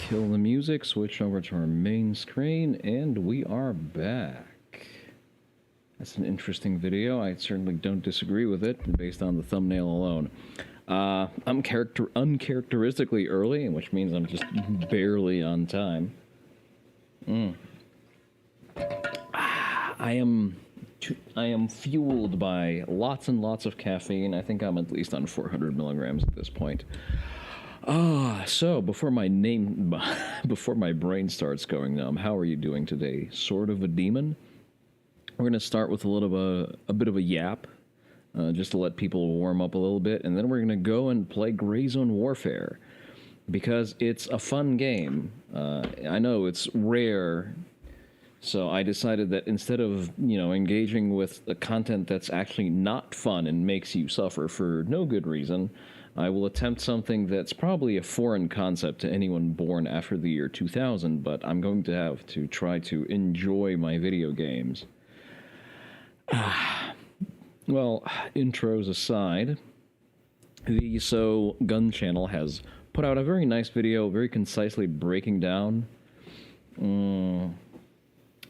Kill the music, switch over to our main screen, and we are back. That's an interesting video. I certainly don't disagree with it, based on the thumbnail alone. I'm uncharacteristically early, which means I'm just barely on time. I am fueled by lots and lots of caffeine. I think I'm at least on 400 milligrams at this point. So before my brain starts going numb, how are you doing today? Sort of a demon? We're going to start with a bit of a yap, just to let people warm up a little bit, and then we're going to go and play Gray Zone Warfare, because it's a fun game. I know it's rare, so I decided that instead of, engaging with the content that's actually not fun and makes you suffer for no good reason, I will attempt something that's probably a foreign concept to anyone born after the year 2000, but I'm going to have to try to enjoy my video games. Well, intros aside, the So Gun channel has put out a very nice video, very concisely breaking down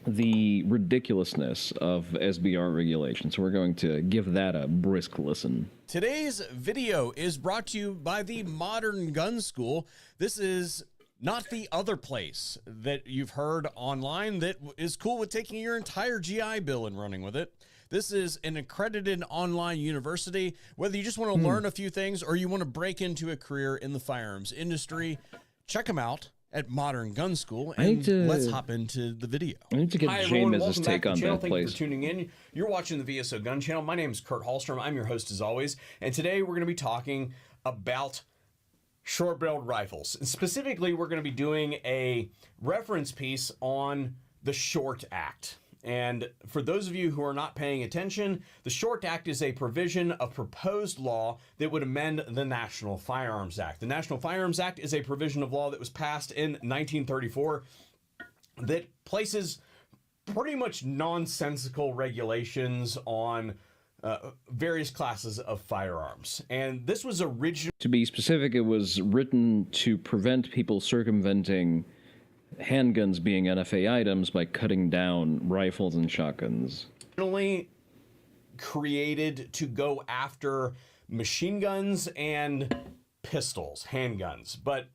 the ridiculousness of SBR regulation. So we're going to give that a brisk listen. Today's video is brought to you by the Modern Gun School. This is not the other place that you've heard online that is cool with taking your entire GI Bill and running with it. This is an accredited online university. Whether you just want to learn a few things or you want to break into a career in the firearms industry, check them out at Modern Gun School, and let's hop into the video. I need to get James' take on that, Thank you for tuning in. You're watching the VSO Gun Channel. My name is Kurt Hallstrom. I'm your host as always, and today we're going to be talking about short-barreled rifles. And specifically, we're going to be doing a reference piece on the Short Act. And for those of you who are not paying attention, the Short Act is a provision of proposed law that would amend the National Firearms Act. The National Firearms Act is a provision of law that was passed in 1934 that places pretty much nonsensical regulations on various classes of firearms. And this was originally... To be specific, it was written to prevent people circumventing handguns being NFA items by cutting down rifles and shotguns. Created to go after machine guns and pistols, handguns. But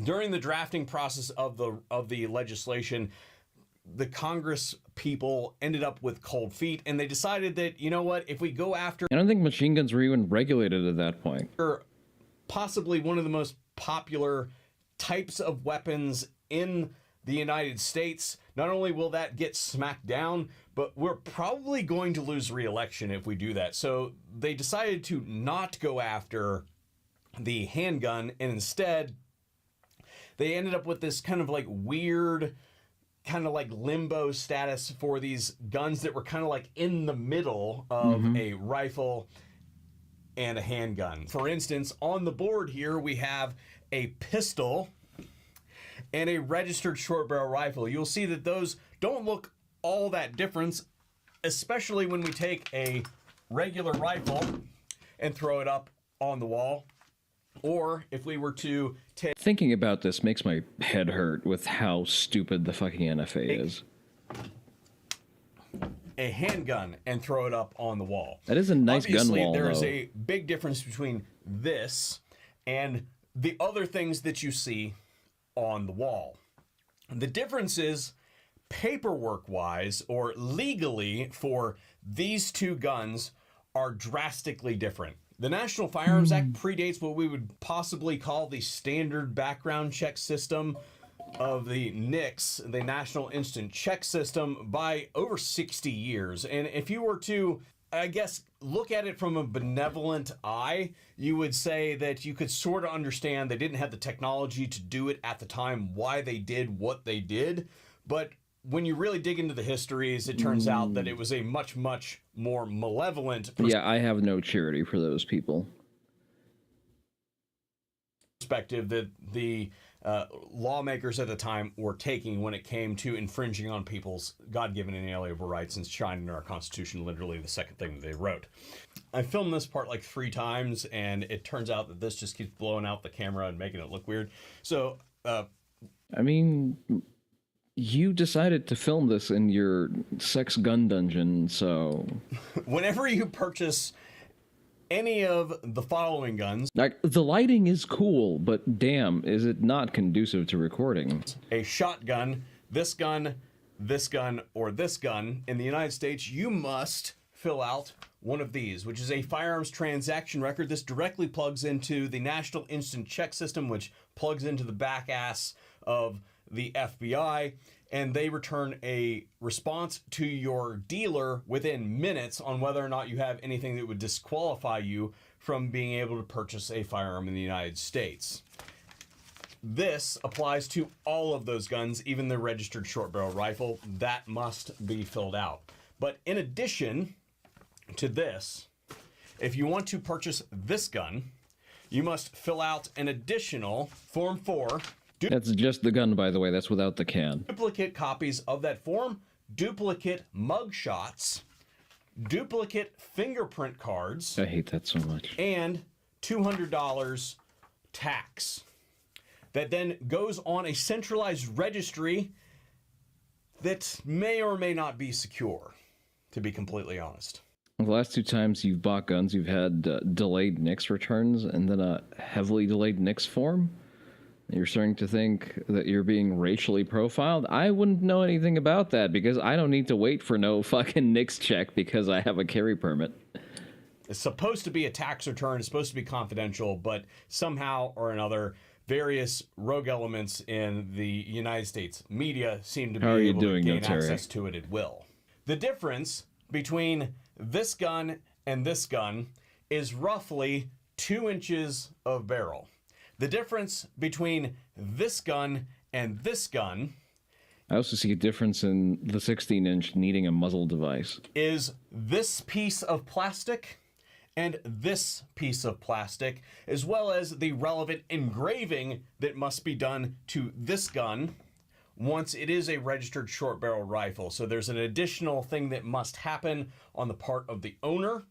during the drafting process of the legislation, the Congress people ended up with cold feet, and they decided that, you know what, if we go after... I don't think machine guns were even regulated at that point. Possibly one of the most popular types of weapons in the United States, not only will that get smacked down, but we're probably going to lose re-election if we do that. So they decided to not go after the handgun, and instead they ended up with this kind of like weird, kind of like limbo status for these guns that were kind of like in the middle of a rifle and a handgun. For instance, on the board here we have a pistol and a registered short barrel rifle. You'll see that those don't look all that different, especially when we take a regular rifle and throw it up on the wall. Or if we were to take... Thinking about this makes my head hurt with how stupid the fucking NFA is. A handgun and throw it up on the wall. That is a nice gun wall, there is though. a big difference between this and the other things that you see on the wall. The difference is, paperwork-wise or legally, for these two guns are drastically different. The National Firearms Act predates what we would possibly call the standard background check system of the NICS, the National Instant Check System, by over 60 years. And if you were to, I guess, look at it from a benevolent eye, you would say that you could sort of understand they didn't have the technology to do it at the time, why they did what they did. But when you really dig into the histories, it turns out that it was a much, much more malevolent... Yeah, I have no charity for those people. ...perspective that the lawmakers at the time were taking when it came to infringing on people's God-given and inalienable rights and enshrined in our Constitution, literally the second thing that they wrote. I filmed this part like 3 times, and it turns out that this just keeps blowing out the camera and making it look weird. So I mean, you decided to film this in your sex gun dungeon, so Whenever you purchase any of the following guns, like the lighting is cool, but damn, is it not conducive to recording? a shotgun, this gun, this gun, or this gun, in the United States, you must fill out one of these, which is a firearms transaction record. This directly plugs into the National Instant Check System, which plugs into the back ass of the FBI, and they return a response to your dealer within minutes on whether or not you have anything that would disqualify you from being able to purchase a firearm in the United States. This applies to all of those guns, even the registered short barrel rifle. That must be filled out. But in addition to this, if you want to purchase this gun, you must fill out an additional Form 4. That's just the gun, by the way. That's without the can. Duplicate copies of that form, duplicate mug shots, duplicate fingerprint cards, I hate that so much. and $200 tax. That then goes on a centralized registry that may or may not be secure, to be completely honest. The last two times you've bought guns, you've had delayed NICS returns and then a heavily delayed NICS form. You're starting to think that you're being racially profiled. I wouldn't know anything about that because I don't need to wait for no fucking NICS check because I have a carry permit. It's supposed to be a tax return. It's supposed to be confidential, but somehow or another, various rogue elements in the United States media seem to be able to gain access to it at will. The difference between this gun and this gun is roughly 2 inches of barrel. The difference between this gun and this gun, I also see a difference in the 16-inch needing a muzzle device, is this piece of plastic and this piece of plastic, as well as the relevant engraving that must be done to this gun once it is a registered short barrel rifle. So there's an additional thing that must happen on the part of the owner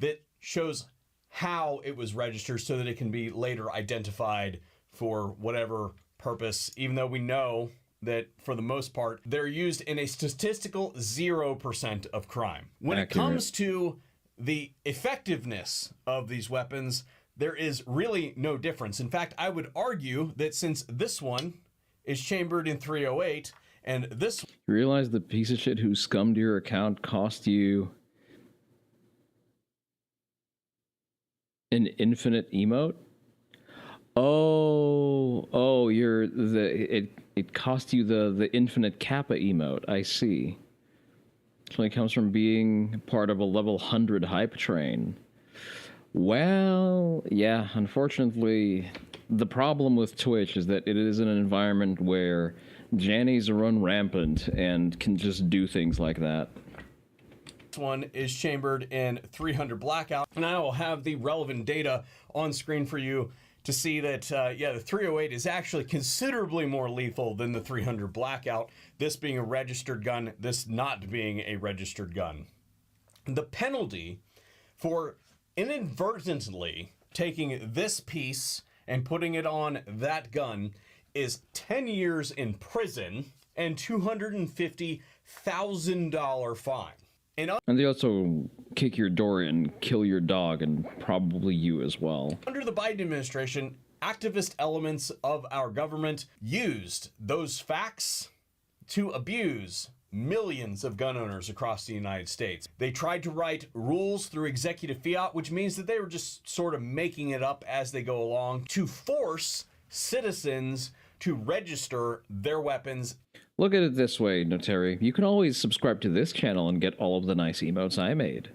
that shows how it was registered so that it can be later identified for whatever purpose, even though we know that for the most part, they're used in a statistical 0% of crime. When it comes to the effectiveness of these weapons, there is really no difference. In fact, I would argue that since this one is chambered in .308 and this... You realize the piece of shit who scummed your account cost you an infinite emote? It cost you the infinite kappa emote. I see. It only comes from being part of a level 100 hype train. Well, yeah, unfortunately, the problem with Twitch is that it is in an environment where Jannies run rampant and can just do things like that. This one is chambered in .300 blackout, and I will have the relevant data on screen for you to see that, yeah, the .308 is actually considerably more lethal than the .300 blackout, this being a registered gun, this not being a registered gun. The penalty for inadvertently taking this piece and putting it on that gun is 10 years in prison and $250,000 fine. And they also kick your door in, kill your dog, and probably you as well. Under the Biden administration, activist elements of our government used those facts to abuse millions of gun owners across the United States. They tried to write rules through executive fiat, which means that they were just sort of making it up as they go along to force citizens to register their weapons. Look at it this way, Notary. You can always subscribe to this channel and get all of the nice emotes I made.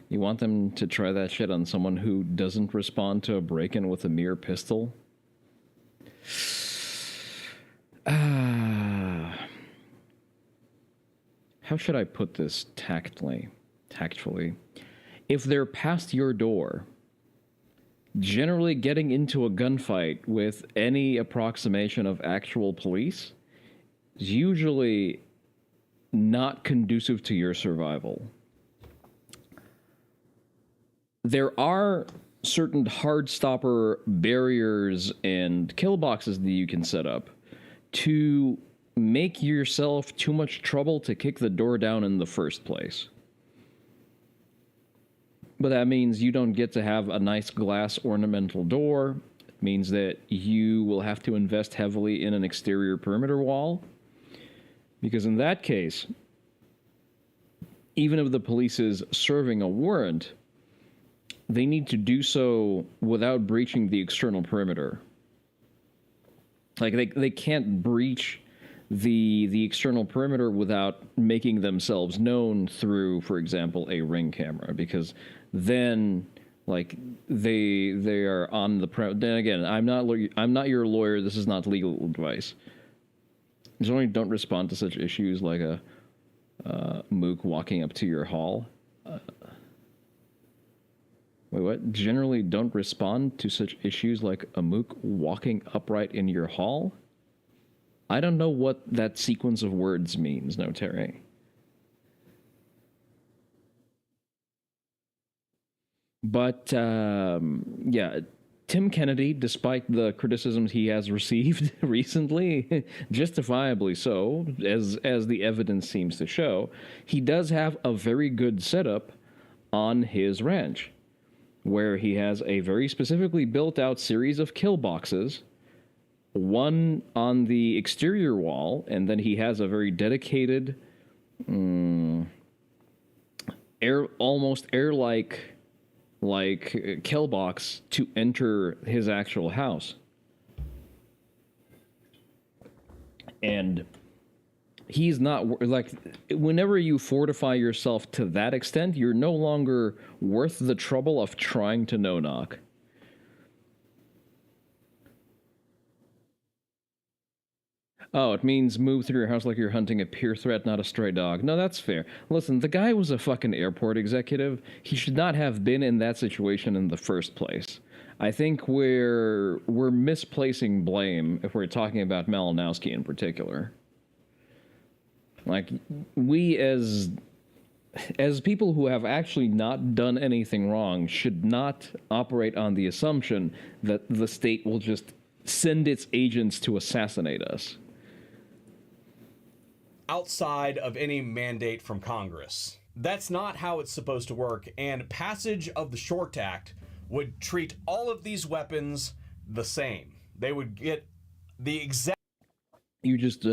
You want them to try that shit on someone who doesn't respond to a break-in with a mere pistol? How should I put this tactfully? If they're past your door, generally getting into a gunfight with any approximation of actual police is usually not conducive to your survival. There are certain hard stopper barriers and kill boxes that you can set up, to make yourself too much trouble to kick the door down in the first place. But that means you don't get to have a nice glass ornamental door. It means that you will have to invest heavily in an exterior perimeter wall. Because in that case, even if the police is serving a warrant, they need to do so without breaching the external perimeter. Like, they can't breach the external perimeter without making themselves known through, for example, a Ring camera, because then, like, they are on the then again, I'm not your lawyer. This is not legal advice. Generally, don't respond to such issues like a mook walking up to your hall. Wait, what? Generally, don't respond to such issues like a mook walking upright in your hall? I don't know what that sequence of words means, no, Terry. But, yeah, Tim Kennedy, despite the criticisms he has received recently, justifiably so, as the evidence seems to show, he does have a very good setup on his ranch, where he has a very specifically built-out series of kill boxes, one on the exterior wall, and then he has a very dedicated, almost air-like kill box to enter his actual house. And he's not, like, whenever you fortify yourself to that extent, you're no longer worth the trouble of trying to no-knock. Oh, it means move through your house like you're hunting a peer threat, not a stray dog. No, that's fair. Listen, the guy was a fucking airport executive. He should not have been in that situation in the first place. I think we're misplacing blame if we're talking about Malinowski in particular. Like, we as people who have actually not done anything wrong should not operate on the assumption that the state will just send its agents to assassinate us. Outside of any mandate from Congress. That's not how it's supposed to work, and passage of the Short Act would treat all of these weapons the same. They would get the exact... You just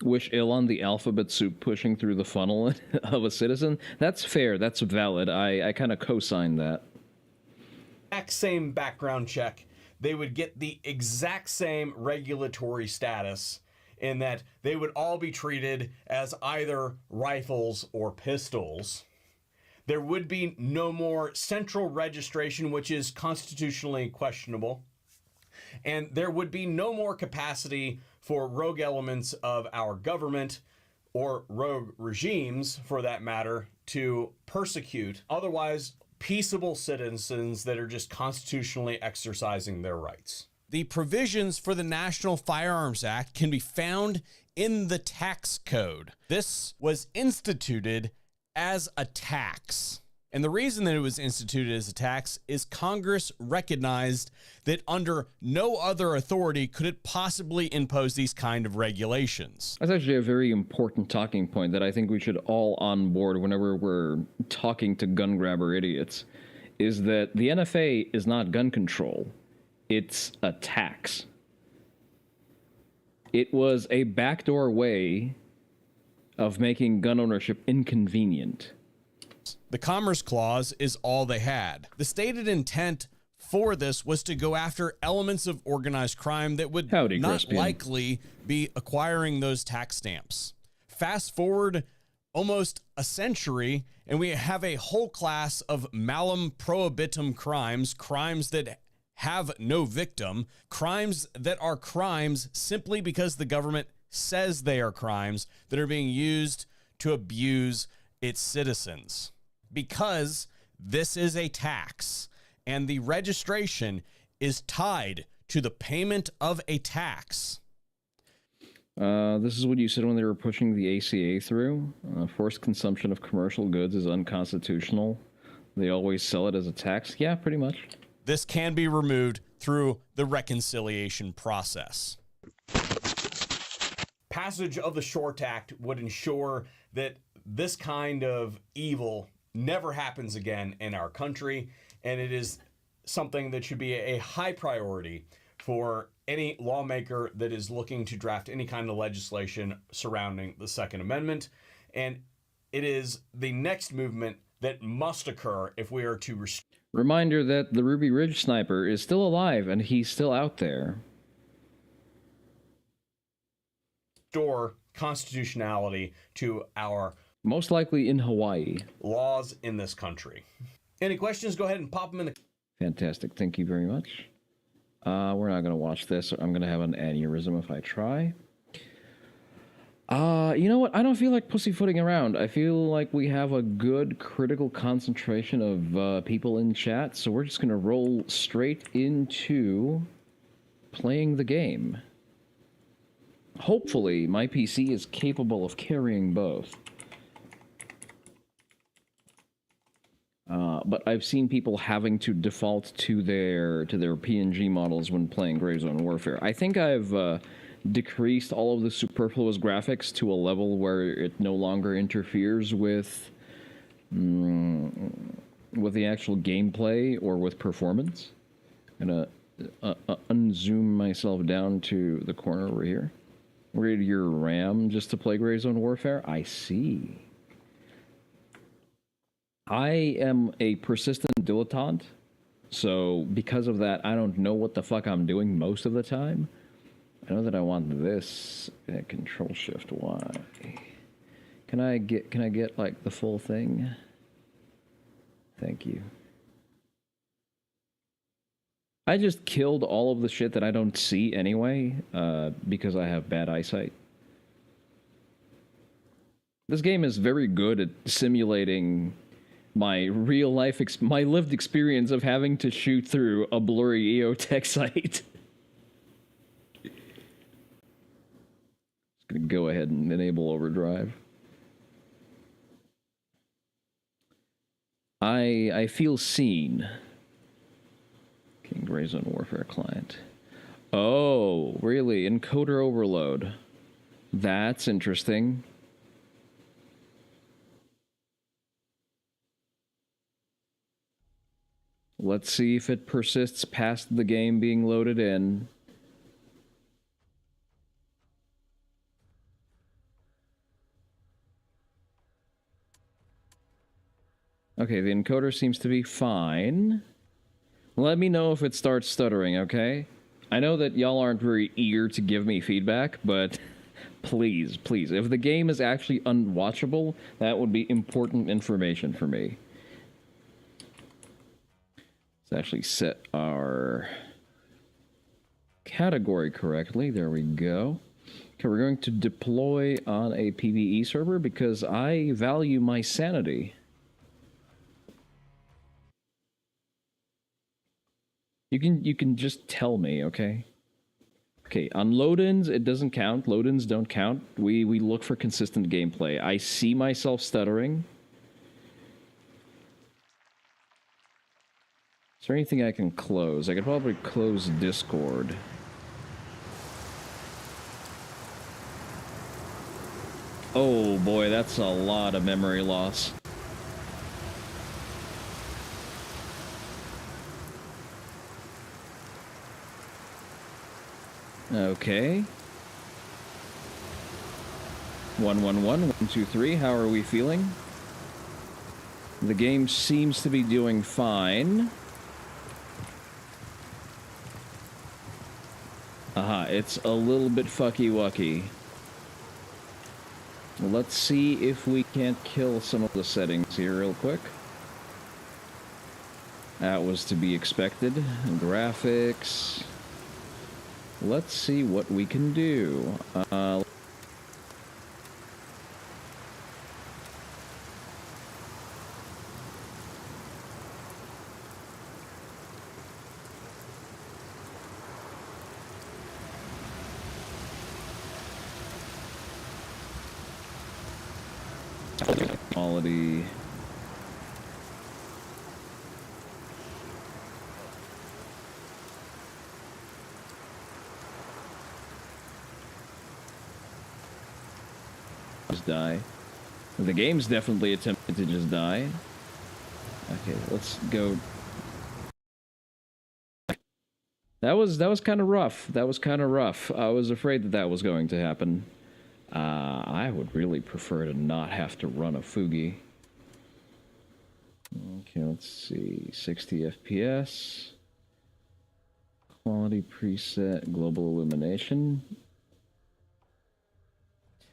wish ill on the alphabet soup pushing through the funnel of a citizen? That's fair, that's valid. I kind of co-sign that. Exact same background check. They would get the exact same regulatory status, in that they would all be treated as either rifles or pistols. There would be no more central registration, which is constitutionally questionable. And there would be no more capacity for rogue elements of our government, or rogue regimes for that matter, to persecute otherwise peaceable citizens that are just constitutionally exercising their rights. The provisions for the National Firearms Act can be found in the tax code. This was instituted as a tax. And the reason that it was instituted as a tax is Congress recognized that under no other authority could it possibly impose these kind of regulations. That's actually a very important talking point that I think we should all on board whenever we're talking to gun grabber idiots, is that the NFA is not gun control. It's a tax. It was a backdoor way of making gun ownership inconvenient. The Commerce Clause is all they had. The stated intent for this was to go after elements of organized crime that would not Crispian. likely be acquiring those tax stamps. Fast forward almost a century, and we have a whole class of malum prohibitum crimes, crimes that have no victim, crimes that are crimes simply because the government says they are crimes that are being used to abuse its citizens. Because this is a tax, and the registration is tied to the payment of a tax. This is what you said when they were pushing the ACA through. Forced consumption of commercial goods is unconstitutional. They always sell it as a tax. Yeah, pretty much. This can be removed through the reconciliation process. passage of the Short Act would ensure that this kind of evil never happens again in our country, and it is something that should be a high priority for any lawmaker that is looking to draft any kind of legislation surrounding the Second Amendment. And it is the next movement that must occur if we are to Reminder that the Ruby Ridge sniper is still alive and he's still out there. restore constitutionality to our Most likely in Hawaii. laws in this country. Any questions? Go ahead and pop them in the... Fantastic. Thank you very much. We're not going to watch this. I'm going to have an aneurysm if I try. You know what? I don't feel like pussyfooting around. I feel like we have a good critical concentration of people in chat, so we're just going to roll straight into playing the game. Hopefully, my PC is capable of carrying both. But I've seen people having to default to their PNG models when playing Gray Zone Warfare. I think I've decreased all of the superfluous graphics to a level where it no longer interferes with the actual gameplay or with performance. I'm gonna unzoom myself down to the corner over here. Rated your RAM just to play Gray Zone Warfare? I see. I am a persistent dilettante, so because of that, I don't know what the fuck I'm doing most of the time. I know that I want this. Control Shift Y. Can I get like the full thing? Thank you. I just killed all of the shit that I don't see anyway, because I have bad eyesight. This game is very good at simulating my real life, my lived experience of having to shoot through a blurry EOTech site. Just gonna go ahead and enable overdrive. I feel seen. King Gray Zone Warfare client. Oh, really? Encoder overload. That's interesting. Let's see if it persists past the game being loaded in. Okay, the encoder seems to be fine. Let me know if it starts stuttering, okay? I know that y'all aren't very eager to give me feedback, but please, please, if the game is actually unwatchable, that would be important information for me. Let's actually set our category correctly. There we go. Okay, we're going to deploy on a PvE server because I value my sanity. You can just tell me, okay? Okay, on load-ins, it doesn't count. Load-ins don't count. We look for consistent gameplay. I see myself stuttering. Is there anything I can close? I could probably close Discord. Oh boy, that's a lot of memory loss. Okay. 111, 123, how are we feeling? The game seems to be doing fine. Aha, it's a little bit fucky-wucky. Let's see if we can't kill some of the settings here real quick. That was to be expected. Graphics. Let's see what we can do. Quality. just die. The game's definitely attempted to just die. Okay, let's go. That was kind of rough. That was kind of rough. I was afraid that that was going to happen. I would really prefer to not have to run a Fugi. Okay, let's see. 60 FPS. Quality preset. Global illumination.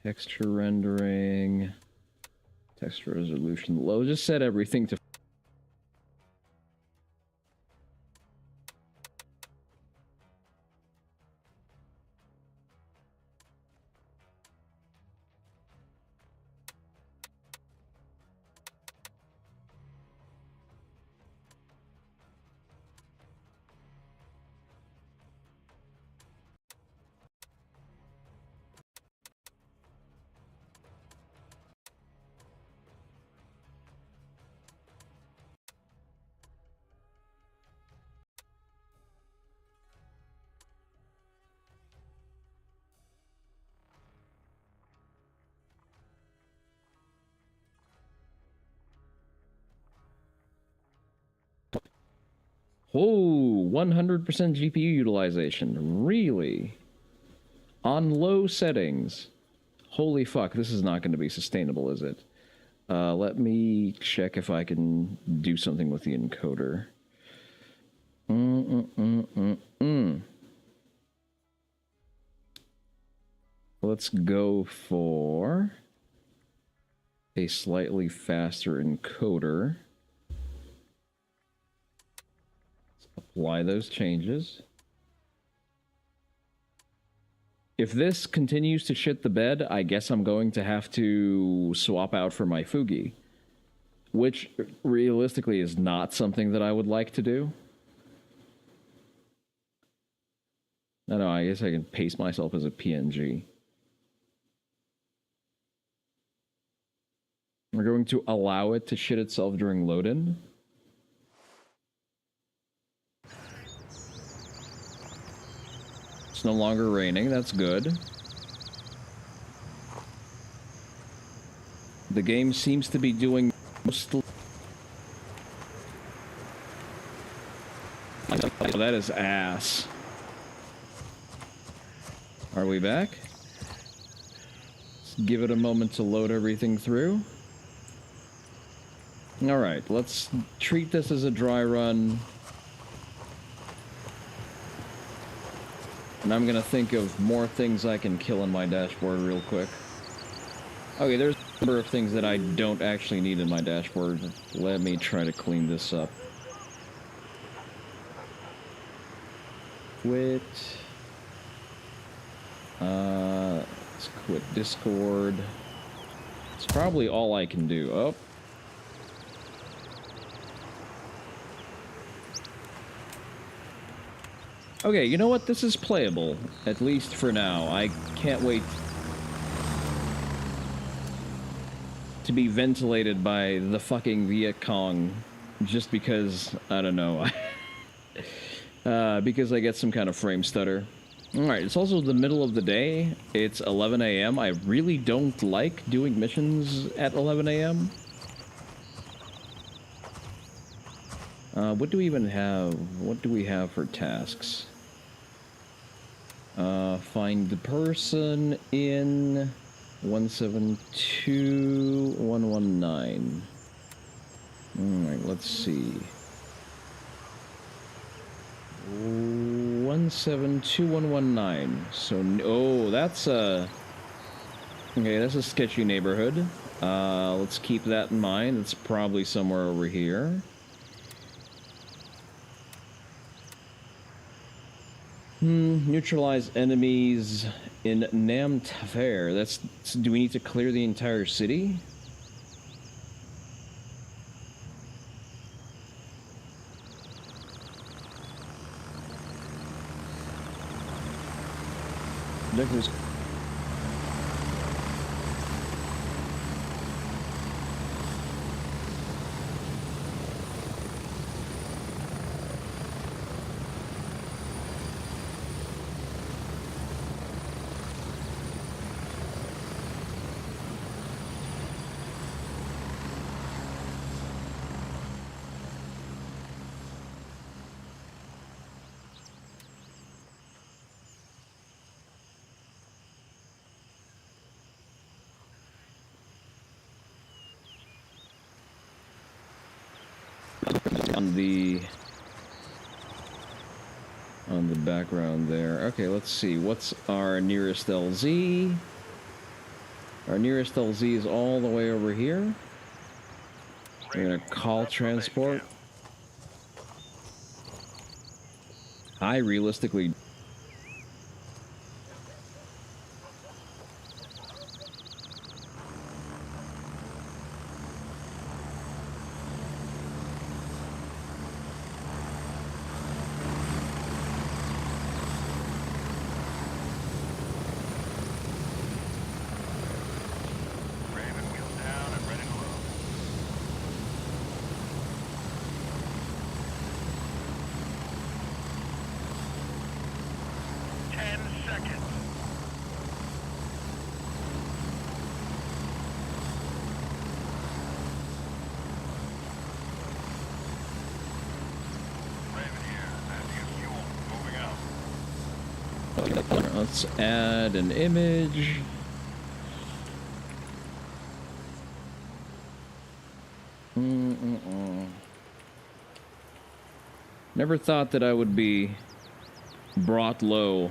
Texture rendering. Texture resolution low. Just set everything to... Oh, 100% GPU utilization. Really? On low settings. Holy fuck, this is not going to be sustainable, is it? Let me check if I can do something with the encoder. Let's go for a slightly faster encoder. Apply those changes. If this continues to shit the bed, I guess I'm going to have to swap out for my Fugi. Which, realistically, is not something that I would like to do. I don't know, I guess I can paste myself as a PNG. We're going to allow it to shit itself during load-in. It's no longer raining, that's good. The game seems to be doing mostly... Oh, that is ass. Are we back? Let's give it a moment to load everything through. Alright, let's treat this as a dry run. And I'm gonna think of more things I can kill in my dashboard real quick. Okay, there's a number of things that I don't actually need in my dashboard. Let me try to clean this up. Quit. Let's quit Discord. It's probably all I can do. Oh. Okay, you know what? This is playable, at least for now. I can't wait to be ventilated by the fucking Viet Cong just because, I don't know, because I get some kind of frame stutter. Alright, it's also the middle of the day. It's 11 a.m. I really don't like doing missions at 11 a.m. What do we even have? What do we have for tasks? Find the person in 172-119. Alright, let's see. 172-119. So, oh, that's a... Okay, that's a sketchy neighborhood. Let's keep that in mind. It's probably somewhere over here. Neutralize enemies in Nam Tafer. That's... Do we need to clear the entire city? There's... on the background there. Okay, let's see. What's our nearest LZ? Our nearest LZ is all the way over here. We're gonna call transport. I realistically... Let's add an image. Never thought that I would be brought low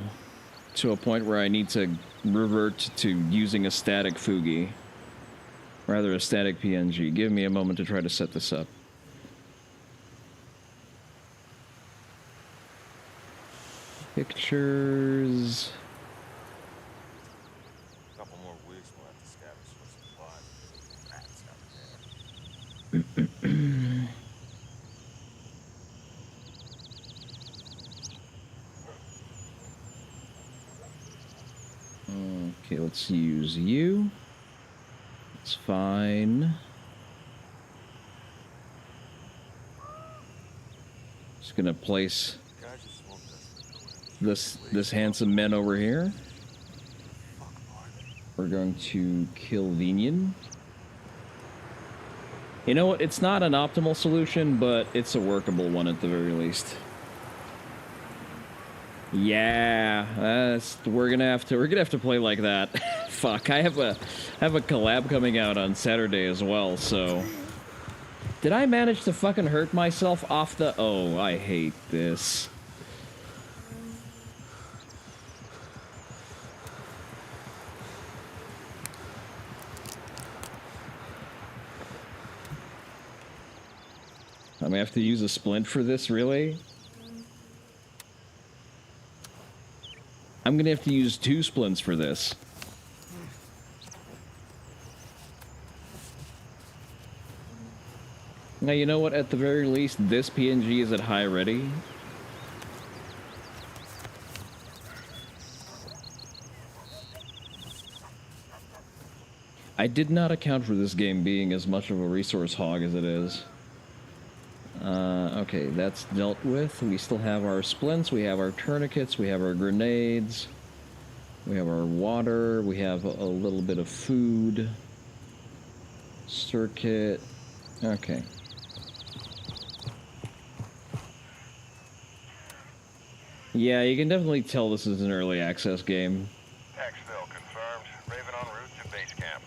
to a point where I need to revert to using a static Fugi. Rather, a static PNG. Give me a moment to try to set this up. Pictures. A couple more weeks, we'll have to scavenge for supplies. Rats out there. Okay, let's use you. It's fine. Just gonna place this handsome man over here. We're going to kill Vinian. You know what? It's not an optimal solution, but it's a workable one at the very least. Yeah, we're gonna have to play like that. Fuck, I have a collab coming out on Saturday as well. So, did I manage to fucking hurt myself off the? Oh, I hate this. I'm gonna have to use a splint for this, really? I'm gonna have to use 2 splints for this. Now, you know what? At the very least, this PNG is at high ready. I did not account for this game being as much of a resource hog as it is. Okay, that's dealt with. We still have our splints, we have our tourniquets, we have our grenades, we have our water, we have a little bit of food, circuit. Okay. Yeah, you can definitely tell this is an early access game. Exfil confirmed. Raven en route to base camp.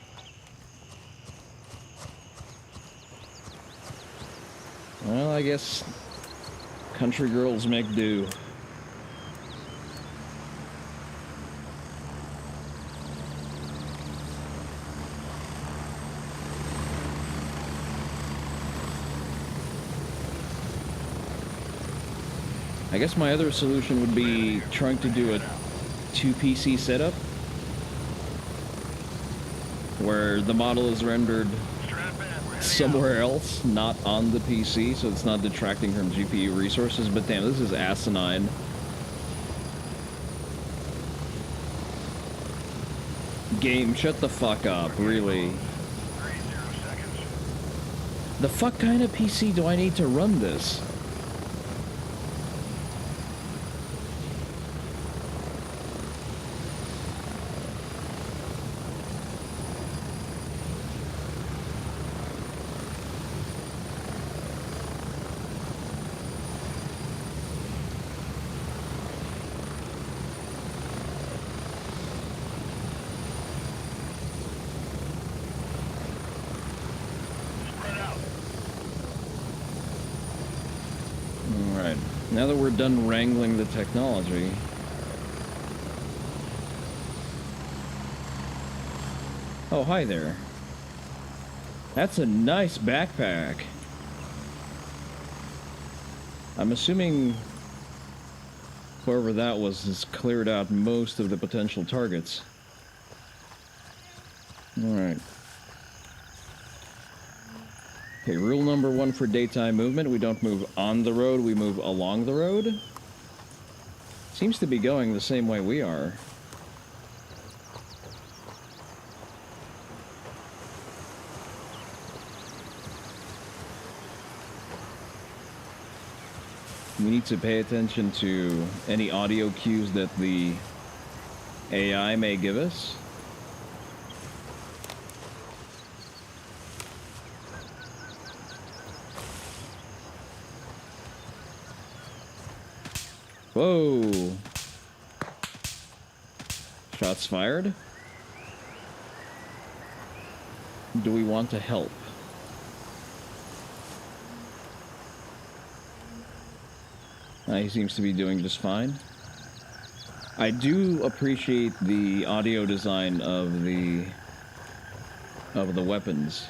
Well, I guess country girls make do. I guess my other solution would be trying to do a 2 PC setup where the model is rendered somewhere else, not on the PC, so it's not detracting from GPU resources. But damn, this is asinine. Game, shut the fuck up, really. The fuck kind of PC do I need to run this? Now that we're done wrangling the technology... Oh, hi there. That's a nice backpack. I'm assuming whoever that was has cleared out most of the potential targets. Alright. Okay, rule number 1 for daytime movement. We don't move on the road, we move along the road. Seems to be going the same way we are. We need to pay attention to any audio cues that the AI may give us. Whoa! Shots fired. Do we want to help? He seems to be doing just fine. I do appreciate the audio design of the weapons.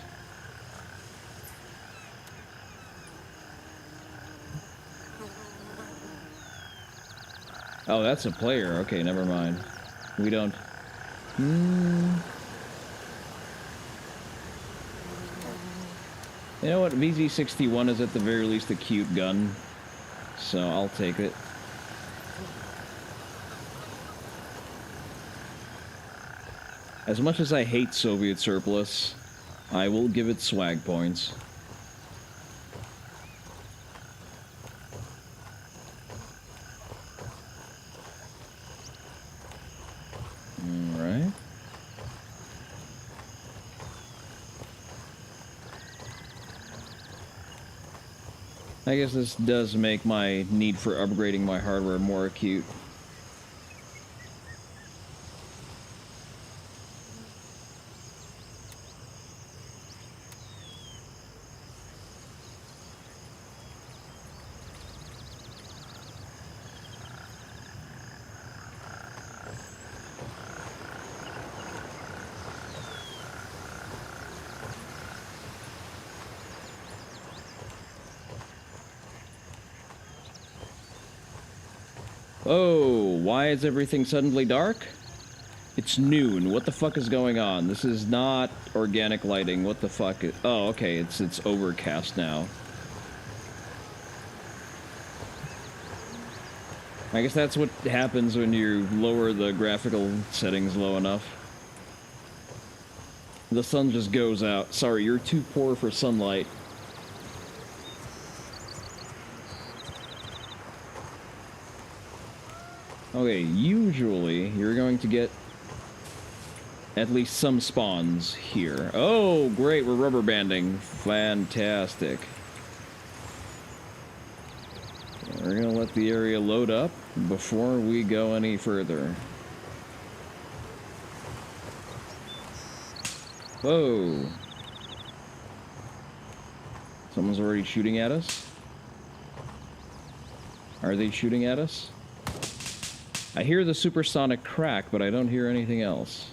Oh, that's a player. Okay, never mind. We don't... You know what? VZ61 is at the very least a cute gun. So I'll take it. As much as I hate Soviet surplus, I will give it swag points. Alright. I guess this does make my need for upgrading my hardware more acute. Oh, why is everything suddenly dark? It's noon. What the fuck is going on? This is not organic lighting. What the fuck? Oh, okay. It's overcast now. I guess that's what happens when you lower the graphical settings low enough. The sun just goes out. Sorry, you're too poor for sunlight. Okay, usually you're going to get at least some spawns here. Oh, great, we're rubber banding. Fantastic. We're gonna let the area load up before we go any further. Whoa. Someone's already shooting at us? Are they shooting at us? I hear the supersonic crack, but I don't hear anything else.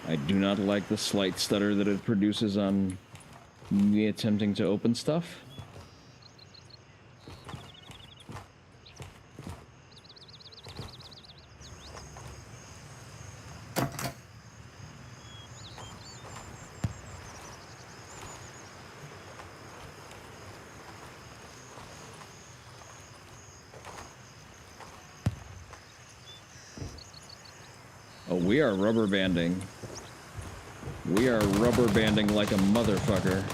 I do not like the slight stutter that it produces on me attempting to open stuff. Oh, we are rubber banding. We are rubber banding like a motherfucker.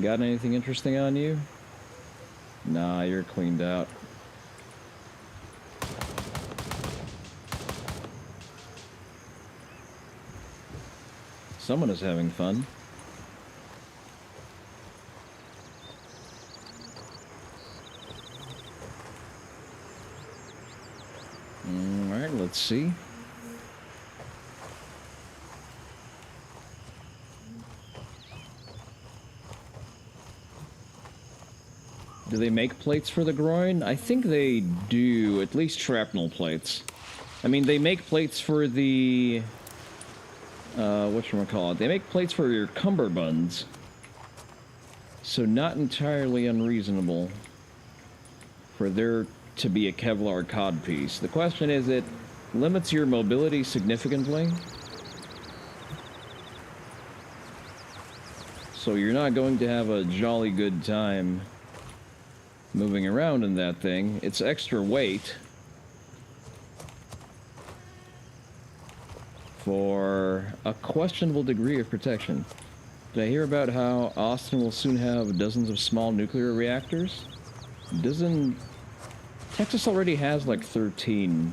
Got anything interesting on you? Nah, you're cleaned out. Someone is having fun. Alright, let's see. Do they make plates for the groin? I think they do, at least shrapnel plates. I mean, they make plates for the... whatchamacallit? They make plates for your cummerbunds. So not entirely unreasonable for there to be a Kevlar codpiece. The question is, it limits your mobility significantly. So you're not going to have a jolly good time moving around in that thing. It's extra weight for a questionable degree of protection. Did I hear about how Austin will soon have dozens of small nuclear reactors? Texas already has like 13.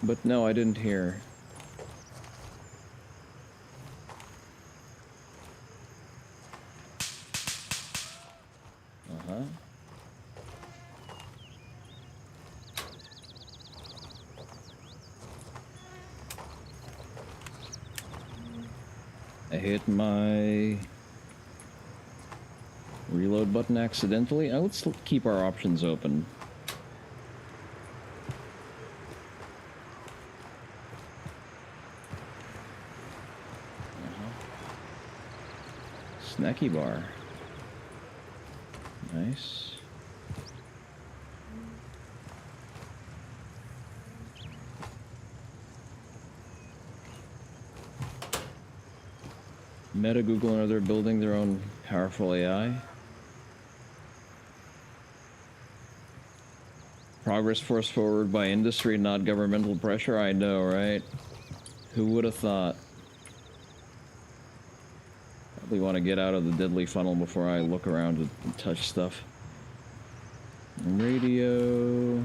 But no, I didn't hear. Uh-huh. I hit my reload button accidentally. Let's keep our options open. Snacky bar. Nice. Meta, Google, and other building their own powerful AI. Progress forced forward by industry, not governmental pressure. I know, right? Who would have thought? Probably want to get out of the deadly funnel before I look around and touch stuff. Radio.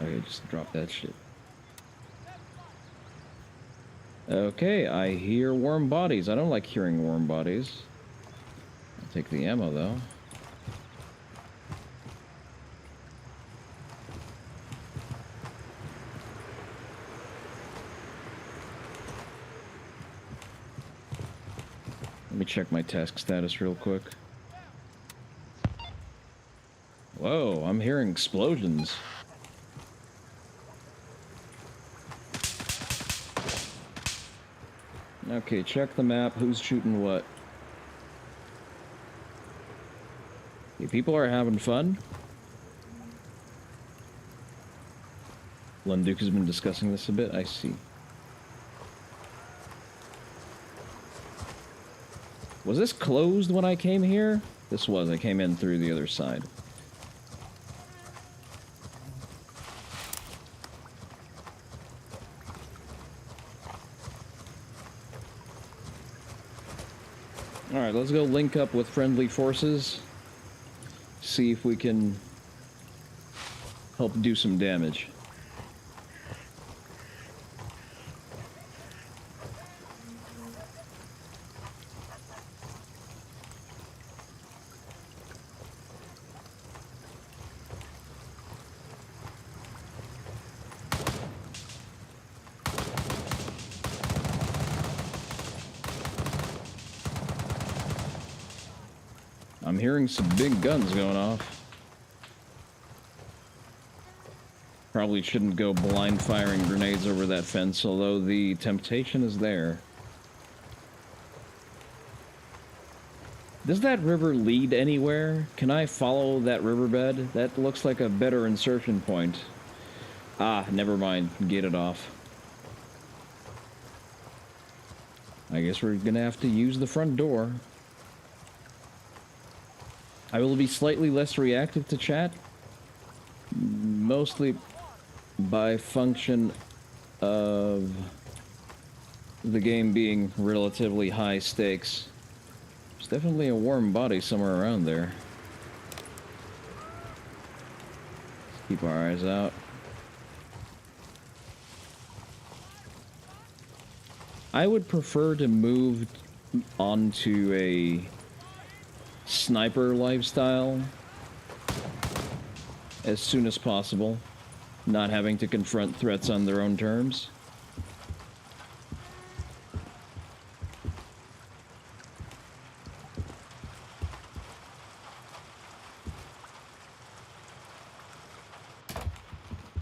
Okay, just drop that shit. Okay, I hear warm bodies. I don't like hearing warm bodies. I'll take the ammo, though. Let me check my task status real quick. Whoa, I'm hearing explosions. Okay, check the map. Who's shooting what? Okay, people are having fun. Lunduke has been discussing this a bit. I see. Was this closed when I came here? This was. I came in through the other side. Alright, let's go link up with friendly forces. See if we can help do some damage. I'm hearing some big guns going off. Probably shouldn't go blind firing grenades over that fence, although the temptation is there. Does that river lead anywhere? Can I follow that riverbed? That looks like a better insertion point. Ah, never mind. Get it off. I guess we're gonna have to use the front door. I will be slightly less reactive to chat, mostly by function of the game being relatively high stakes. There's definitely a warm body somewhere around there. Let's keep our eyes out. I would prefer to move onto a sniper lifestyle as soon as possible, not having to confront threats on their own terms.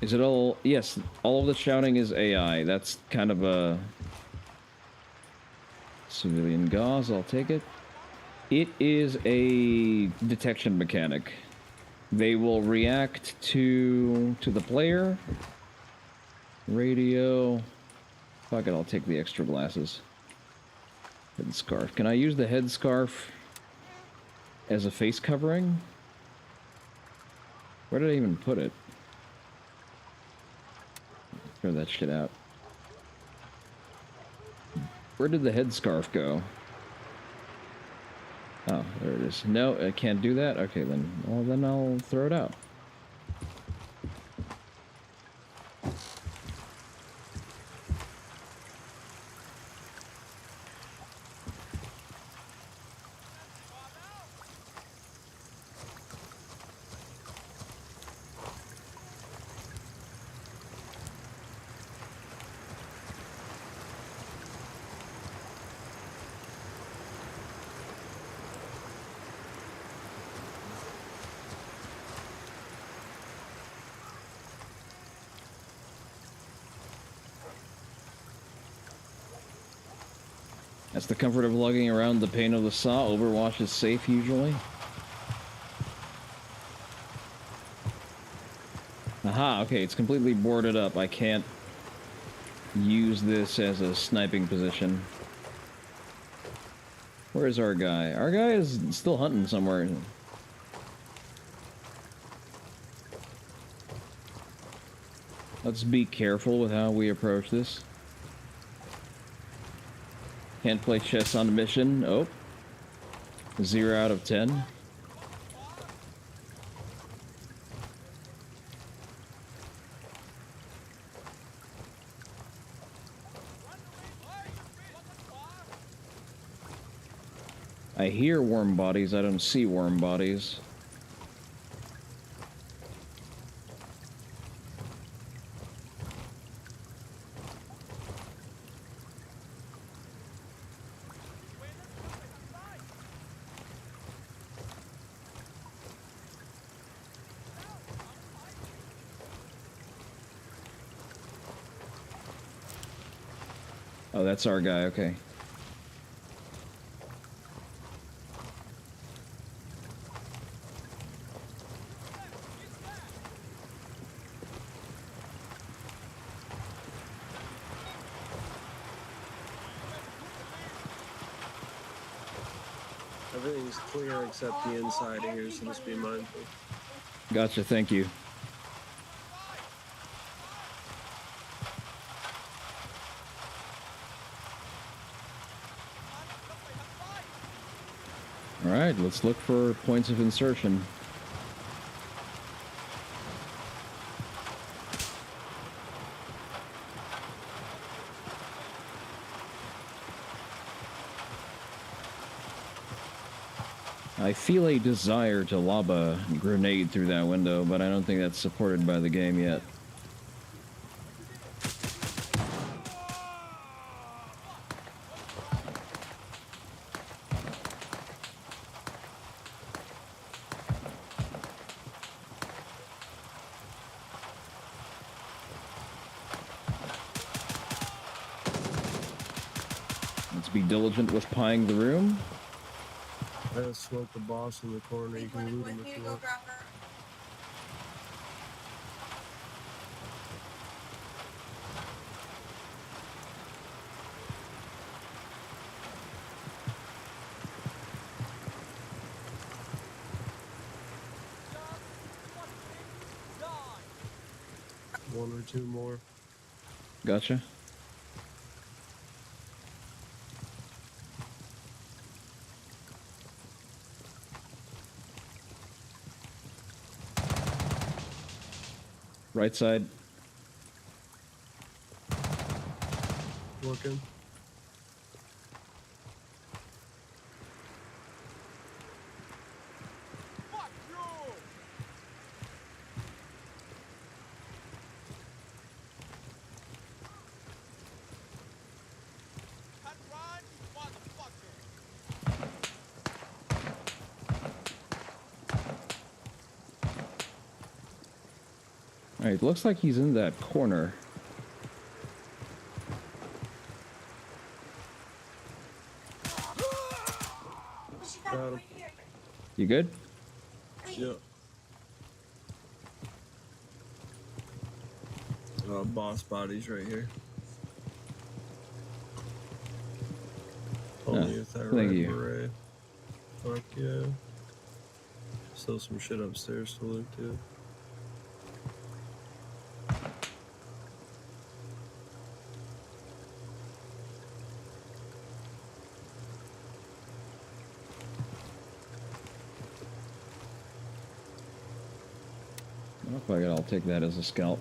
Is it all? Yes, all of the shouting is AI. That's kind of a civilian gauze, I'll take it. It is a detection mechanic. They will react to the player. Radio. Fuck it, I'll take the extra glasses. Headscarf. Can I use the headscarf as a face covering? Where did I even put it? Throw that shit out. Where did the headscarf go? Oh, there it is. No, I can't do that? Okay, then. Well, then I'll throw it out. That's the comfort of lugging around the pain of the saw. Overwatch is safe usually. Aha, okay, it's completely boarded up. I can't use this as a sniping position. Where is our guy? Our guy is still hunting somewhere. Let's be careful with how we approach this. Can't play chess on a mission. Oh. 0 out of 10. I hear warm bodies. I don't see warm bodies. Oh, that's our guy, okay. Everything's clear except the inside here, so just be mindful. Gotcha, thank you. Alright, let's look for points of insertion. I feel a desire to lob a grenade through that window, but I don't think that's supported by the game yet. Let's be diligent with pieing the room. I gotta smoke the boss in the corner. You can loot him if you want. One or two more. Gotcha. Right side. Looking. Alright, looks like he's in that corner. Got him. You good? Yep. Boss bodies right here. Only if that thank red you. beret. Fuck yeah. Still some shit upstairs to loot too. Oh, fuck it, I'll take that as a scout.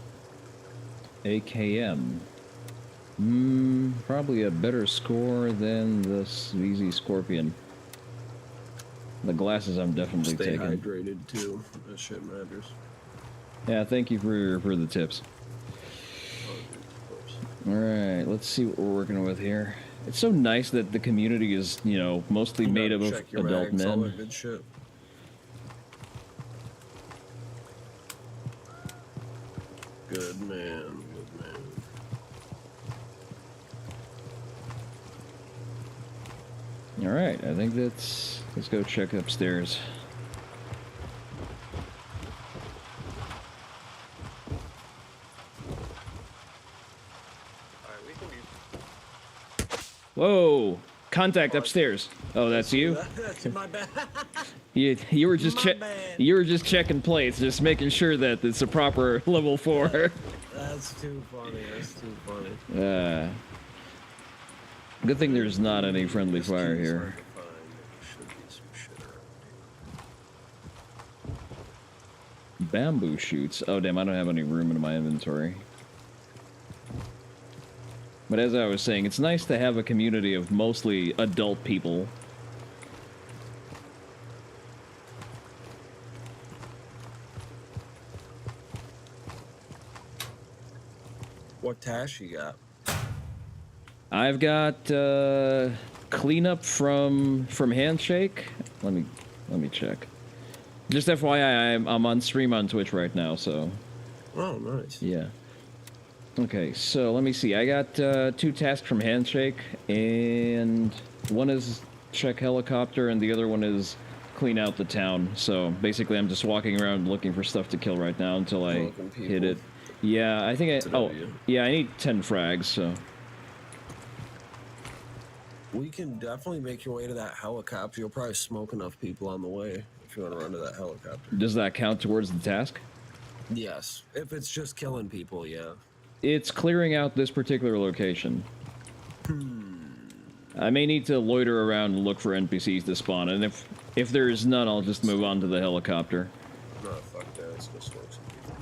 AKM. Probably a better score than this VZ Scorpion. The glasses I'm definitely Stay taking. hydrated too. That shit matters. Yeah, thank you for the tips. Oh, dude, of course. Alright, let's see what we're working with here. It's so nice that the community is, you know, mostly made up of Check your adult mags, all men. that good shit. Good man, good man. Alright, I think let's go check upstairs. Alright, we can be. Whoa! Contact upstairs. Oh, that's you? That's my bad. You were just My bad. you were just checking plates, just making sure that it's a proper level 4. That's too funny. That's too funny. Good thing there's not any friendly This fire key's here. hard to find. There should be some shit around Bamboo shoots. Oh damn, I don't have any room in my inventory. But as I was saying, it's nice to have a community of mostly adult people. What task you got? I've got cleanup from Handshake. Let me check. Just FYI, I'm on stream on Twitch right now, so Oh, nice. yeah. Okay, so let me see. I got 2 tasks from Handshake, and one is check helicopter, and the other one is clean out the town. So basically, I'm just walking around looking for stuff to kill right now until I Looking people. hit it. Yeah, I think It's a oh, W. yeah, I need 10 frags, so. We can definitely make your way to that helicopter. You'll probably smoke enough people on the way if you want to run to that helicopter. Does that count towards the task? Yes. If it's just killing people, yeah. It's clearing out this particular location. I may need to loiter around and look for NPCs to spawn, and if there's none, I'll just move on to the helicopter. No, fuck that. Let's go smoke some people.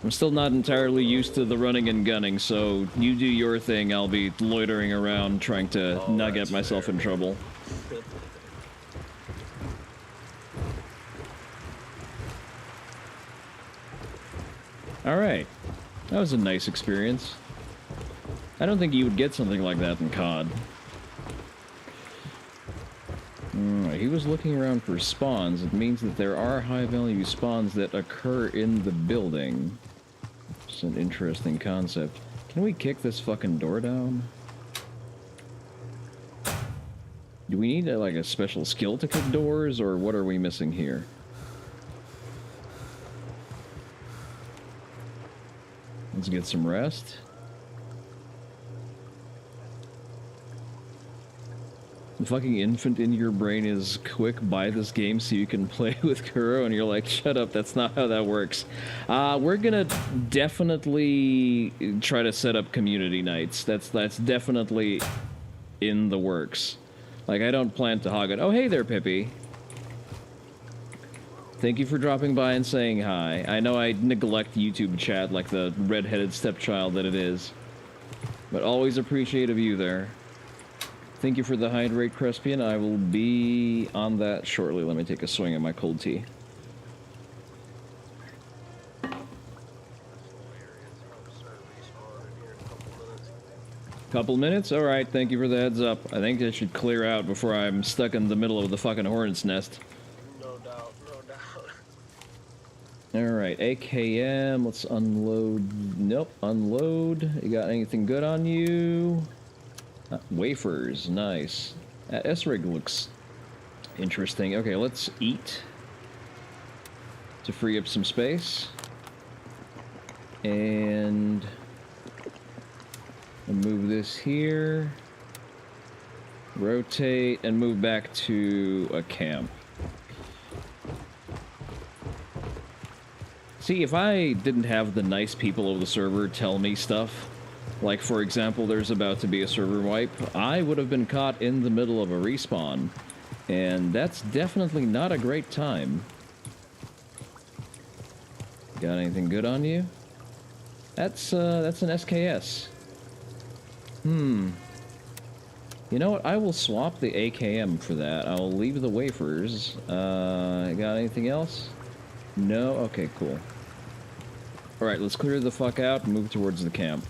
I'm still not entirely used to the running and gunning, so you do your thing, I'll be loitering around trying to Oh, not get that's myself fair. in trouble. Alright. That was a nice experience. I don't think you would get something like that in COD. Alright, he was looking around for spawns. It means that there are high-value spawns that occur in the building. It's an interesting concept. Can we kick this fucking door down? Do we need like a special skill to kick doors, or what are we missing here? Let's get some rest. The fucking infant in your brain is quick, buy this game so you can play with Kuro, and you're like, shut up, that's not how that works. We're gonna definitely try to set up community nights. That's definitely in the works. Like, I don't plan to hog it. Oh, hey there, Pippi. Thank you for dropping by and saying hi. I know I neglect YouTube chat like the red-headed stepchild that it is. But always appreciate of you there. Thank you for the hydrate, Crespian. I will be on that shortly. Let me take a swing at my cold tea. Couple minutes? Alright, thank you for the heads up. I think I should clear out before I'm stuck in the middle of the fucking hornet's nest. No doubt, no doubt. Alright, AKM, let's unload. Nope, unload. You got anything good on you? Wafers, nice. S-Rig looks interesting. Okay, let's eat to free up some space. And we'll move this here. Rotate and move back to a camp. See, if I didn't have the nice people of the server tell me stuff, like, for example, there's about to be a server wipe, I would have been caught in the middle of a respawn. And that's definitely not a great time. Got anything good on you? That's an SKS. You know what? I will swap the AKM for that. I'll leave the wafers. Got anything else? No? Okay, cool. Alright, let's clear the fuck out and move towards the camp.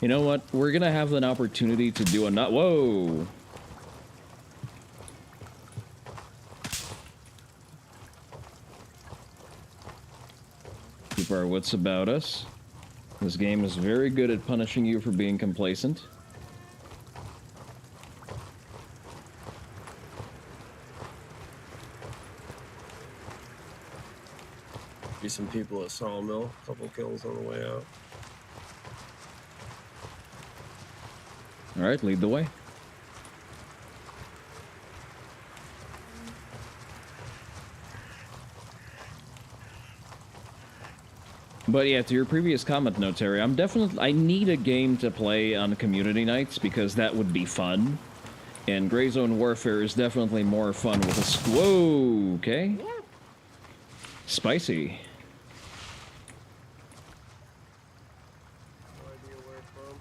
You know what? We're gonna have an opportunity to do a nut. Whoa! Keep our wits about us. This game is very good at punishing you for being complacent. Be some people at Sawmill. Couple kills on the way out. Alright, lead the way. But yeah, to your previous comment, no, Terry, I need a game to play on community nights because that would be fun. And Gray Zone Warfare is definitely more fun with a whoa, okay. Spicy. No idea where from.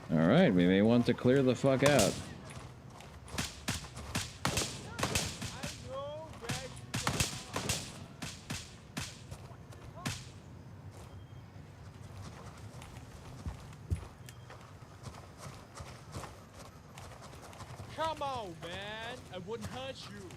Alright, we may want to clear the fuck out. Come on, man. I wouldn't hurt you.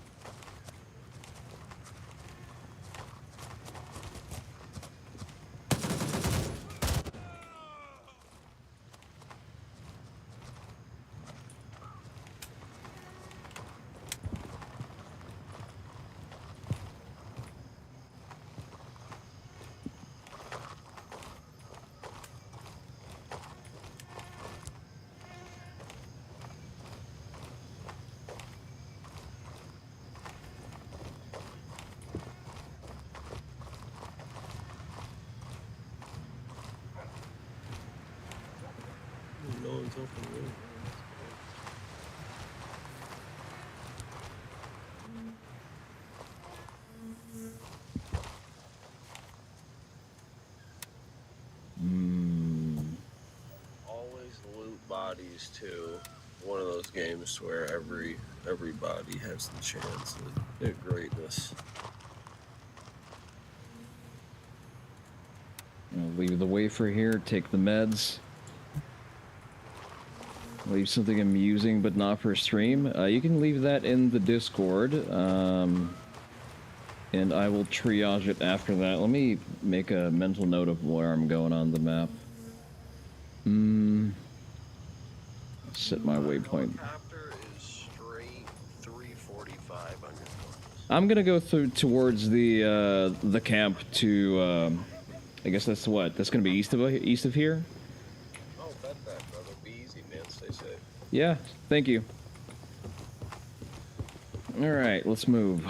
No one's open room. Always loot bodies too. One of those games where everybody has the chance at greatness. I'll leave the wafer here, take the meds. Leave something amusing, but not for stream. You can leave that in the Discord. and I will triage it after that. Let me make a mental note of where I'm going on the map. Set my waypoint. Helicopter is straight 345 on your compass. I'm gonna go towards the camp to. I guess that's what. That's gonna be east of here. Oh, bet that, brother. Be easy, man. Stay safe. Yeah. Thank you. All right, let's move.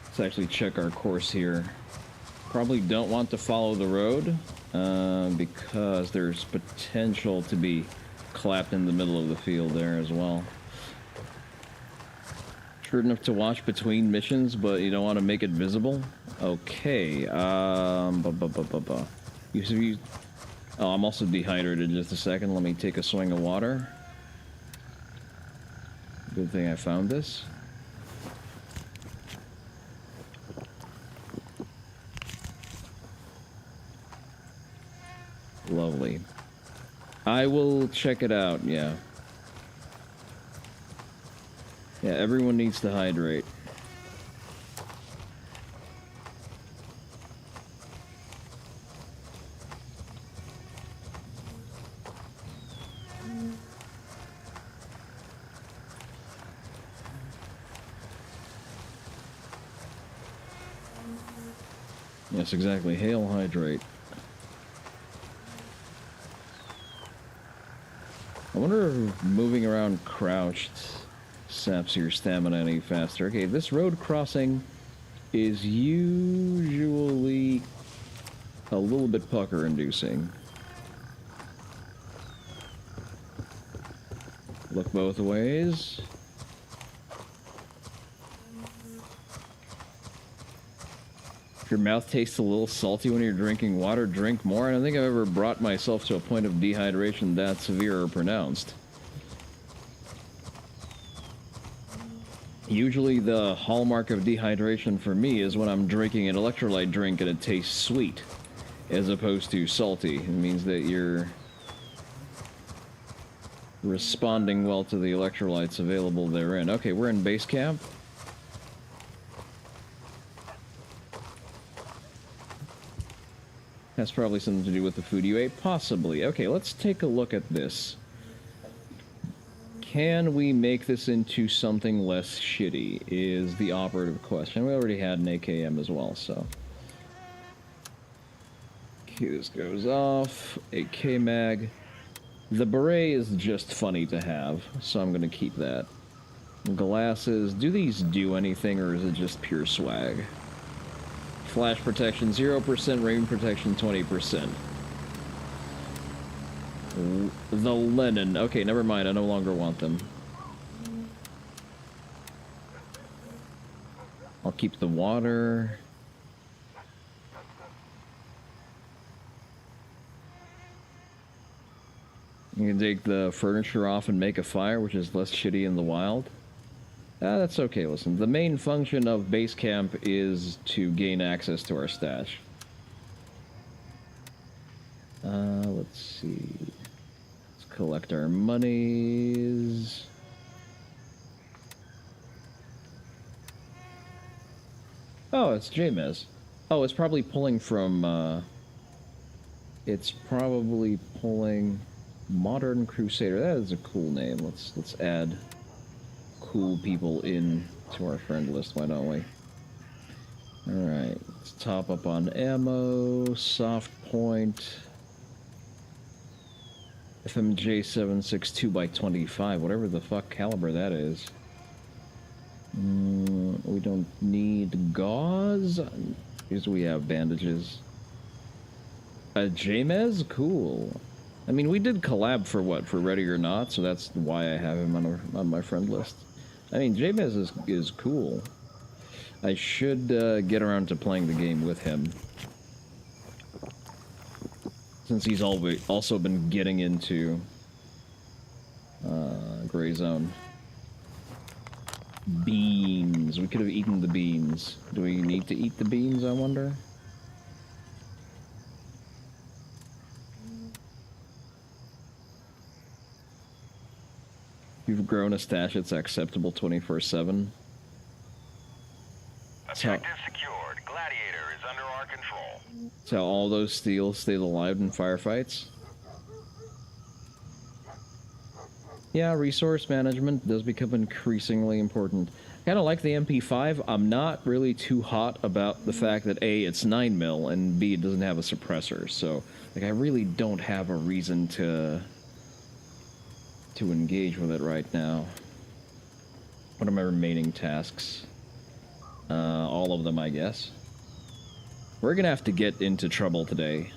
Let's actually check our course here. Probably don't want to follow the road because there's potential to be clapped in the middle of the field there as well. Sure enough to watch between missions, but you don't want to make it visible. Okay. Oh, I'm also dehydrated. Just a second. Let me take a swing of water. Good thing I found this. Lovely. I will check it out, yeah. Yeah, everyone needs to hydrate. Yes, exactly. Hail, hydrate. I wonder if moving around crouched saps your stamina any faster. Okay, this road crossing is usually a little bit pucker-inducing. Look both ways. If your mouth tastes a little salty when you're drinking water, drink more. I don't think I've ever brought myself to a point of dehydration that severe or pronounced. Usually the hallmark of dehydration for me is when I'm drinking an electrolyte drink and it tastes sweet as opposed to salty. It means that you're responding well to the electrolytes available therein. Okay, we're in base camp. That's probably something to do with the food you ate. Possibly. Okay, let's take a look at this. Can we make this into something less shitty is the operative question. We already had an AKM as well, so. Okay, this goes off. AK mag. The beret is just funny to have, so I'm going to keep that. Glasses. Do these do anything, or is it just pure swag? Flash protection 0%, rain protection 20%. The Lenin. Okay, never mind. I no longer want them. I'll keep the water. You can take the furniture off and make a fire, which is less shitty in the wild. That's okay, listen. The main function of base camp is to gain access to our stash. Let's see. Let's collect our monies. Oh, it's JMES. Oh, it's probably pulling from, it's probably pulling Modern Crusader. That is a cool name. Let's add cool people in to our friend list, why don't we? Alright, let's top up on ammo, soft point, FMJ 762x25, whatever the fuck caliber that is. We don't need gauze, because we have bandages. A JMES? Cool. I mean, we did collab for what? For Ready or Not, so that's why I have him on my friend list. I mean, JMES is cool. I should get around to playing the game with him. Since he's also been getting into Gray Zone. Beans. We could have eaten the beans. Do we need to eat the beans, I wonder? You've grown a stash that's acceptable 24/7. Objective secured. Gladiator is under our control. So all those steals stay alive in firefights. Yeah, resource management does become increasingly important. Kind of like the MP5, I'm not really too hot about the fact that A, it's 9mm, and B, it doesn't have a suppressor. So, like, I really don't have a reason to engage with it right now. What are my remaining tasks? All of them, I guess. We're gonna have to get into trouble today.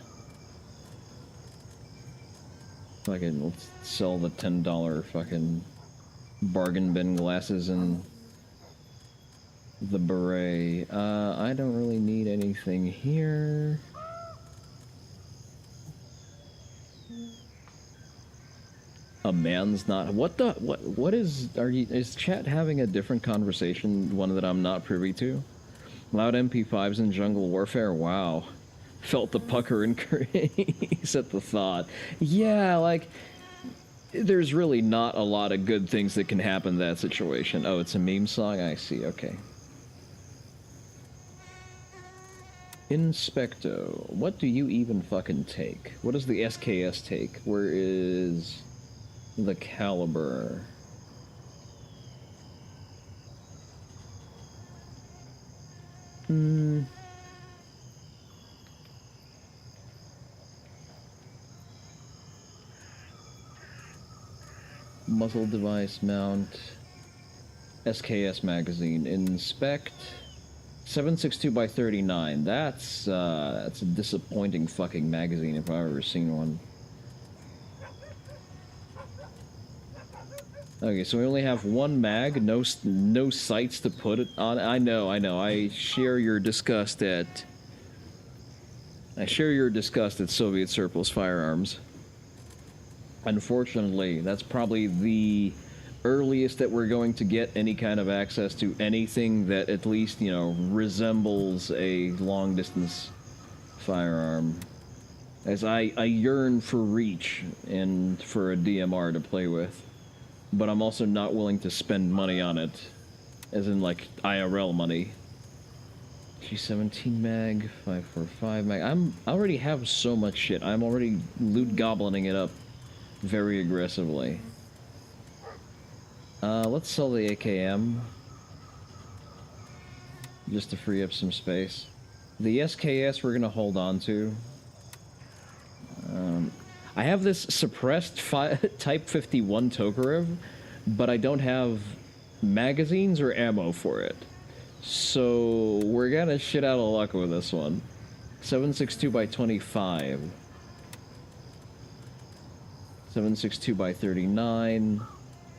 Fucking, let's sell the $10 fucking bargain bin glasses and the beret. I don't really need anything here. A man's not. What is chat having a different conversation? One that I'm not privy to? Loud MP5s in jungle warfare? Wow. Felt the pucker increase at the thought. Yeah, like, there's really not a lot of good things that can happen in that situation. Oh, it's a meme song? I see, okay. Inspecto. What do you even fucking take? What does the SKS take? Where is the caliber? Muzzle device mount. SKS magazine. Inspect. 7.62x39. That's a disappointing fucking magazine if I've ever seen one. Okay, so we only have one mag, no sights to put it on. I know. I share your disgust at Soviet surplus firearms. Unfortunately, that's probably the earliest that we're going to get any kind of access to anything that at least, you know, resembles a long-distance firearm. As I yearn for reach and for a DMR to play with. But I'm also not willing to spend money on it. As in, like, IRL money. G17 mag, 545 mag. I already have so much shit. I'm already loot goblining it up very aggressively. Let's sell the AKM. Just to free up some space. The SKS we're gonna hold on to. I have this suppressed Type 51 Tokarev, but I don't have magazines or ammo for it. So we're gonna shit out of luck with this one. 7.62x25. 7.62x39.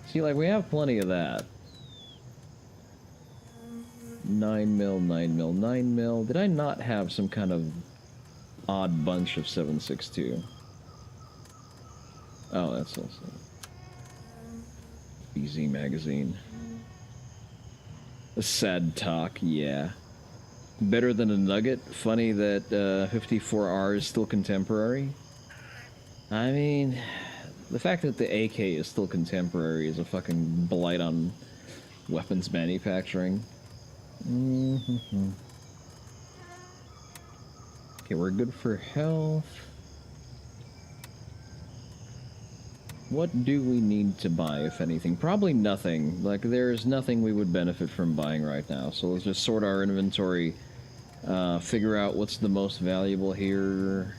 See, like, we have plenty of that. 9mm, 9mm, 9mm. Did I not have some kind of odd bunch of 7.62? Oh, that's also BZ magazine. A sad talk, yeah. Better than a nugget. Funny that 54R is still contemporary. I mean, the fact that the AK is still contemporary is a fucking blight on weapons manufacturing. Okay, we're good for health. What do we need to buy, if anything? Probably nothing. Like, there's nothing we would benefit from buying right now. So let's just sort our inventory, figure out what's the most valuable here.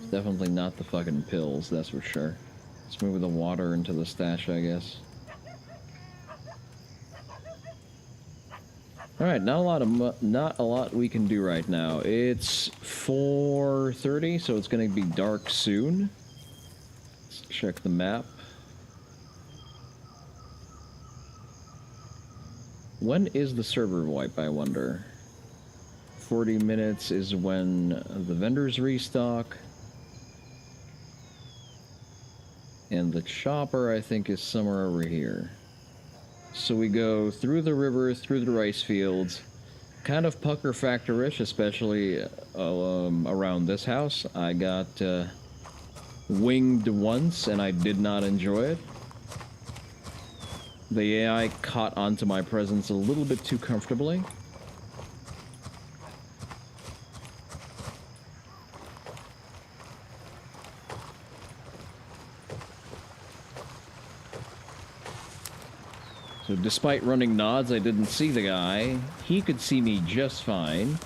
It's definitely not the fucking pills, that's for sure. Let's move the water into the stash, I guess. Alright, not a lot we can do right now. It's 4:30, so it's gonna be dark soon. Let's check the map. When is the server wipe, I wonder? 40 minutes is when the vendors restock. And the chopper, I think, is somewhere over here. So we go through the river, through the rice fields. Kind of pucker factor-ish, especially around this house. I got winged once, and I did not enjoy it. The AI caught onto my presence a little bit too comfortably. So despite running nods, I didn't see the guy. He could see me just fine.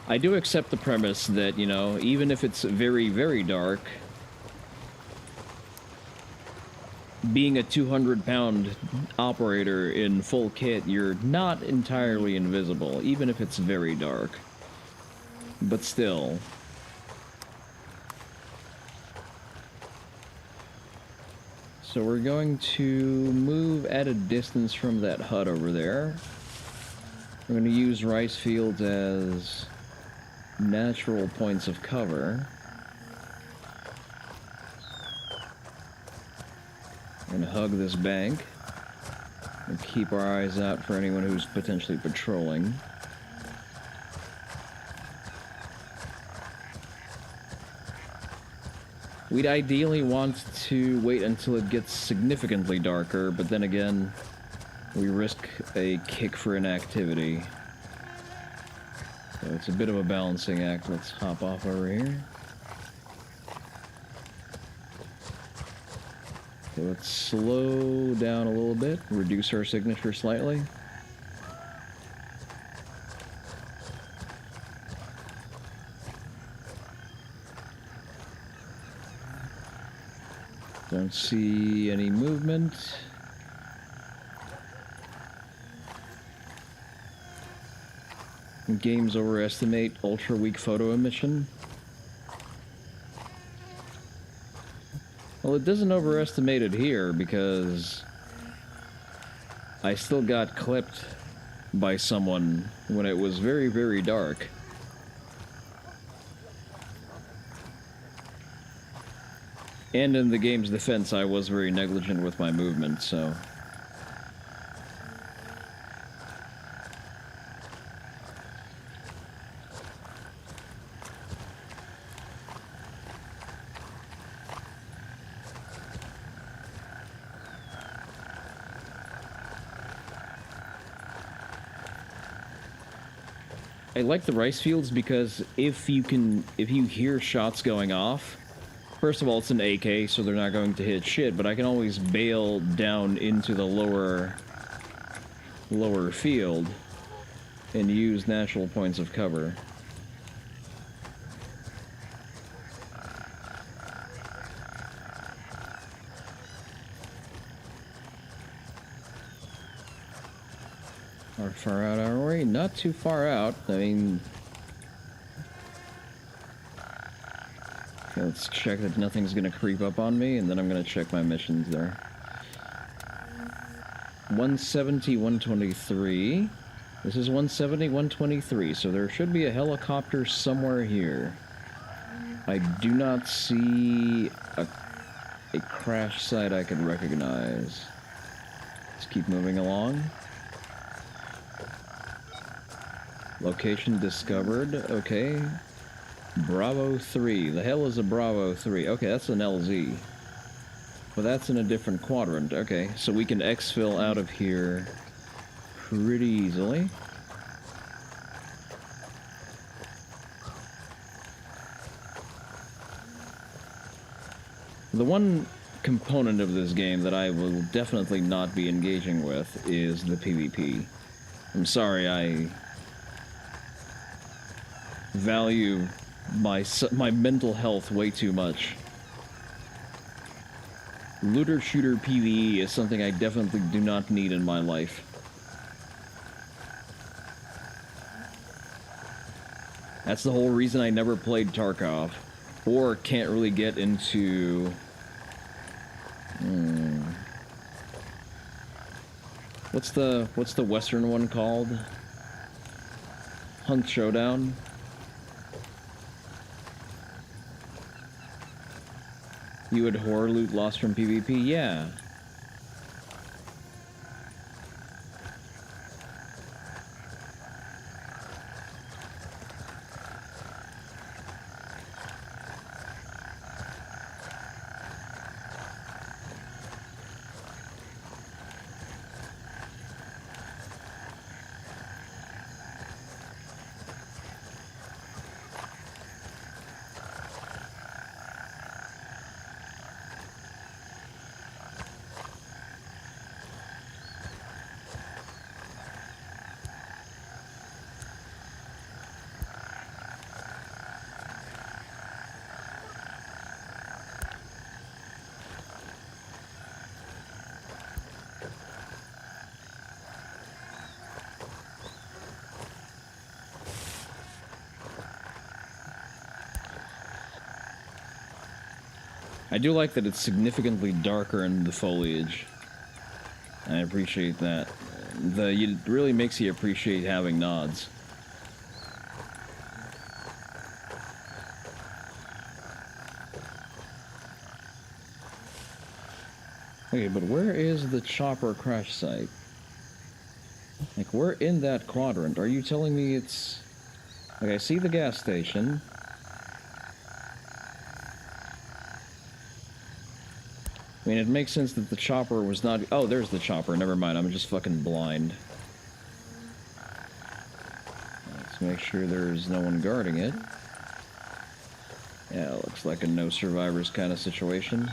I do accept the premise that, you know, even if it's very, very dark, being a 200-pound operator in full kit, you're not entirely invisible, even if it's very dark. But still. So we're going to move at a distance from that hut over there. We're going to use rice fields as natural points of cover. We're going to hug this bank and keep our eyes out for anyone who's potentially patrolling. We'd ideally want to wait until it gets significantly darker, but then again, we risk a kick for inactivity. So it's a bit of a balancing act. Let's hop off over here. So let's slow down a little bit, reduce our signature slightly. Don't see any movement. Games overestimate ultra-weak photo emission. Well, it doesn't overestimate it here because I still got clipped by someone when it was very, very dark. And in the game's defense, I was very negligent with my movement, so... I like the rice fields because if you hear shots going off, first of all, it's an AK, so they're not going to hit shit, but I can always bail down into the lower field and use natural points of cover. How far out are we? Not too far out. I mean... Okay, let's check that nothing's gonna creep up on me, and then I'm gonna check my missions there. 170, 123. This is 170, 123, so there should be a helicopter somewhere here. I do not see a crash site I can recognize. Let's keep moving along. Location discovered. Okay. Bravo 3. The hell is a Bravo 3? Okay, that's an LZ. But that's in a different quadrant. Okay, so we can exfil out of here pretty easily. The one component of this game that I will definitely not be engaging with is the PvP. I'm sorry, I value my mental health way too much. Looter shooter PvE is something I definitely do not need in my life. That's the whole reason I never played Tarkov, or can't really get into... What's the Western one called? Hunt Showdown? You would horror loot lost from PvP? Yeah. I do like that it's significantly darker in the foliage. I appreciate that. It really makes you appreciate having nods. Okay, but where is the chopper crash site? Like, we're in that quadrant. Are you telling me it's... Like, I see the gas station. I mean, it makes sense that the chopper was not... Oh, there's the chopper. Never mind, I'm just fucking blind. Let's make sure there's no one guarding it. Yeah, it looks like a no survivors kind of situation.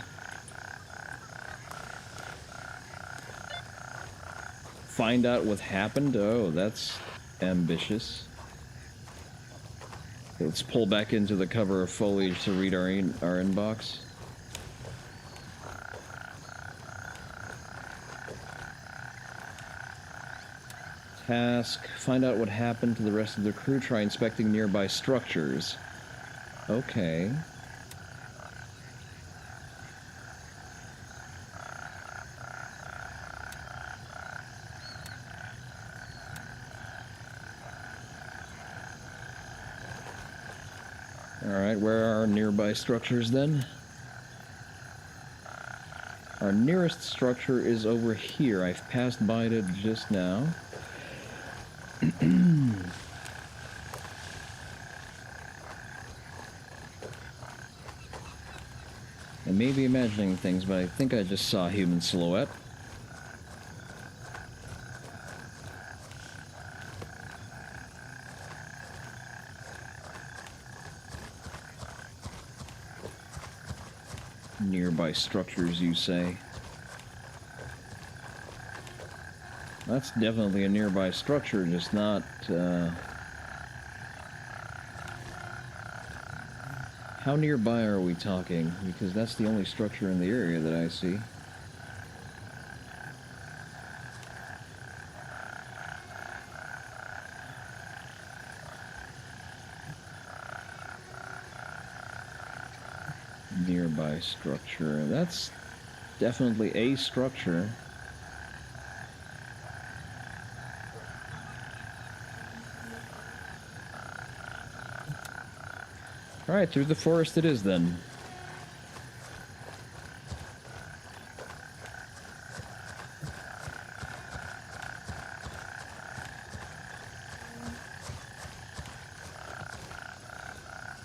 Find out what happened? Oh, that's ambitious. Let's pull back into the cover of foliage to read our inbox. Task, find out what happened to the rest of the crew, try inspecting nearby structures. Okay. Alright, where are our nearby structures then? Our nearest structure is over here. I've passed by it just now. I may be imagining things, but I think I just saw a human silhouette. Nearby structures, you say? That's definitely a nearby structure, just not, How nearby are we talking? Because that's the only structure in the area that I see. Nearby structure. That's definitely a structure. Alright, through the forest it is then.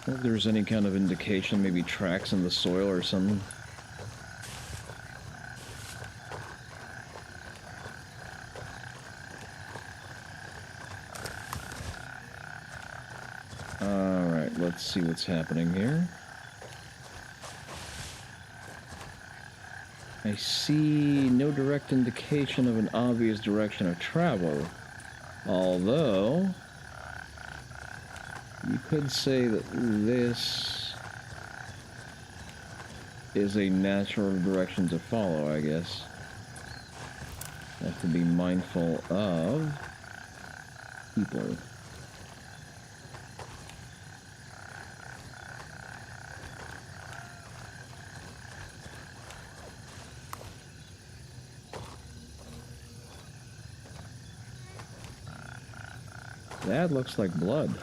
If there's any kind of indication, maybe tracks in the soil or something. Alright, let's see what's happening here. I see no direct indication of an obvious direction of travel. Although, you could say that this is a natural direction to follow, I guess. Have to be mindful of people. That looks like blood.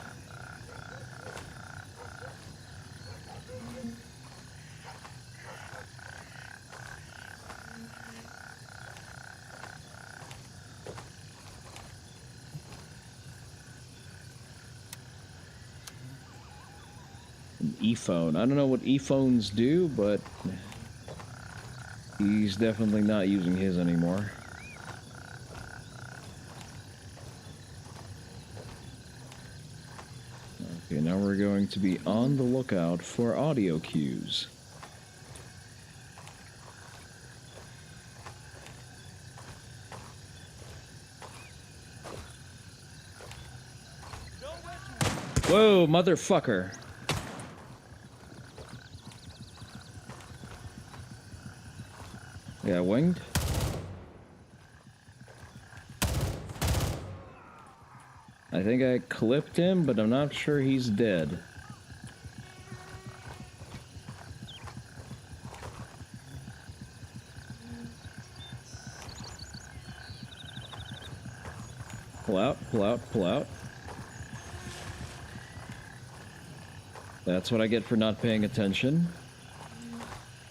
An e-phone. I don't know what e-phones do, but he's definitely not using his anymore. Okay, now we're going to be on the lookout for audio cues. Whoa, motherfucker. Yeah, winged. I think I clipped him, but I'm not sure he's dead. Pull out, pull out, pull out. That's what I get for not paying attention.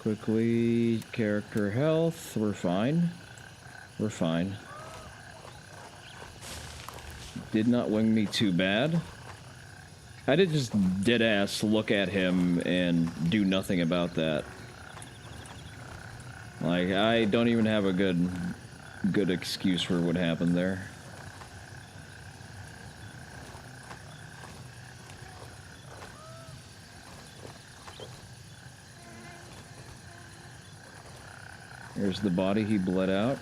Quickly, character health. We're fine. We're fine. Did not wing me too bad. I did just dead-ass look at him and do nothing about that. Like, I don't even have a good excuse for what happened there. There's the body he bled out.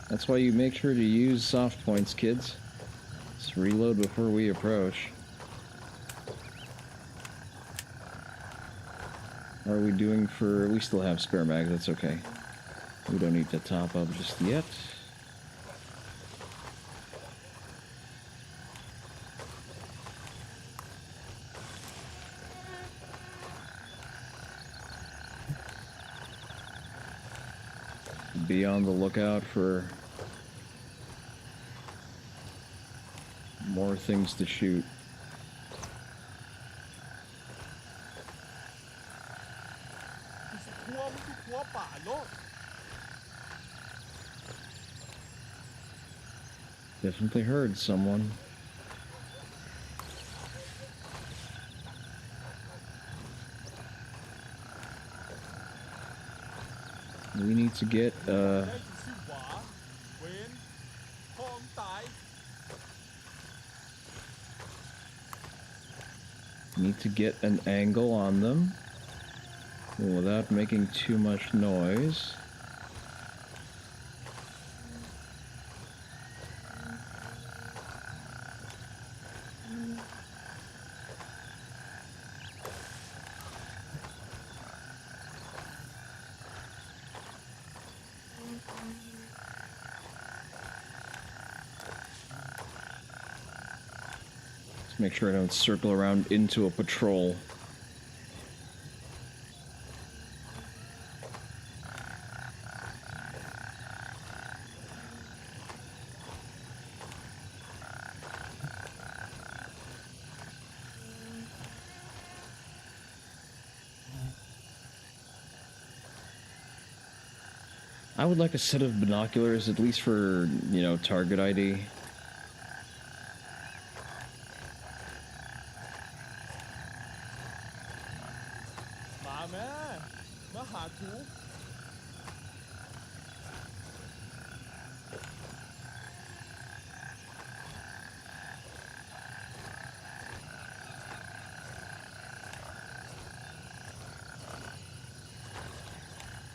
That's why you make sure to use soft points, kids. Just reload before we approach. How are we doing for... We still have spare mags, that's okay. We don't need to top up just yet. Be on the lookout for more things to shoot. Definitely heard someone. We need to get, need to get an angle on them without making too much noise. Make sure I don't circle around into a patrol. I would like a set of binoculars, at least for, you know, target ID.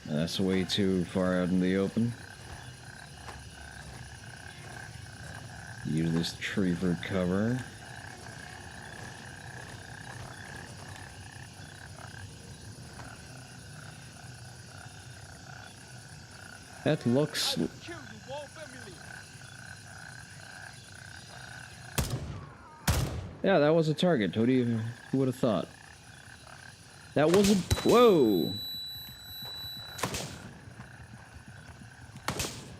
That's way too far out in the open. Use this tree for cover. That looks... Yeah, that was a target. Who would have thought? That wasn't... Whoa!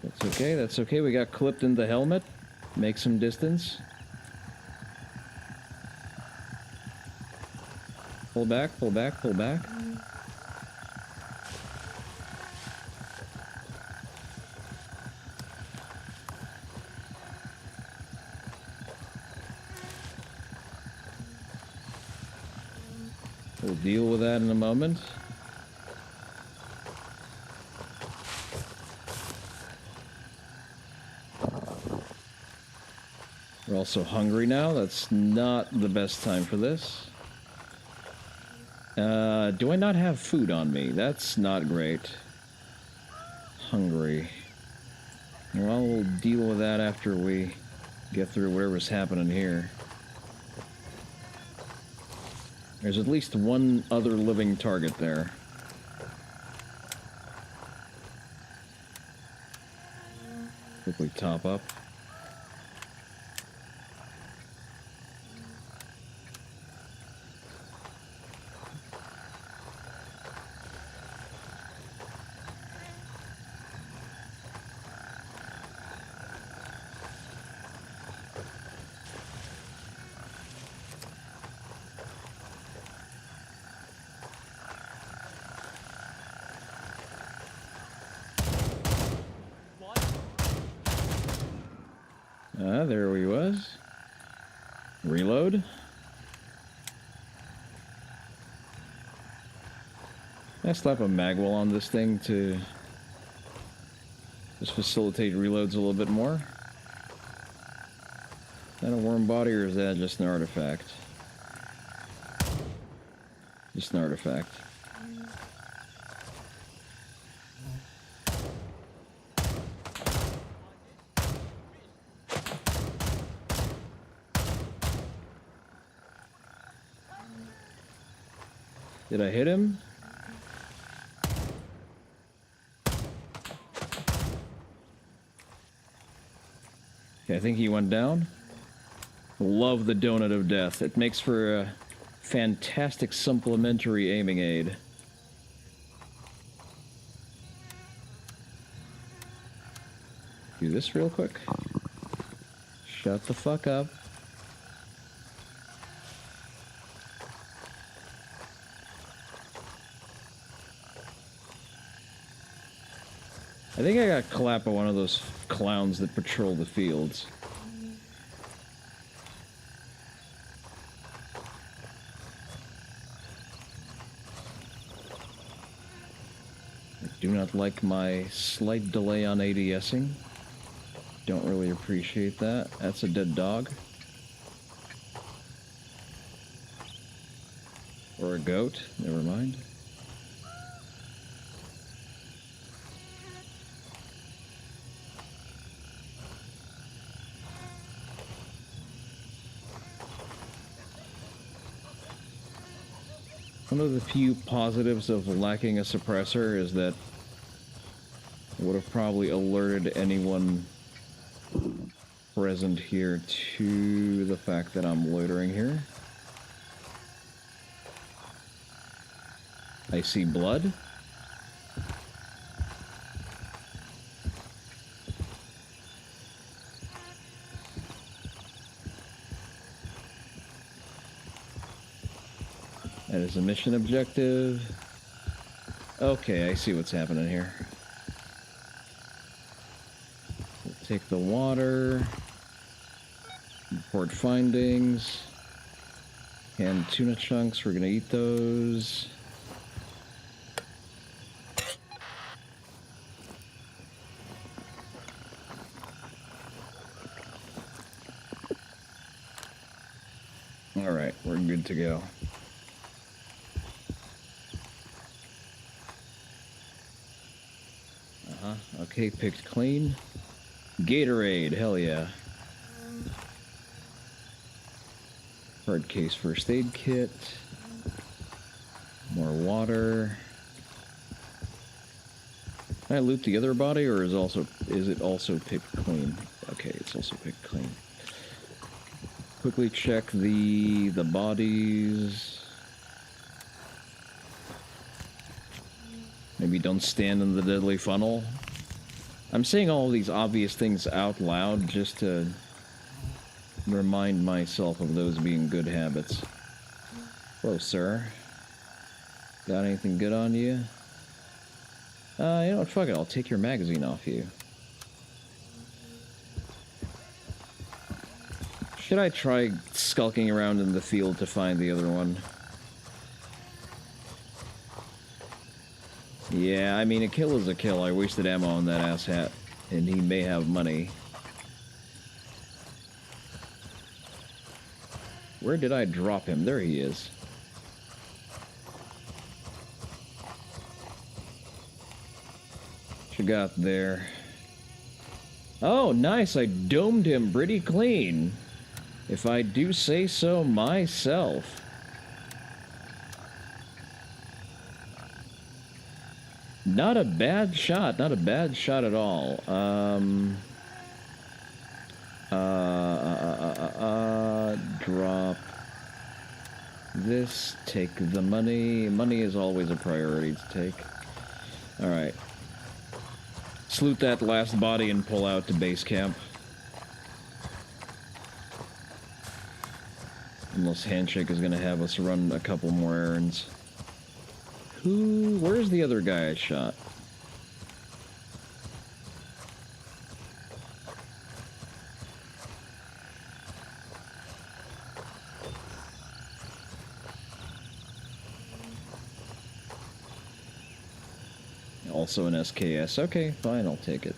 That's okay, that's okay. We got clipped in the helmet. Make some distance. Pull back, pull back, pull back. We'll deal with that in a moment. We're also hungry now. That's not the best time for this. Do I not have food on me? That's not great. Hungry. Well, we'll deal with that after we get through whatever's happening here. There's at least one other living target there. Quickly top up. Ah, there he was. Reload. Can I slap a magwell on this thing to just facilitate reloads a little bit more? Is that a worm body or is that just an artifact? Just an artifact. Did I hit him? Okay, I think he went down. Love the donut of death. It makes for a fantastic supplementary aiming aid. Do this real quick. Shut the fuck up. I think I got clapped by one of those clowns that patrol the fields. I do not like my slight delay on ADSing. Don't really appreciate that. That's a dead dog. Or a goat. Never mind. One of the few positives of lacking a suppressor is that it would have probably alerted anyone present here to the fact that I'm loitering here. I see blood. That is a mission objective. Okay, I see what's happening here. We'll take the water. Report findings. Canned tuna chunks, we're gonna eat those. Alright, we're good to go. Okay, picked clean. Gatorade, hell yeah. Hard case first aid kit. More water. Can I loot the other body, or is it also picked clean? Okay, it's also picked clean. Quickly check the bodies. Maybe don't stand in the deadly funnel. I'm saying all these obvious things out loud just to remind myself of those being good habits. Hello, sir. Got anything good on you? You know what, fuck it, I'll take your magazine off you. Should I try skulking around in the field to find the other one? Yeah, I mean, a kill is a kill. I wasted ammo on that asshat, and he may have money. Where did I drop him? There he is. What you got there? Oh, nice. I domed him pretty clean. If I do say so myself. Not a bad shot. Not a bad shot at all. Drop this. Take the money. Money is always a priority to take. Alright. Salute that last body and pull out to base camp. Unless Handshake is gonna have us run a couple more errands. Where's the other guy I shot? also an SKS. Okay, fine, I'll take it.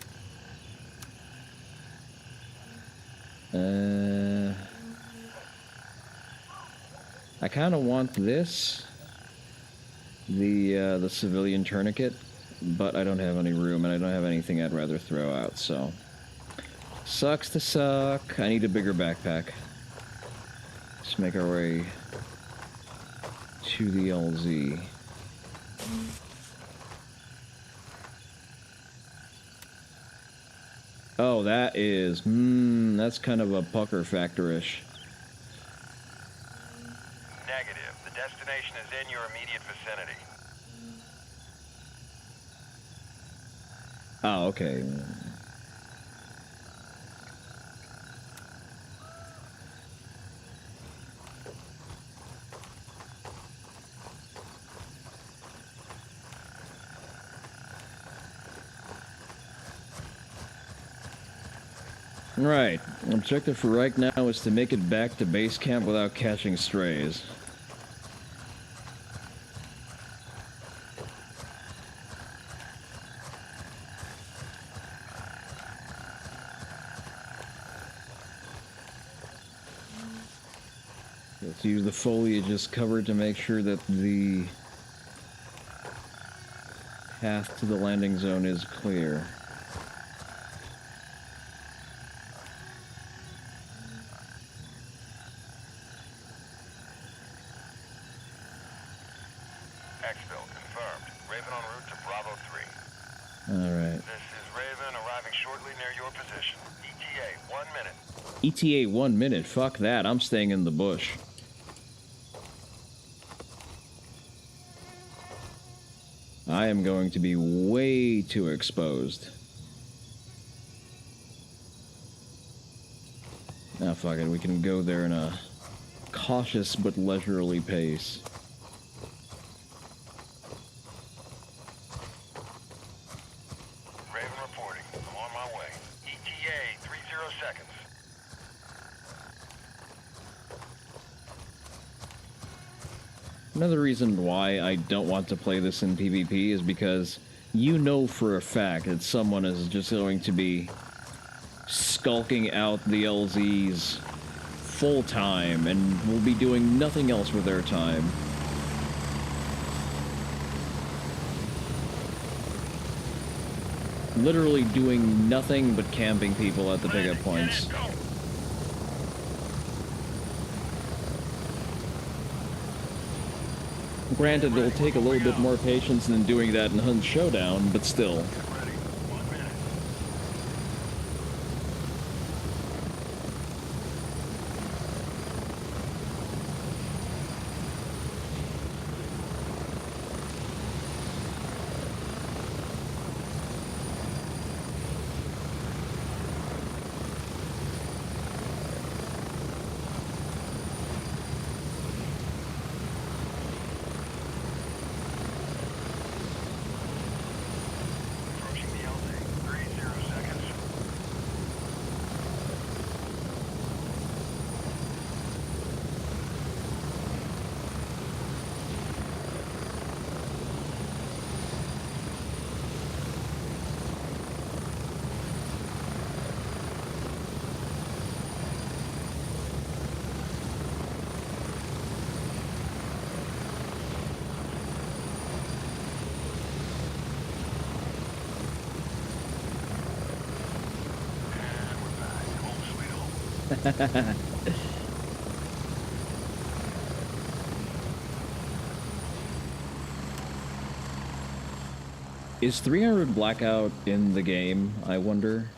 I kind of want this, the civilian tourniquet, but I don't have any room, and I don't have anything I'd rather throw out, so... Sucks to suck. I need a bigger backpack. Let's make our way to the LZ. Oh, that is... that's kind of a pucker factor-ish. Negative. The destination is in your immediate vicinity. Oh, okay. Right. Objective for right now is to make it back to base camp without catching strays. Let's use the foliage as cover to make sure that the path to the landing zone is clear. Exfil confirmed. Raven en route to Bravo 3. Alright. This is Raven arriving shortly near your position. ETA 1 minute. ETA 1 minute. Fuck that. I'm staying in the bush. I am going to be way too exposed. Ah, fuck it. We can go there in a cautious but leisurely pace. Raven reporting. I'm on my way. ETA 30 seconds. Another reason why I don't want to play this in PvP is because you know for a fact that someone is just going to be skulking out the LZs full time and will be doing nothing else with their time. Literally doing nothing but camping people at the pickup points. Granted, it'll take a little bit more patience than doing that in Hunt Showdown, but still. Approaching the LZ. 30 seconds. And we're back. Home sweet home. Is 300 Blackout in the game, I wonder?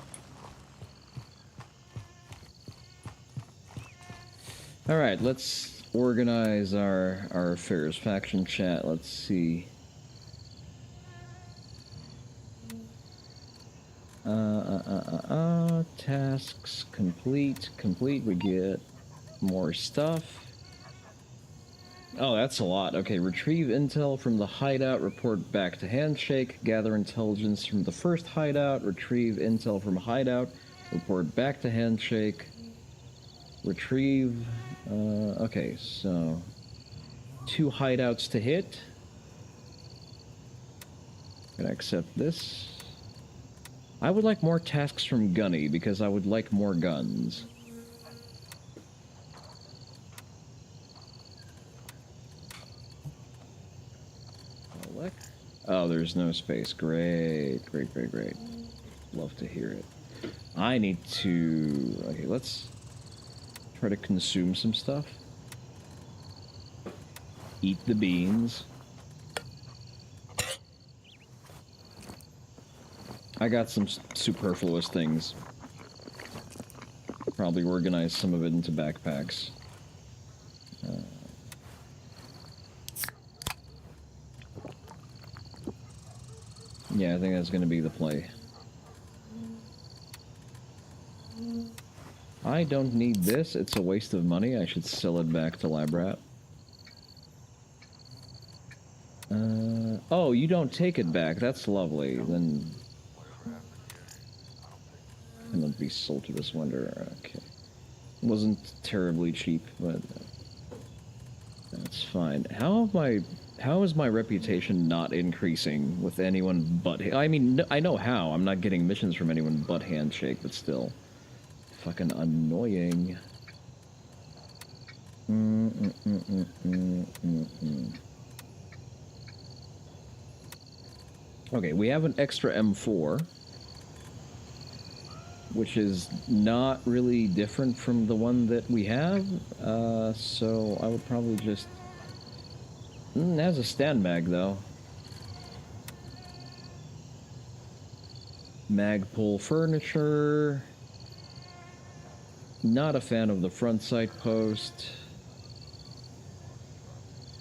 Alright, let's organize our affairs. Faction chat, let's see. Tasks complete. Complete, we get more stuff. Oh, that's a lot. Okay, retrieve intel from the hideout, report back to Handshake, gather intelligence from the first hideout, retrieve intel from hideout, report back to Handshake, retrieve... okay, so... 2 hideouts to hit. Can I accept this? I would like more tasks from Gunny because I would like more guns. Elect. Oh, there's no space. Great, great, great, great. Love to hear it. I need to... Okay, let's try to consume some stuff. Eat the beans. I got some superfluous things. Probably organize some of it into backpacks. Yeah, I think that's going to be the play. I don't need this. It's a waste of money. I should sell it back to Labrat. Oh, you don't take it back. That's lovely. Then... Cannot be sold to this winter. Okay. Wasn't terribly cheap, but... that's fine. How is my reputation not increasing with anyone but... I mean, I know how. I'm not getting missions from anyone but Handshake, but still. Fucking annoying. Okay, we have an extra M4. Which is not really different from the one that we have. So I would probably just... it has a stand mag, though. Magpul furniture. Not a fan of the front sight post.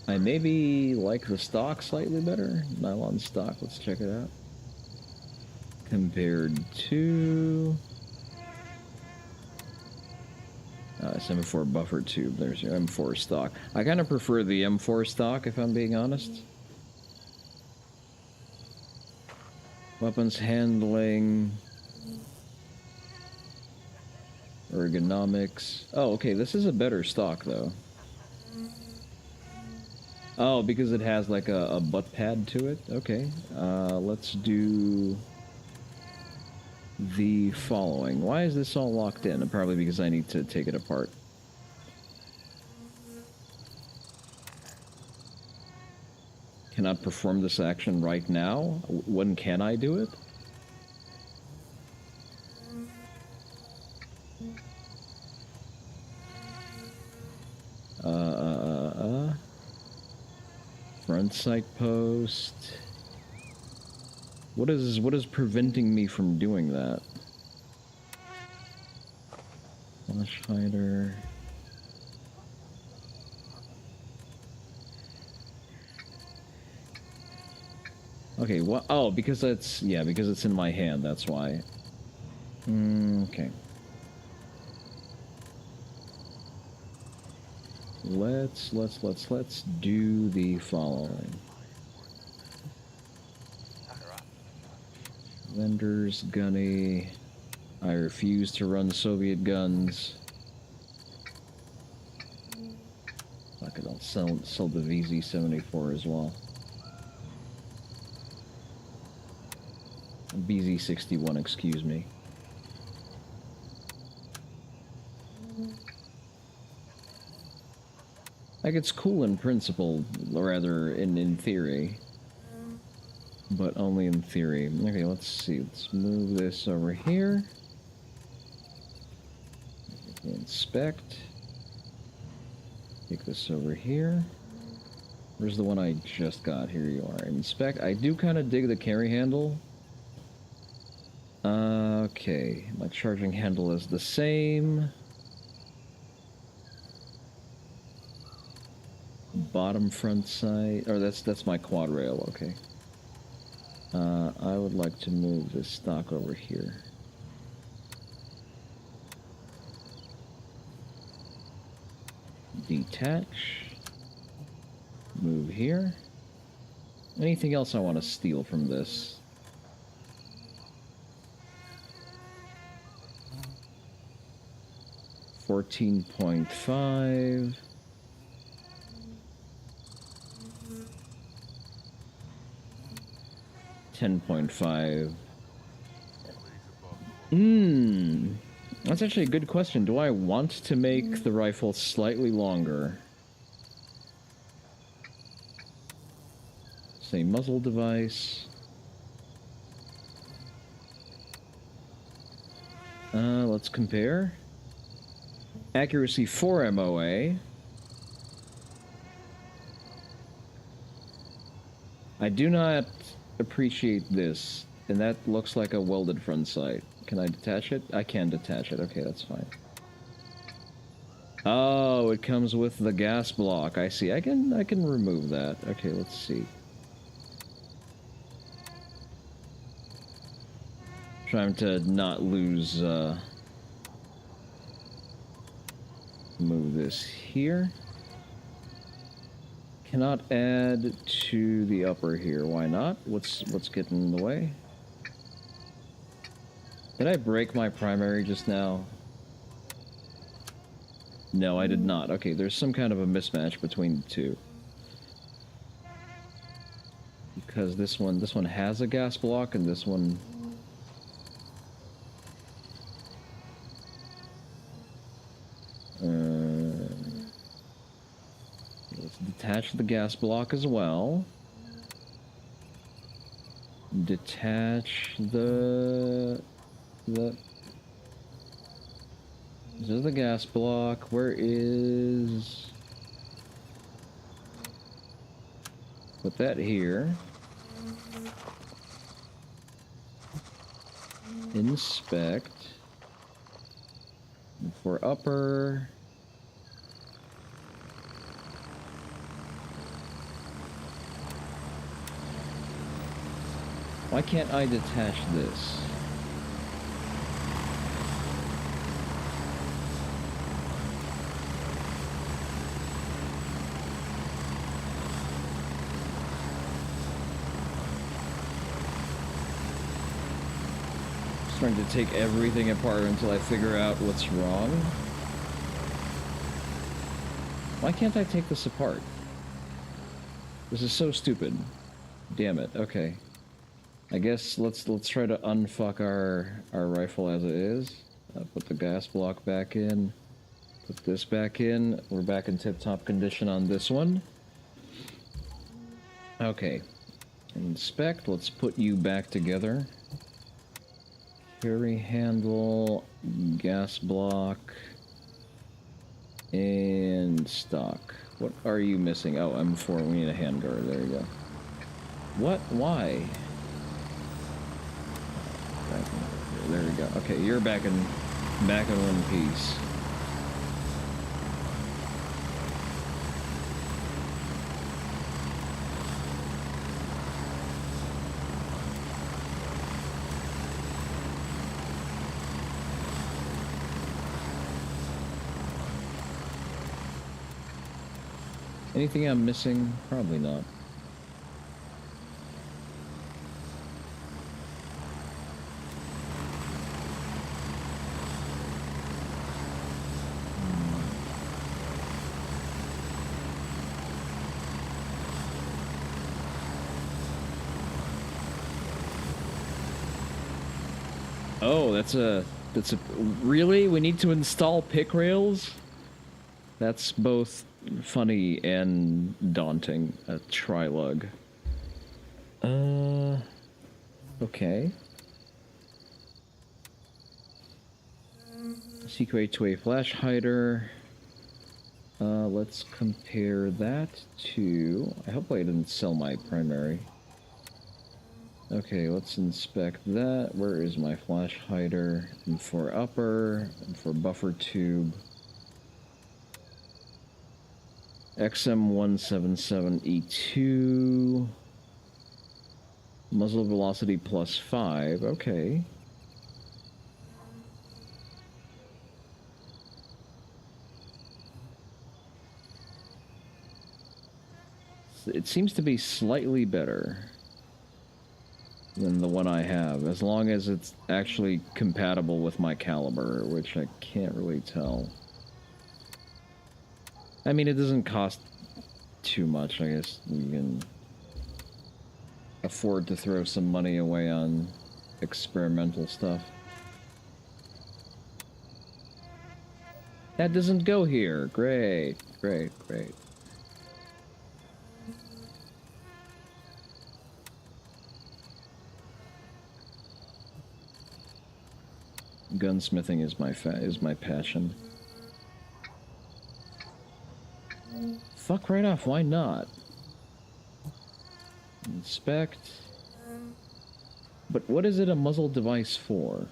I maybe like the stock slightly better. Nylon stock, let's check it out. Compared to... it's M4 buffer tube. There's your M4 stock. I kind of prefer the M4 stock, if I'm being honest. Weapons handling. Ergonomics. Oh, okay, this is a better stock, though. Oh, because it has, like, a butt pad to it? Okay. Let's do... the following. Why is this all locked in? Probably because I need to take it apart. Cannot perform this action right now? When can I do it? Front sight post. What is preventing me from doing that? Flash fighter. Okay, what? Oh, because that's... yeah, because it's in my hand, that's why. Okay. Let's do the following. Vendors, Gunny. I refuse to run Soviet guns. Fuck it, I'll sell the VZ-74 as well. BZ-61, excuse me. Like, it's cool in principle, or rather, in theory. But only in theory. Okay, let's see. Let's move this over here. Inspect. Take this over here. Where's the one I just got? Here you are. Inspect. I do kind of dig the carry handle. Okay. My charging handle is the same. Bottom front sight. Or that's my quad rail. Okay. I would like to move this stock over here. Detach. Move here. Anything else I want to steal from this? $14.5. 10.5. That's actually a good question. Do I want to make the rifle slightly longer? Say muzzle device. Let's compare. Accuracy 4 MOA. I do not appreciate this, and that looks like a welded front sight. Can I detach it? I can detach it. Okay, that's fine. Oh, it comes with the gas block. I see. I can remove that. Okay, let's see. Trying to not lose, move this here. Cannot add to the upper here. Why not? What's getting in the way? Did I break my primary just now? No, I did not. Okay, there's some kind of a mismatch between the two. Because this one has a gas block and this one... let's detach the gas block as well. Detach the... This is the gas block. Where is... Put that here. Inspect. And for upper... Why can't I detach this? Trying to take everything apart until I figure out what's wrong. Why can't I take this apart? This is so stupid. Damn it. Okay. I guess let's try to unfuck our rifle as it is. Put the gas block back in. Put this back in. We're back in tip-top condition on this one. Okay. Inspect. Let's put you back together. Carry handle, gas block, and stock. What are you missing? Oh, M4. We need a handguard. There you go. What? Why? Back in, there we go. Okay, you're back in one piece. Anything I'm missing? Probably not. Oh, that's a really? We need to install pick rails? That's both funny and daunting. A trilug. Okay. Secret to a flash hider. Let's compare that to... I hope I didn't sell my primary. Okay, let's inspect that. Where is my flash hider? And for upper, and for buffer tube. XM177E2. Muzzle velocity +5. Okay. It seems to be slightly better than the one I have, as long as it's actually compatible with my caliber, which I can't really tell. I mean, it doesn't cost too much, I guess we can... afford to throw some money away on experimental stuff. That doesn't go here. Great, great, great. Gunsmithing is my passion. Fuck right off, why not? Inspect. But what is it a muzzle device for?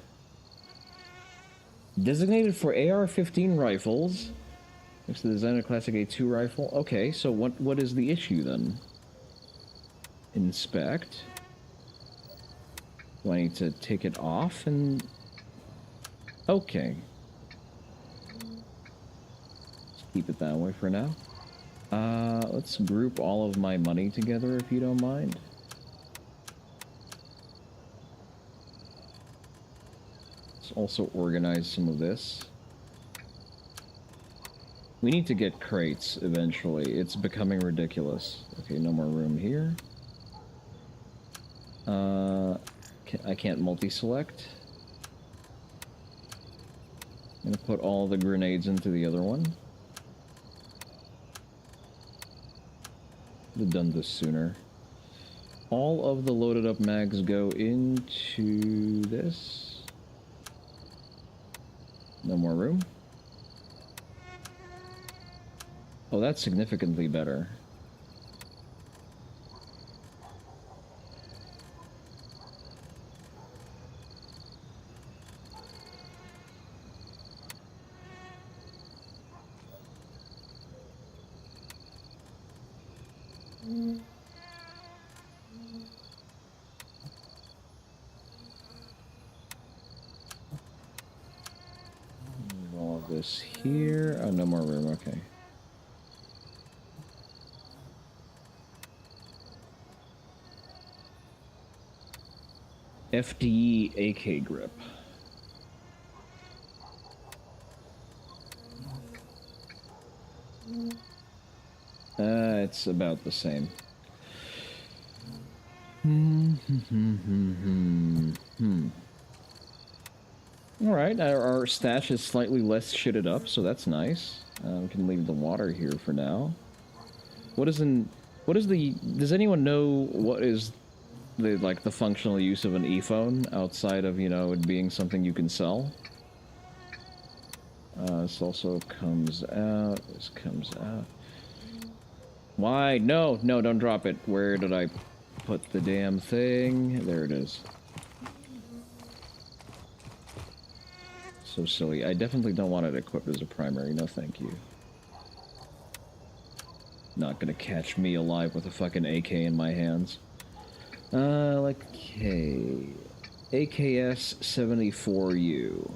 Designated for AR-15 rifles. Next to the designer classic A2 rifle. Okay, so what is the issue then? Inspect. Do I need to take it off and... Okay. Let's keep it that way for now. Let's group all of my money together if you don't mind. Let's also organize some of this. We need to get crates eventually. It's becoming ridiculous. Okay, no more room here. I can't multi-select. I'm gonna put all the grenades into the other one. Could have done this sooner. All of the loaded up mags go into this. No more room. Oh, that's significantly better. All of this here. Oh, no more room. Okay. FDE AK grip. It's about the same. Alright, our stash is slightly less shitted up, so that's nice. We can leave the water here for now. Does anyone know what is the functional use of an e-phone outside of, you know, it being something you can sell? This also comes out. This comes out. Why? No, don't drop it. Where did I put the damn thing? There it is. So silly. I definitely don't want it equipped as a primary. No, thank you. Not gonna catch me alive with a fucking AK in my hands. Okay. AKS-74U.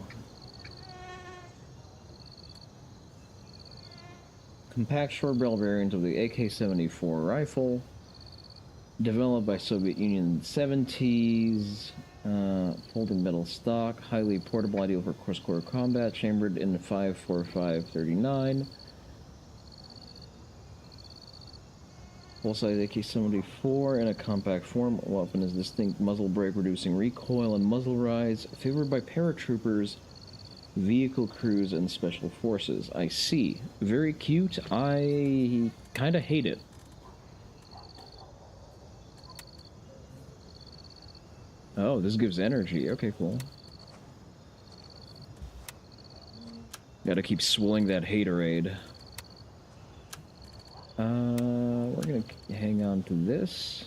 Compact short barrel variant of the AK-74 rifle. Developed by Soviet Union in the 70s. Folding metal stock. Highly portable, ideal for close quarter combat. Chambered in 5.45-39. Full-size AK-74 in a compact form. Weapon is distinct muzzle brake, reducing recoil and muzzle rise. Favored by paratroopers, vehicle crews, and special forces. I see. Very cute. I kind of hate it. Oh, this gives energy. Okay, cool. Gotta keep swilling that haterade. We're gonna hang on to this.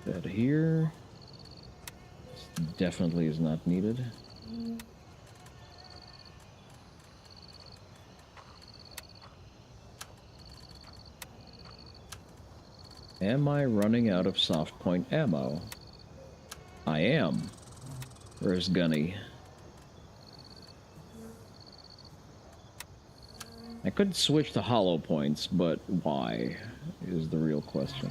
That here. This definitely is not needed. Am I running out of soft point ammo? I am. Where's Gunny? I could switch to hollow points, but why is the real question.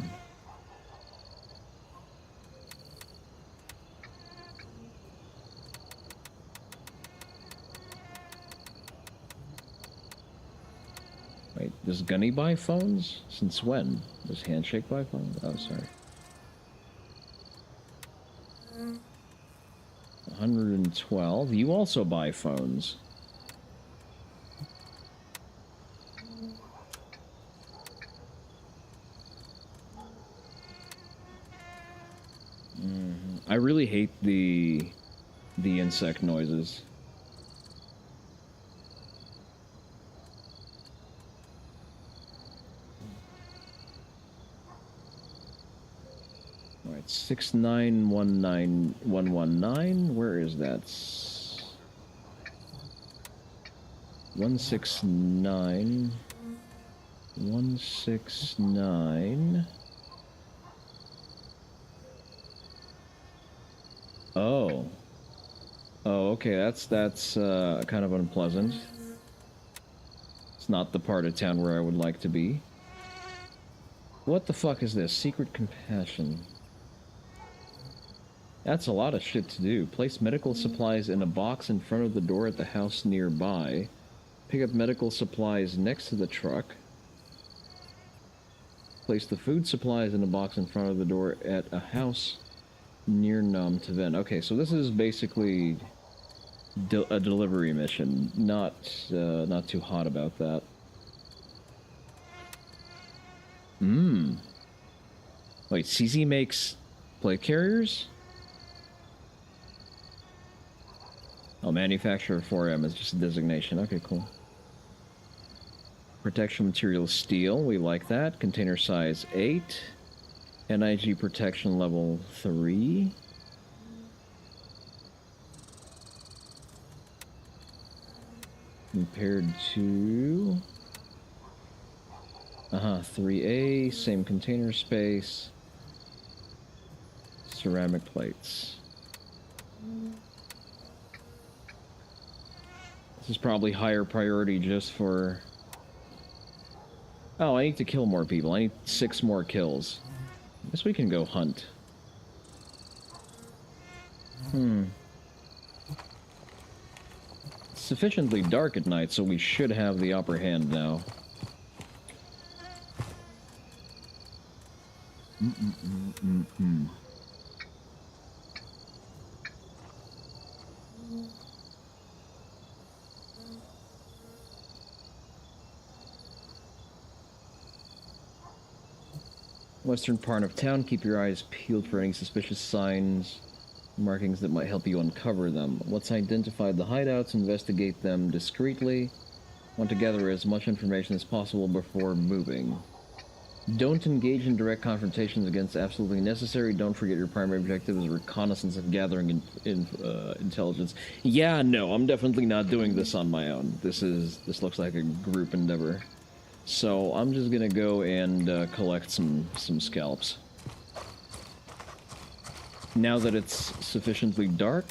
Wait, Does Gunny buy phones? Since when? Does Handshake buy phones? Oh, sorry. 112. You also buy phones. I really hate the insect noises. All right, 6919119. Where is that? 169 169. Oh. Oh, okay, that's kind of unpleasant. It's not the part of town where I would like to be. What the fuck is this? Secret compassion. That's a lot of shit to do. Place medical supplies in a box in front of the door at the house nearby. Pick up medical supplies next to the truck. Place the food supplies in a box in front of the door at a house near Nam Taven. Okay, so this is basically a delivery mission. Not too hot about that. Wait, CZ makes plate carriers? Oh, manufacturer 4M is just a designation. Okay, cool. Protection material steel, we like that. Container size 8. NIG protection level 3. Compared to... 3A, same container space. Ceramic plates. This is probably higher priority just for... Oh, I need to kill more people. I need 6 more kills. I guess we can go hunt. It's sufficiently dark at night, so we should have the upper hand now. Western part of town, keep your eyes peeled for any suspicious signs, markings that might help you uncover them. Once identified the hideouts, investigate them discreetly. Want to gather as much information as possible before moving. Don't engage in direct confrontations against absolutely necessary. Don't forget your primary objective is reconnaissance and gathering intelligence. Yeah, no, I'm definitely not doing this on my own. This looks like a group endeavor. So I'm just gonna go and collect some scalps. Now that it's sufficiently dark.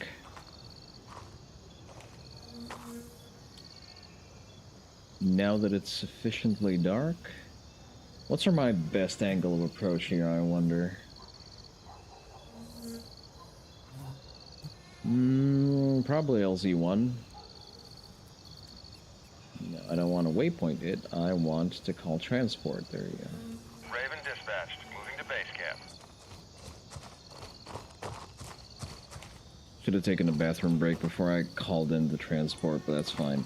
What's my best angle of approach here, I wonder? Probably LZ1. No, I don't want to waypoint it. I want to call transport. There you go. Raven dispatched. Moving to base camp. Should have taken a bathroom break before I called in the transport, but that's fine.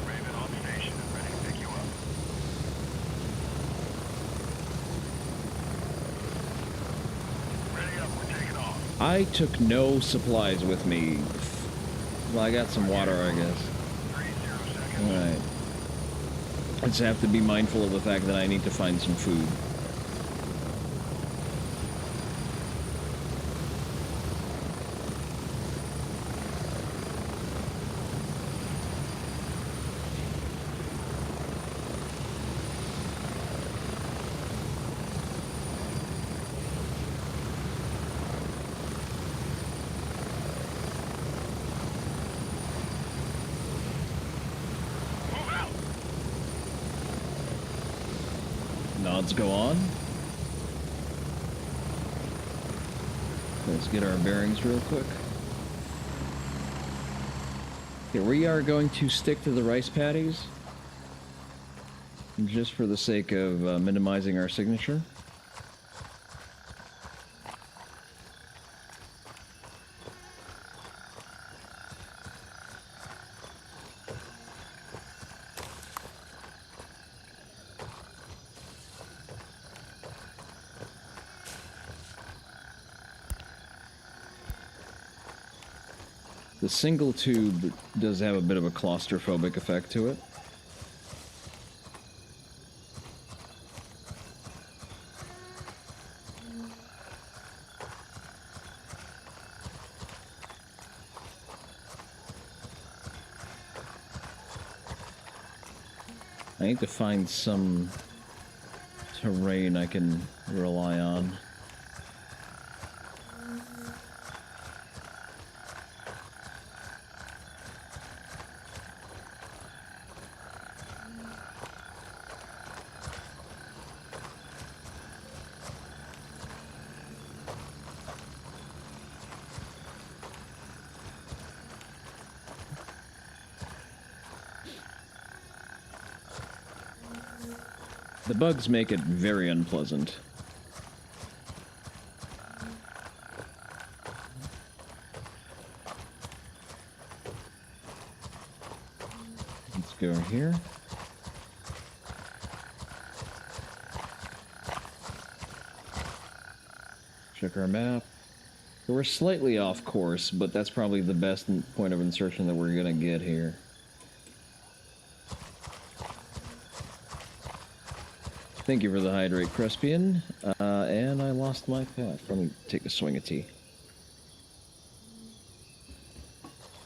Raven on station and ready to pick you up. Ready up, we're taking off. I took no supplies with me. Well, I got some water, I guess. 30 seconds. Alright. I just have to be mindful of the fact that I need to find some food. Move out! mods go on. Let's get our bearings real quick. Okay, we are going to stick to the rice paddies. Just for the sake of minimizing our signature. The single tube does have a bit of a claustrophobic effect to it. I need to find some terrain I can rely on. The bugs make it very unpleasant. Let's go here. Check our map. We're slightly off course, but that's probably the best point of insertion that we're gonna get here. Thank you for the hydrate, Crespian. And I lost my path. Let me take a swing of tea.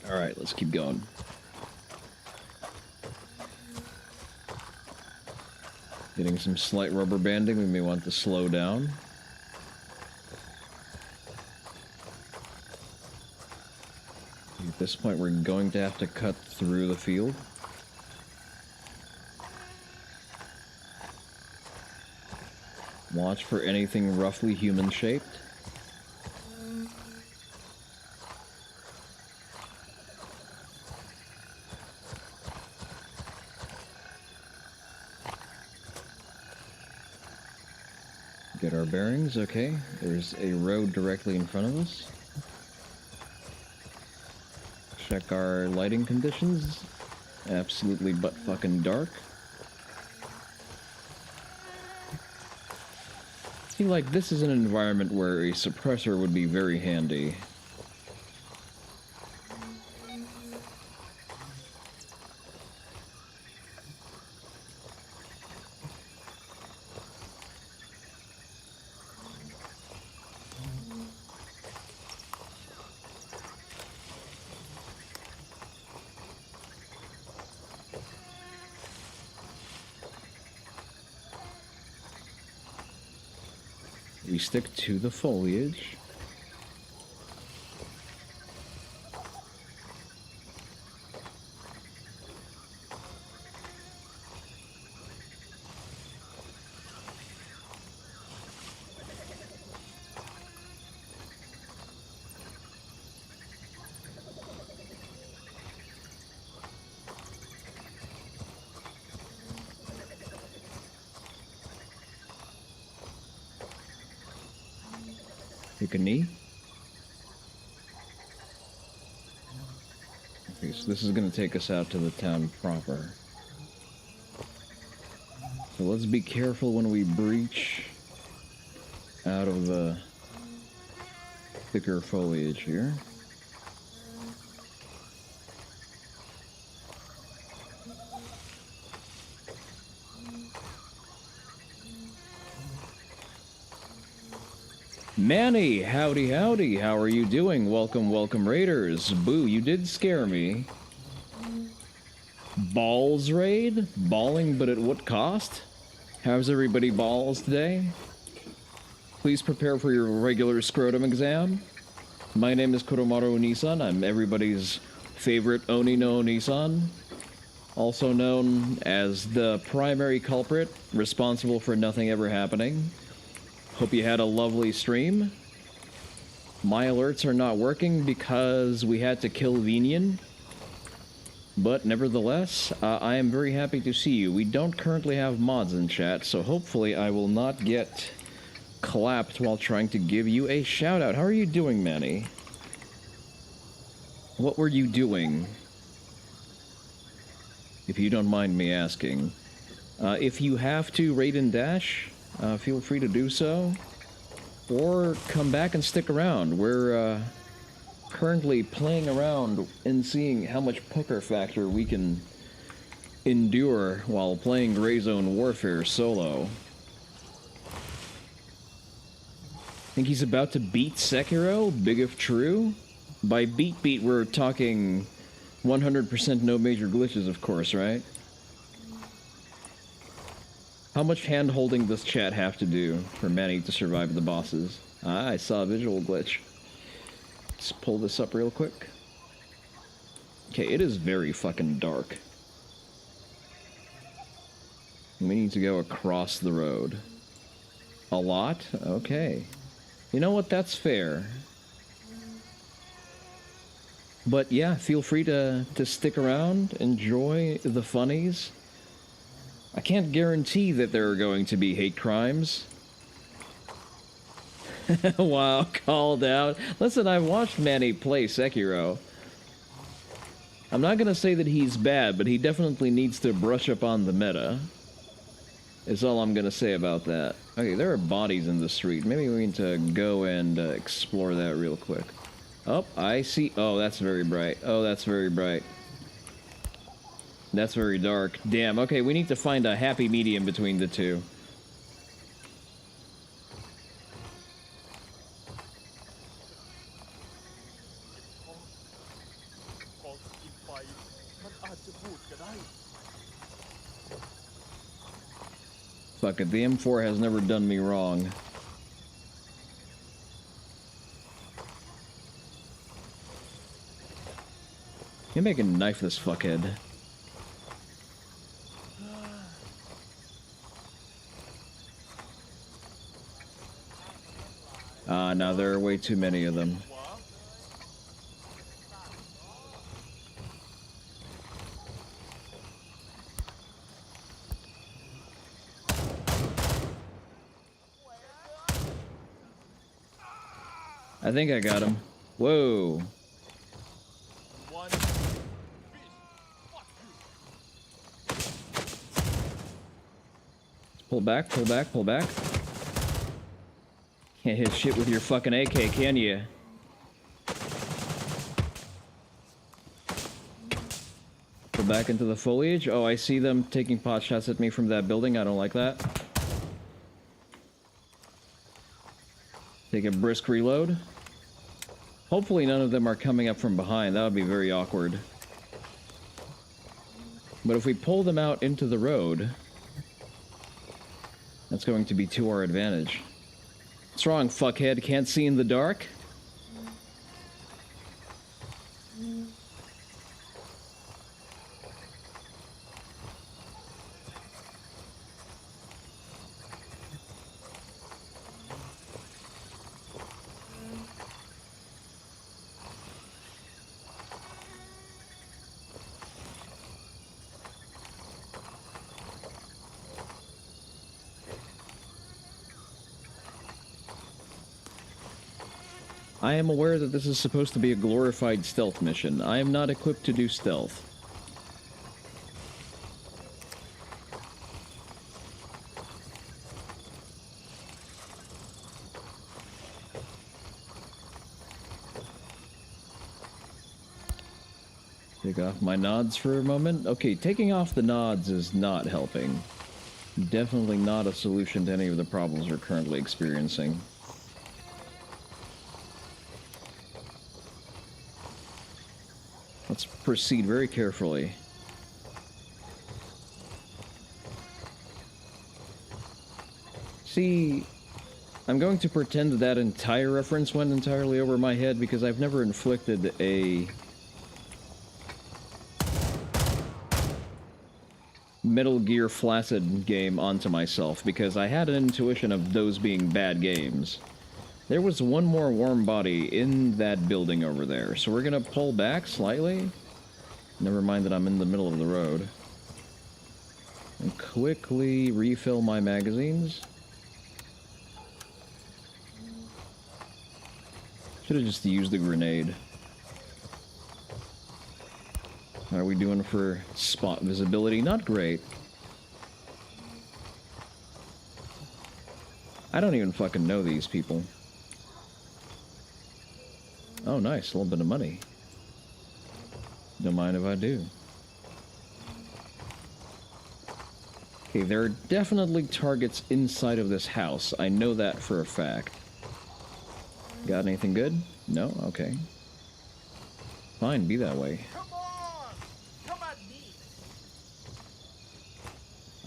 Alright, let's keep going. Getting some slight rubber banding, we may want to slow down. At this point, we're going to have to cut through the field. Watch for anything roughly human-shaped. Get our bearings, okay. There's a road directly in front of us. Check our lighting conditions. Absolutely butt-fucking dark. I feel like this is an environment where a suppressor would be very handy. We stick to the foliage. Take a knee. Okay, so this is going to take us out to the town proper. So let's be careful when we breach out of the thicker foliage here. Manny, howdy howdy, how are you doing? Welcome, welcome raiders. Boo, you did scare me. Balls raid? Balling, but at what cost? How's everybody balls today? Please prepare for your regular scrotum exam. My name is Koromaru Onii-san. I'm everybody's favorite Oni no Onii-san. also known as the primary culprit, responsible for nothing ever happening. Hope you had a lovely stream. My alerts are not working because we had to kill Vinian. But nevertheless, I am very happy to see you. We don't currently have mods in chat, so hopefully I will not get clapped while trying to give you a shout out. How are you doing, Manny? What were you doing? If you don't mind me asking. If you have to raid and dash, feel free to do so. Or come back and stick around. We're currently playing around and seeing how much pucker factor we can endure while playing Gray Zone Warfare solo. Think he's about to beat Sekiro? Big if true? By beat, we're talking 100% no major glitches, of course, right? How much hand-holding does chat have to do for Manny to survive the bosses? Ah, I saw a visual glitch. Let's pull this up real quick. Okay, it is very fucking dark. We need to go across the road. A lot? Okay. You know what? That's fair. But yeah, feel free to stick around, enjoy the funnies. I can't guarantee that there are going to be hate crimes. Wow, called out. Listen, I've watched Manny play Sekiro. I'm not gonna say that he's bad, but he definitely needs to brush up on the meta. Is all I'm gonna say about that. Okay, there are bodies in the street. Maybe we need to go and explore that real quick. Oh, I see. Oh, that's very bright. Oh, that's very bright. That's very dark. Damn, okay, we need to find a happy medium between the two. Fuck it, the M4 has never done me wrong. Maybe I can knife this fuckhead. No, there are way too many of them. I think I got him. Whoa. Pull back, pull back, pull back. Can't hit shit with your fucking AK, can you? Pull back into the foliage. Oh, I see them taking pot shots at me from that building. I don't like that. Take a brisk reload. Hopefully none of them are coming up from behind. That would be very awkward. But if we pull them out into the road, that's going to be to our advantage. What's wrong, fuckhead? Can't see in the dark? I am aware that this is supposed to be a glorified stealth mission. I am not equipped to do stealth. Take off my nods for a moment. Okay, taking off the nods is not helping. Definitely not a solution to any of the problems we're currently experiencing. Let's proceed very carefully. See, I'm going to pretend that entire reference went entirely over my head because I've never inflicted a Metal Gear Flaccid game onto myself because I had an intuition of those being bad games. There was one more warm body in that building over there, so we're gonna pull back slightly. Never mind that I'm in the middle of the road. And quickly refill my magazines. Should have just used the grenade. How are we doing for spot visibility? Not great. I don't even fucking know these people. Oh, nice. A little bit of money. Don't mind if I do. Okay, there are definitely targets inside of this house. I know that for a fact. Got anything good? No? Okay. Fine, be that way. Come on! Come at me!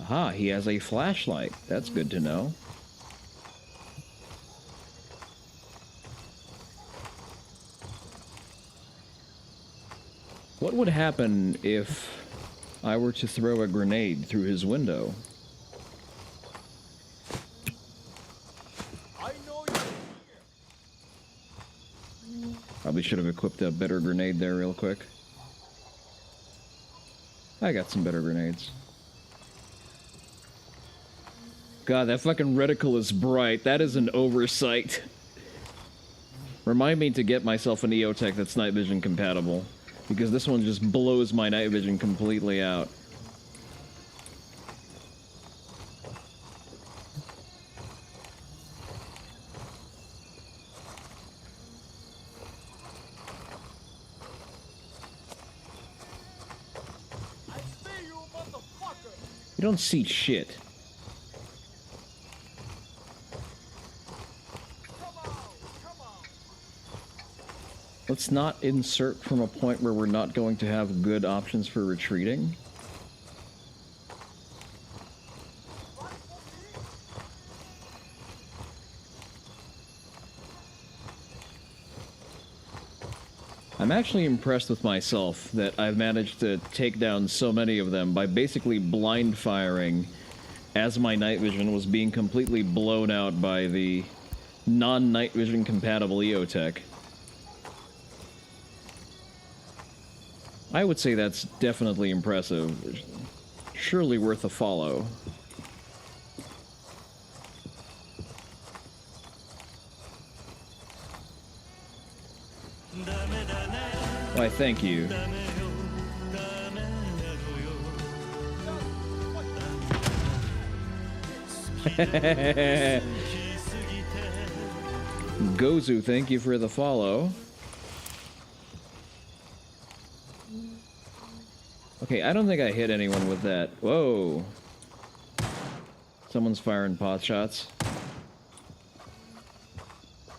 Aha, he has a flashlight. That's good to know. What would happen if I were to throw a grenade through his window? I know you're here! Probably should have equipped a better grenade there real quick. I got some better grenades. God, that fucking reticle is bright. That is an oversight. Remind me to get myself an EOTech that's night vision compatible, because this one just blows my night vision completely out. I see you, motherfucker! You don't see shit. Come on! Come on! Let's not insert from a point where we're not going to have good options for retreating. I'm actually impressed with myself that I've managed to take down so many of them by basically blind firing as my night vision was being completely blown out by the non-night vision compatible EOTech. I would say that's definitely impressive. Surely worth a follow. Why, thank you. Gozu, thank you for the follow. Okay, I don't think I hit anyone with that. Whoa. Someone's firing pot shots.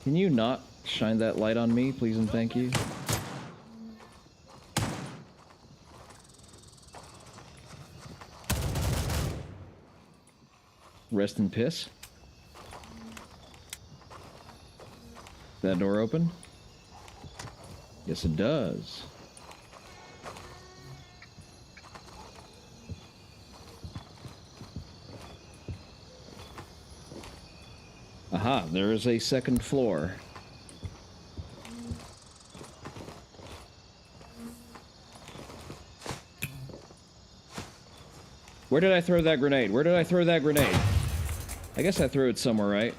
Can you not shine that light on me, please and thank you? Rest in piss. That door open? Yes, it does. Aha, there is a second floor. Where did I throw that grenade? Where did I throw that grenade? I guess I threw it somewhere, right?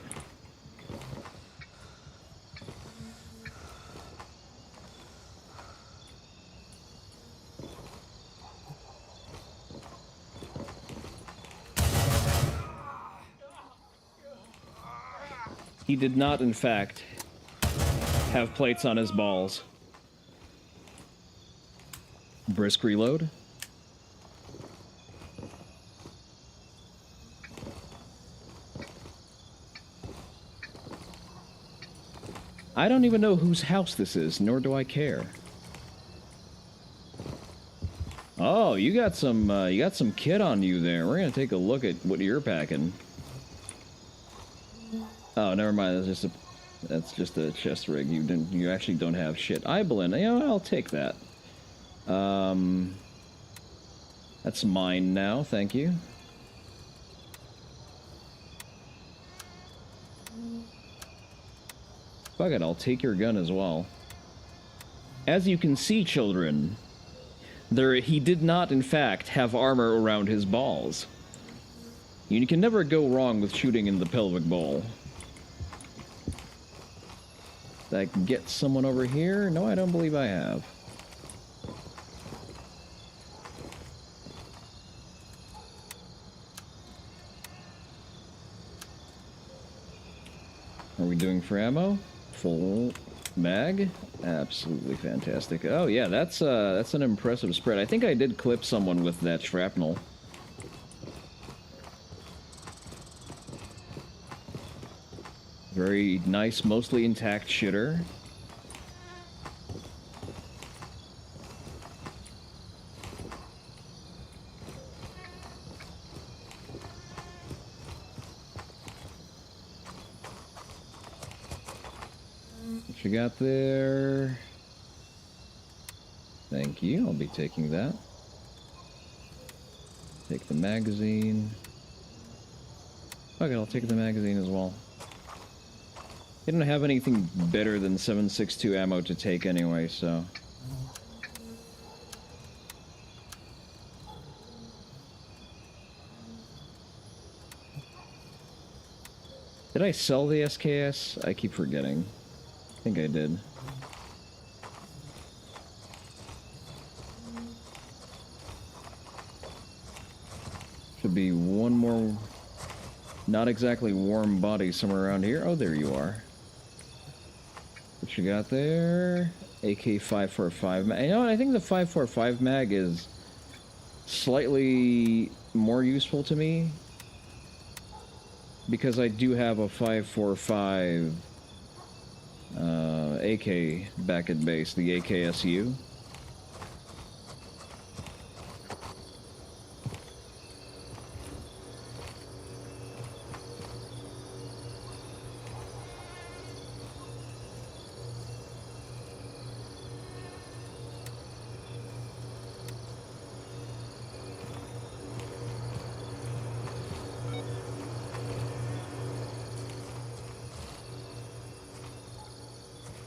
He did not, in fact, have plates on his balls. Brisk reload. I don't even know whose house this is, nor do I care. Oh, you got some kit on you there. We're gonna take a look at what you're packing. Oh, never mind. That's just a chest rig. You actually don't have shit. Ibelin, you know, I'll take that. That's mine now, thank you. Fuck it, I'll take your gun as well. As you can see, children, he did not, in fact, have armor around his balls. You can never go wrong with shooting in the pelvic bowl. Did I get someone over here? No, I don't believe I have. Are we doing for ammo? Full mag? Absolutely fantastic. Oh yeah, that's an impressive spread. I think I did clip someone with that shrapnel. Very nice, mostly intact shitter. What you got there? Thank you, I'll be taking that. Take the magazine. Okay, I'll take the magazine as well. I don't have anything better than 7.62 ammo to take anyway, so... Did I sell the SKS? I keep forgetting. I think I did. Should be one more... not exactly warm body somewhere around here. Oh, there you are. What you got there? AK-545 mag. You know what? I think the 545 mag is slightly more useful to me because I do have a 545 AK back at base, the AKSU.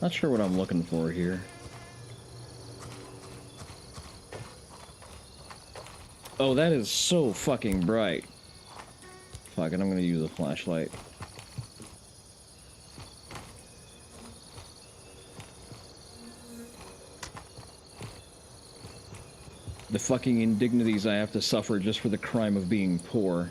Not sure what I'm looking for here. Oh, that is so fucking bright. Fuck it, I'm gonna use a flashlight. The fucking indignities I have to suffer just for the crime of being poor.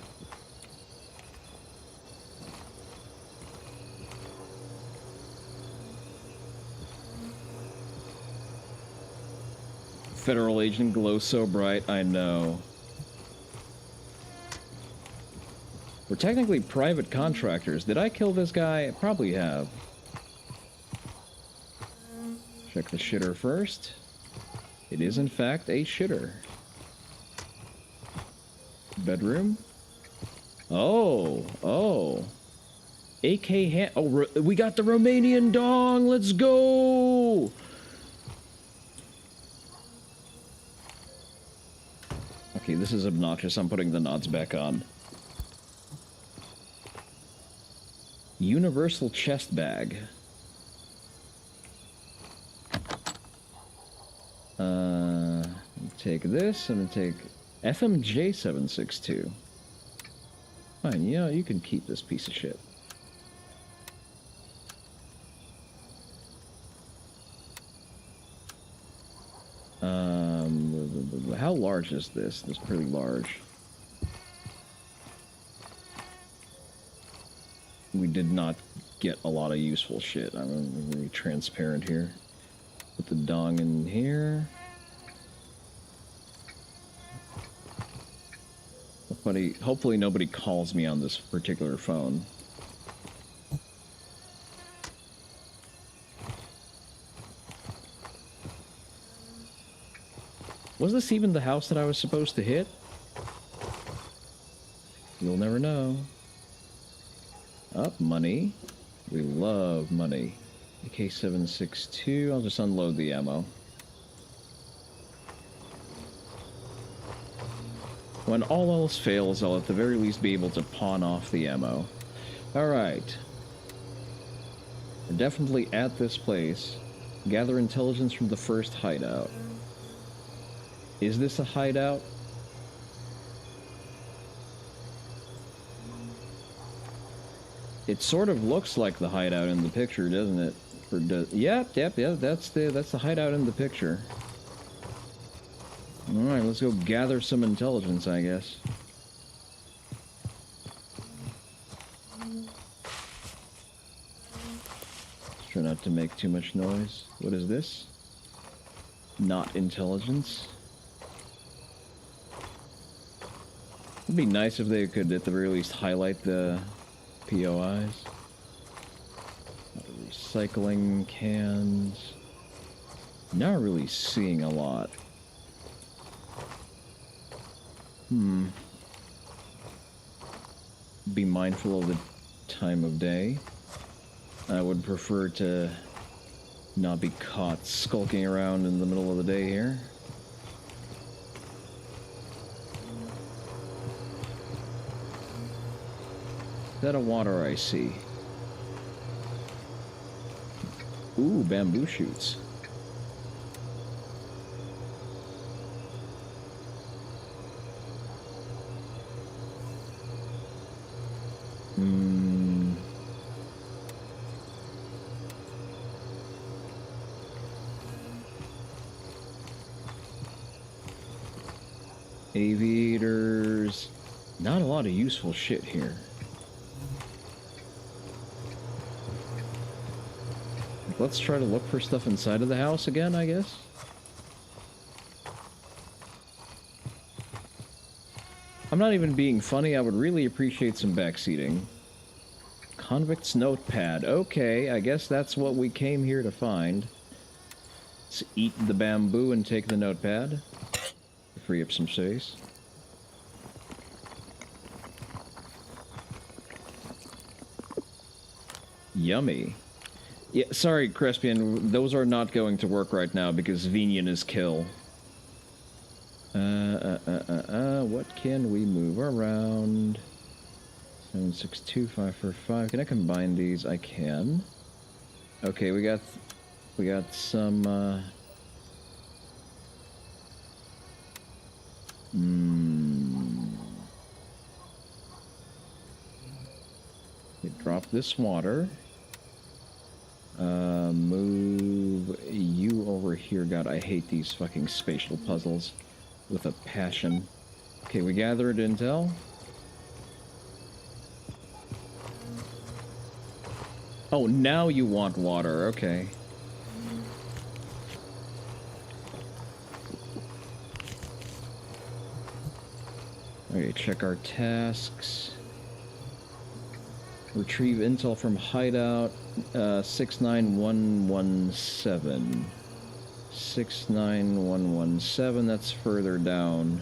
Federal agent glows so bright, I know. We're technically private contractors. Did I kill this guy? I probably have. Check the shitter first. It is in fact a shitter. Bedroom? Oh, oh. AK hand. Oh, we got the Romanian dong. Let's go. Okay, this is obnoxious. I'm putting the nods back on. Universal chest bag. Take this and take FMJ 762. Fine, you know, you can keep this piece of shit. How large is this? This is pretty large. We did not get a lot of useful shit. I'm gonna be transparent here. Put the dong in here. Hopefully nobody calls me on this particular phone. Was this even the house that I was supposed to hit? You'll never know. Up, money. We love money. AK-762. I'll just unload the ammo. When all else fails, I'll at the very least be able to pawn off the ammo. Alright. We're definitely at this place. Gather intelligence from the first hideout. Is this a hideout? It sort of looks like the hideout in the picture, doesn't it? Or yep, that's the hideout in the picture. Alright, let's go gather some intelligence, I guess. Try not to make too much noise. What is this? Not intelligence. It'd be nice if they could at the very least highlight the POIs. Recycling cans. Not really seeing a lot. Be mindful of the time of day. I would prefer to not be caught skulking around in the middle of the day here. Is that a water I see? Ooh, bamboo shoots. Aviators. Not a lot of useful shit here. Let's try to look for stuff inside of the house again, I guess. I'm not even being funny. I would really appreciate some backseating. Convict's notepad. Okay, I guess that's what we came here to find. Let's eat the bamboo and take the notepad. Free up some space. Yummy. Yeah, sorry, Crespian, those are not going to work right now because Venian is kill. What can we move around? 762-545. Can I combine these? I can. Okay, we got some, Drop this water. Move you over here. God, I hate these fucking spatial puzzles with a passion. Okay, we gathered intel. Oh, now you want water. Okay. Okay, check our tasks. Retrieve intel from hideout 69117. 69117, that's further down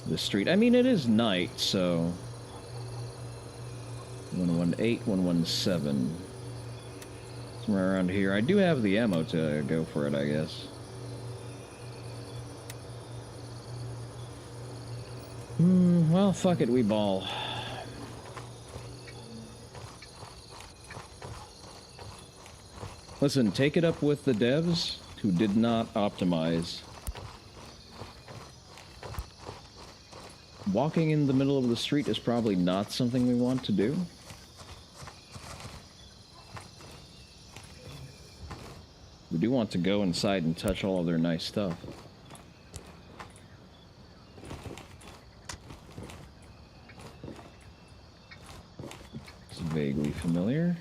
the street. I mean, it is night, so 118, 117. Somewhere around here. I do have the ammo to go for it, I guess. Well, fuck it, we ball. Listen, take it up with the devs who did not optimize. Walking in the middle of the street is probably not something we want to do. We do want to go inside and touch all of their nice stuff. It's vaguely familiar.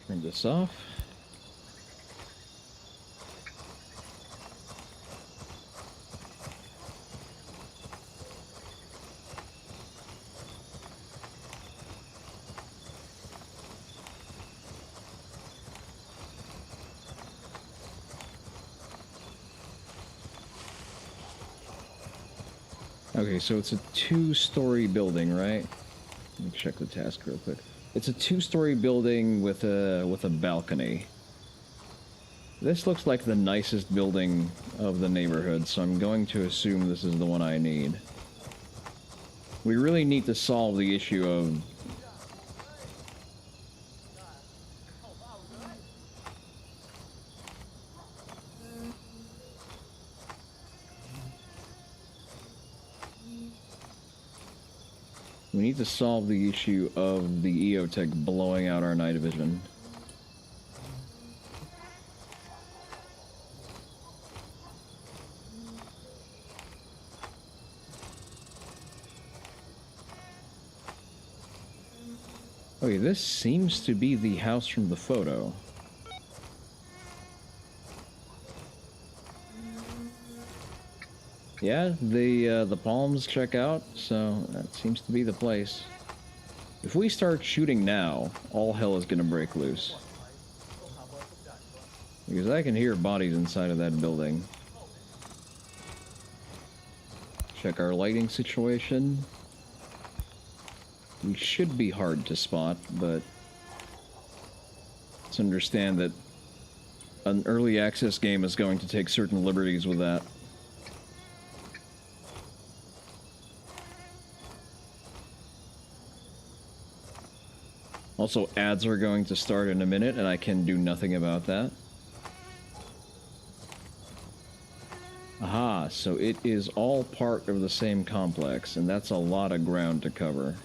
Turn this off. Okay, so it's a 2-story building, right? Let me check the task real quick. It's a two-story building with a balcony. This looks like the nicest building of the neighborhood, so I'm going to assume this is the one I need. We really need to solve the issue of... We need to solve the issue of the EOTech blowing out our night vision. Okay, this seems to be the house from the photo. Yeah, the palms check out, so that seems to be the place. If we start shooting now, all hell is gonna break loose. Because I can hear bodies inside of that building. Check our lighting situation. We should be hard to spot, but let's understand that an early access game is going to take certain liberties with that. Also, ads are going to start in a minute, and I can do nothing about that. Aha, so it is all part of the same complex, and that's a lot of ground to cover.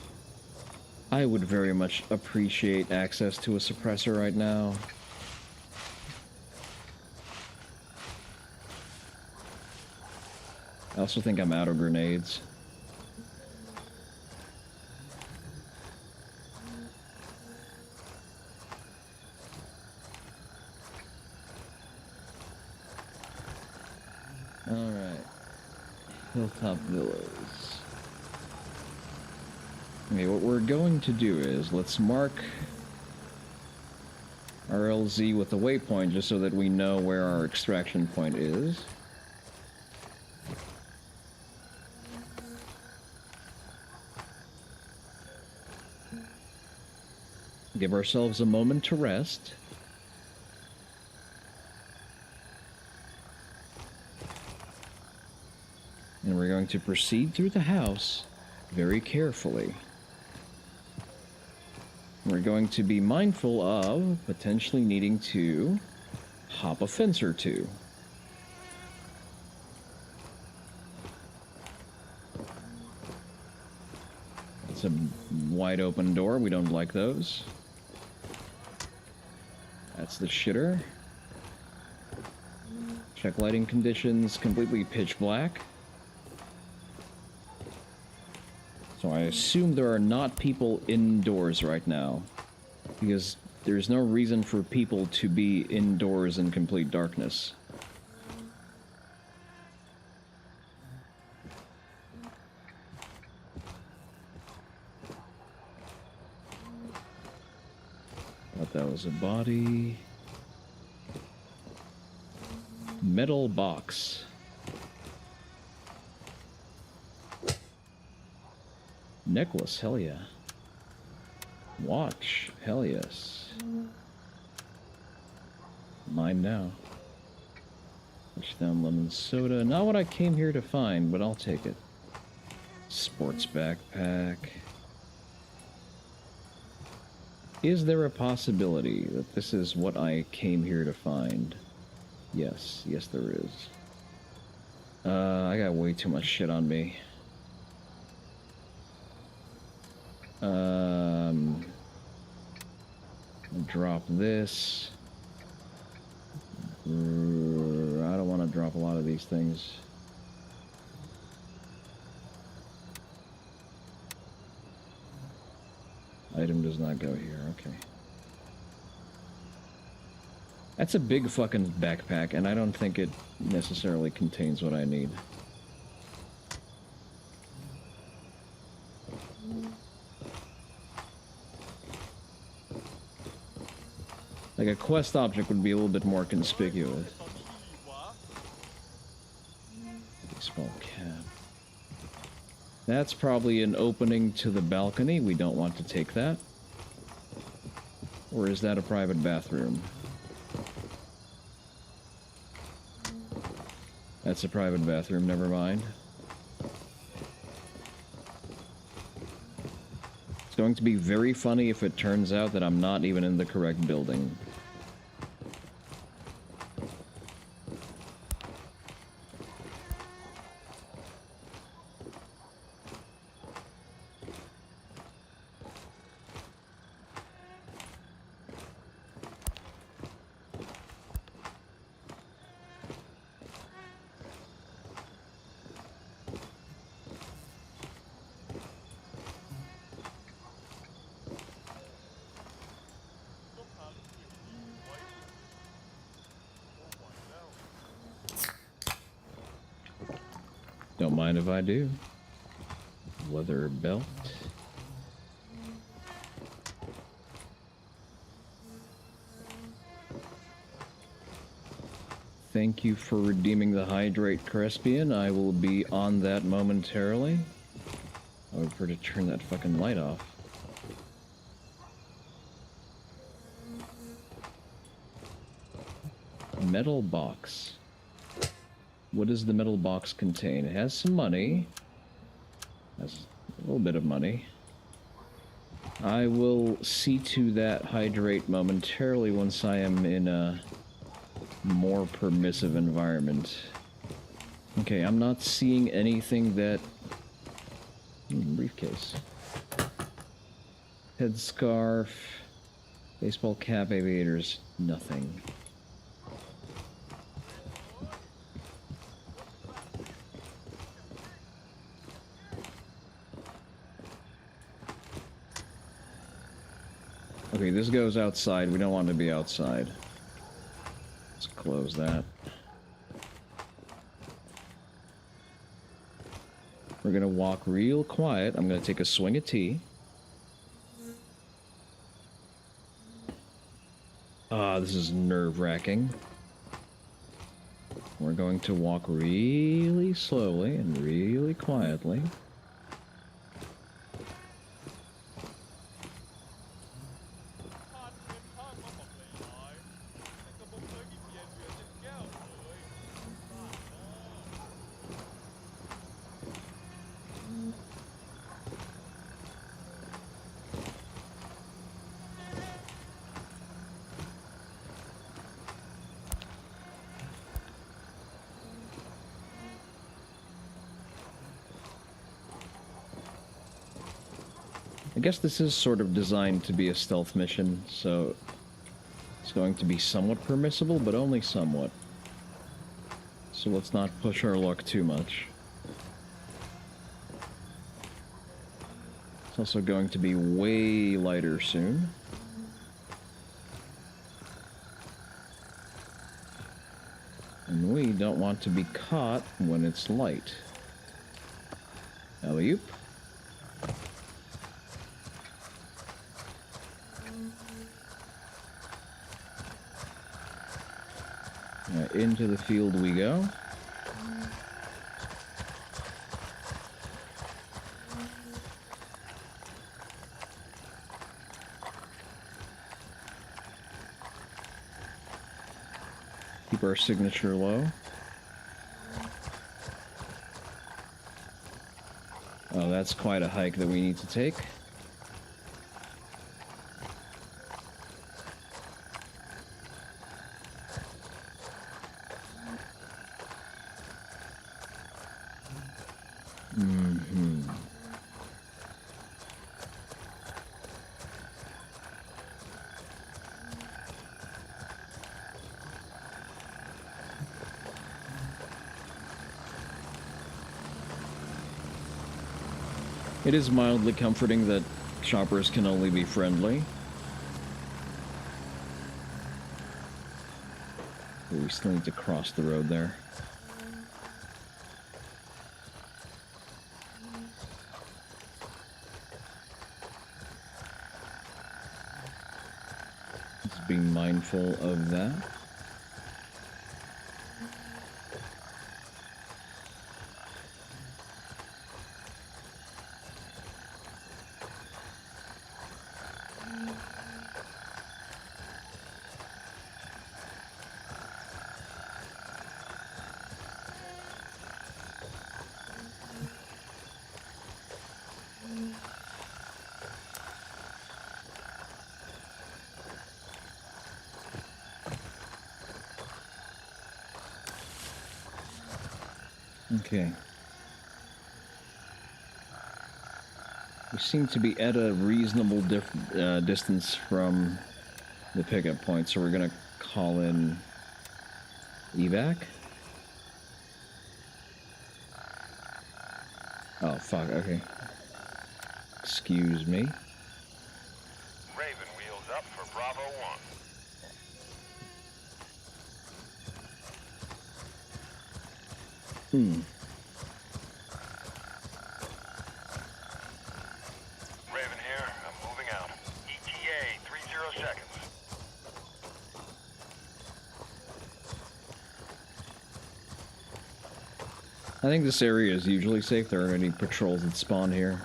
I would very much appreciate access to a suppressor right now. I also think I'm out of grenades. Alright. Hilltop Villas. Okay, what we're going to do is, let's mark our LZ with a waypoint just so that we know where our extraction point is. Give ourselves a moment to rest. And we're going to proceed through the house very carefully. We're going to be mindful of potentially needing to hop a fence or two. It's a wide open door. We don't like those. That's the shitter. Check lighting conditions, completely pitch black. So I assume there are not people indoors right now, because there's no reason for people to be indoors in complete darkness. Thought that was a body. Metal box. Necklace, hell yeah. Watch, hell yes. Mine now. Touchdown lemon soda. Not what I came here to find, but I'll take it. Sports backpack. Is there a possibility that this is what I came here to find? Yes, yes there is. I got way too much shit on me. Drop this. I don't want to drop a lot of these things. Item does not go here, okay. That's a big fucking backpack, and I don't think it necessarily contains what I need. Like, a quest object would be a little bit more conspicuous. Baseball cap. That's probably an opening to the balcony. We don't want to take that. Or is that a private bathroom? That's a private bathroom, never mind. It's going to be very funny if it turns out that I'm not even in the correct building. Don't mind if I do. Leather belt. Thank you for redeeming the hydrate, Crespian. I will be on that momentarily. I would prefer to turn that fucking light off. Metal box. What does the metal box contain? It has some money. Has a little bit of money. I will see to that hydrate momentarily once I am in a more permissive environment. Okay, I'm not seeing anything that... briefcase. Headscarf. Baseball cap, aviators. Nothing. Okay, this goes outside. We don't want to be outside. Let's close that. We're gonna walk real quiet. I'm gonna take a swing of tea. Ah, this is nerve-wracking. We're going to walk really slowly and really quietly. I guess this is sort of designed to be a stealth mission, so it's going to be somewhat permissible, but only somewhat. So let's not push our luck too much. It's also going to be way lighter soon. And we don't want to be caught when it's light. Alley-oop. Into the field we go. Keep our signature low. Oh, that's quite a hike that we need to take. It is mildly comforting that shoppers can only be friendly. But we still need to cross the road there. Just being mindful of that. Okay. We seem to be at a reasonable distance from the pickup point, so we're gonna call in evac. Oh, fuck, okay. Excuse me. Raven wheels up for Bravo 1. Raven here. I'm moving out. ETA 30 seconds. I think this area is usually safe. There aren't any patrols that spawn here.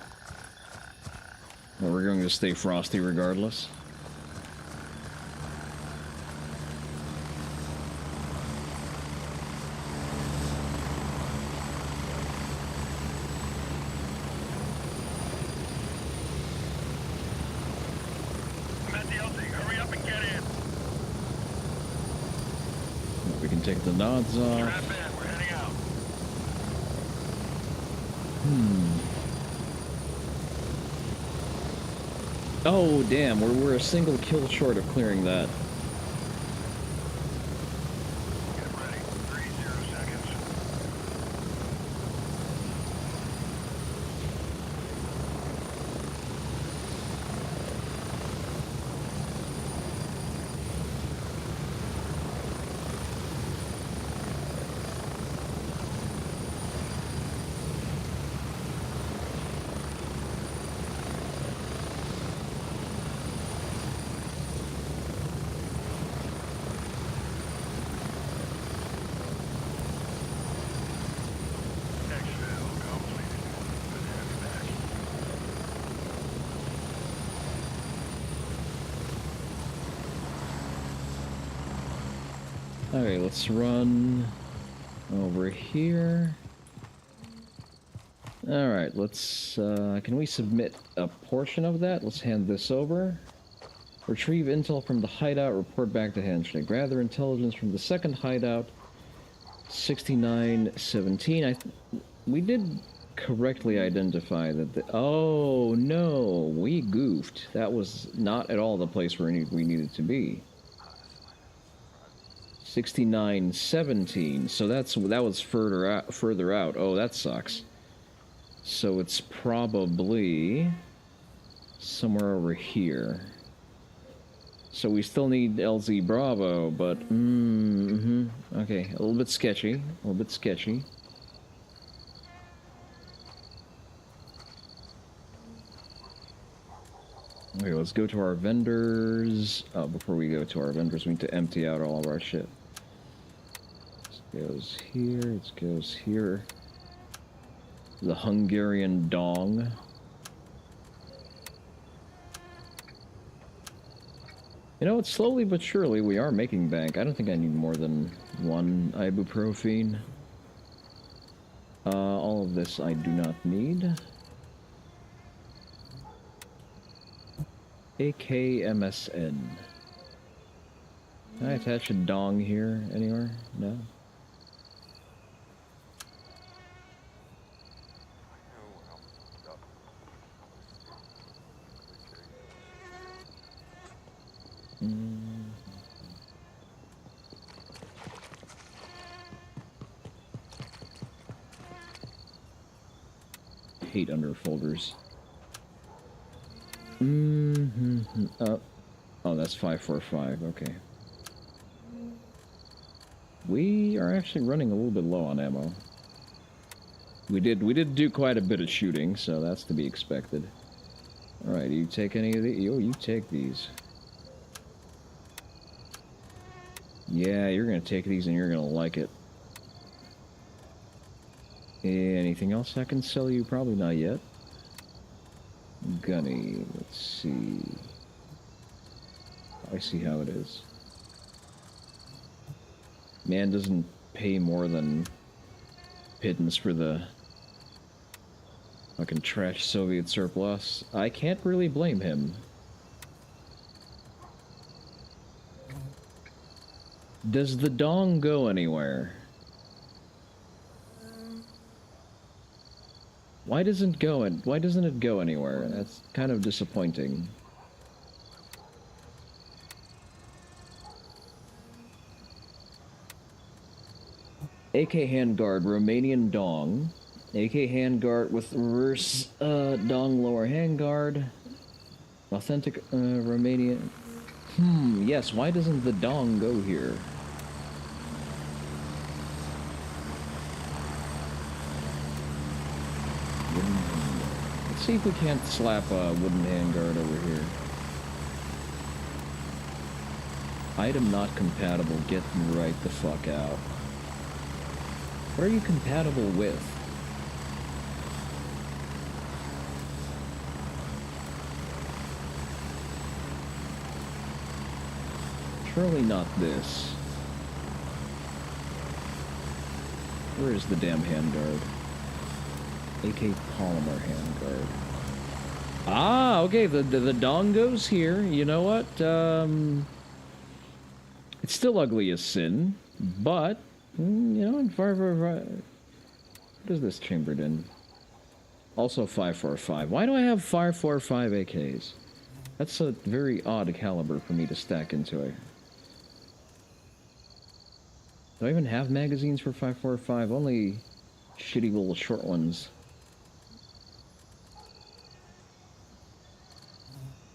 But we're going to stay frosty regardless. I'm at the LZ. Hurry up and get in. We can take the nods off. Strap in. We're heading out. Oh, damn, we're a single kill short of clearing that. Get ready. 30 seconds. Exfil completed. Good to have you back. Okay, let's run over here. Alright, let's, can we submit a portion of that? Let's hand this over. Retrieve intel from the hideout, report back to Handshake. Gather intelligence from the second hideout, 6917. We did correctly identify that the... Oh, no, we goofed. That was not at all the place where we needed to be. 6917. So that was further out. Oh, that sucks. So it's probably somewhere over here. So we still need LZ Bravo, but okay, a little bit sketchy. A little bit sketchy. Okay, let's go to our vendors. Oh, before we go to our vendors, we need to empty out all of our shit. This goes here, it goes here. The Hungarian dong. You know, it's slowly but surely we are making bank. I don't think I need more than one ibuprofen. All of this I do not need. AKMSN. Can I attach a dong here anywhere? No? Hate under folders. Oh, that's 545. Okay. We are actually running a little bit low on ammo. We did do quite a bit of shooting, so that's to be expected. All right, you take any of these? Oh, you take these. Yeah, you're gonna take these and you're gonna like it. Anything else I can sell you? Probably not yet. Gunny, let's see. I see how it is. Man doesn't pay more than pittance for the fucking trash Soviet surplus. I can't really blame him. Does the dong go anywhere? Why doesn't it go anywhere? That's kind of disappointing. AK handguard, Romanian dong. AK handguard with reverse dong lower handguard. Authentic Romanian. Yes, why doesn't the dong go here? Let's see if we can't slap a wooden handguard over here. Item not compatible, get right the fuck out. What are you compatible with? Surely not this. Where is the damn handguard? AK polymer handguard. Ah, okay, the dong goes here. You know what? It's still ugly as sin, but, you know, in 545... What is this chambered in? Also 545. Why do I have 545 AKs? That's a very odd caliber for me to stack into it. Do I even have magazines for 545? Only shitty little short ones.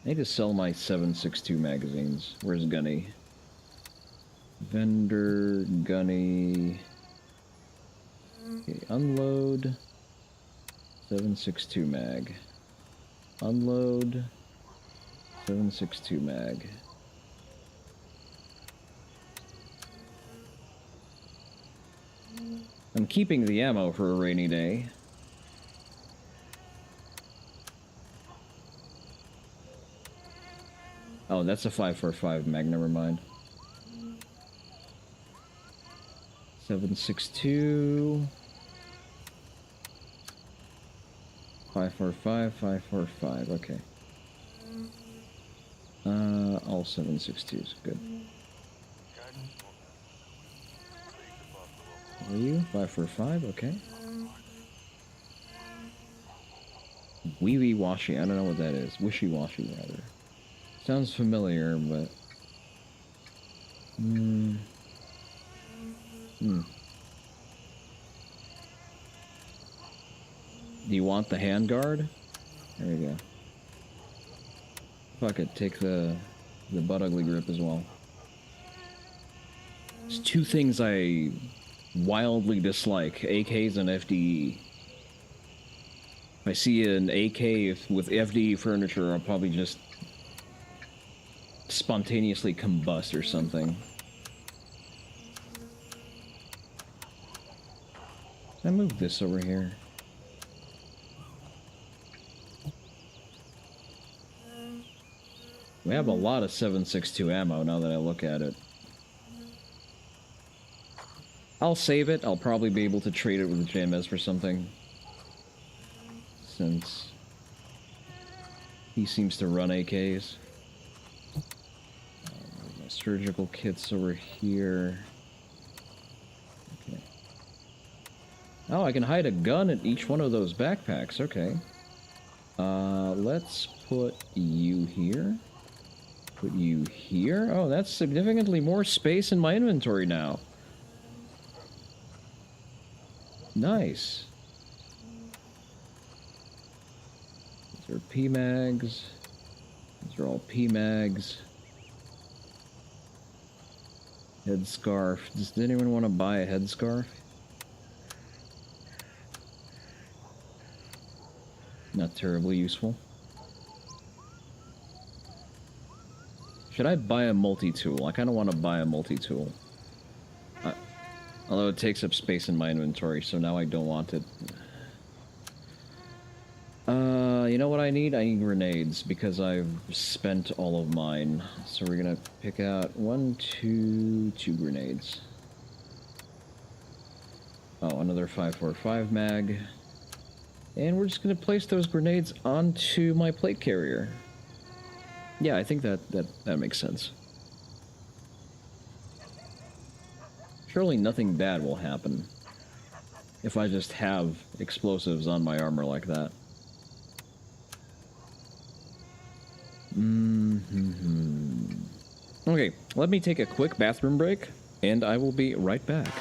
I need to sell my 7.62 magazines. Where's Gunny? Vendor, Gunny. Okay, unload. 7.62 mag. Unload. 7.62 mag. I'm keeping the ammo for a rainy day. Oh, that's a 545 mag, never mind. 7.62. 545, 545, okay. All 7.62s, good. Are you? 545, okay. Weeby-washy, I don't know what that is. Wishy-washy, rather. Sounds familiar, but... Do you want the handguard? There you go. Fuck it, take the butt ugly grip as well. There's two things I wildly dislike, AKs and FDE. If I see an AK with FDE furniture, I'll probably just spontaneously combust or something. Can I move this over here? We have a lot of 7.62 ammo now that I look at it. I'll save it. I'll probably be able to trade it with the JMS for something. Since he seems to run AKs. My surgical kit's over here. Okay. Oh, I can hide a gun in each one of those backpacks. Okay. Let's put you here. Put you here. Oh, that's significantly more space in my inventory now. Nice. These are PMags. These are all PMags. Headscarf. Does anyone want to buy a headscarf? Not terribly useful. Should I buy a multi-tool? I kind of want to buy a multi-tool. Although it takes up space in my inventory, so now I don't want it. You know what I need? I need grenades, because I've spent all of mine. So we're gonna pick out two grenades. Oh, another 5.45 mag. And we're just gonna place those grenades onto my plate carrier. Yeah, I think that makes sense. Surely nothing bad will happen. if I just have explosives on my armor like that. Okay, let me take a quick bathroom break, and I will be right back.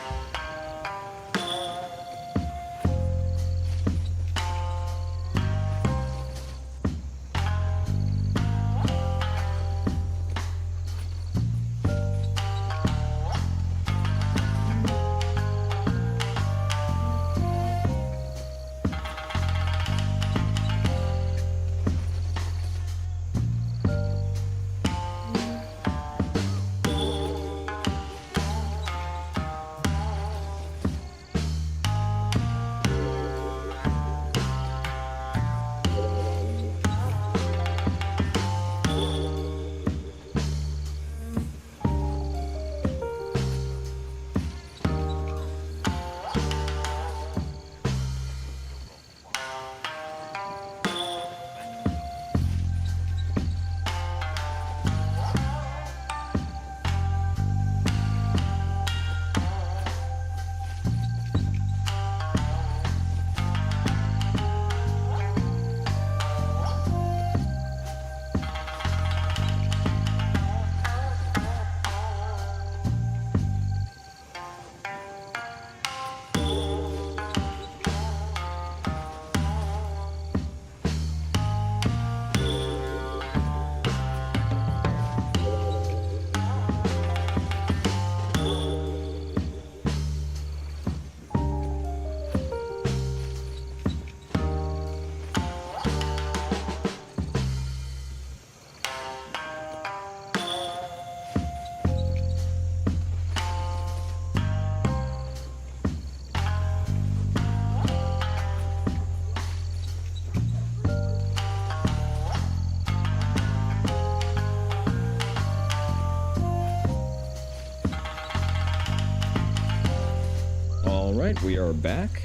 Alright, we are back.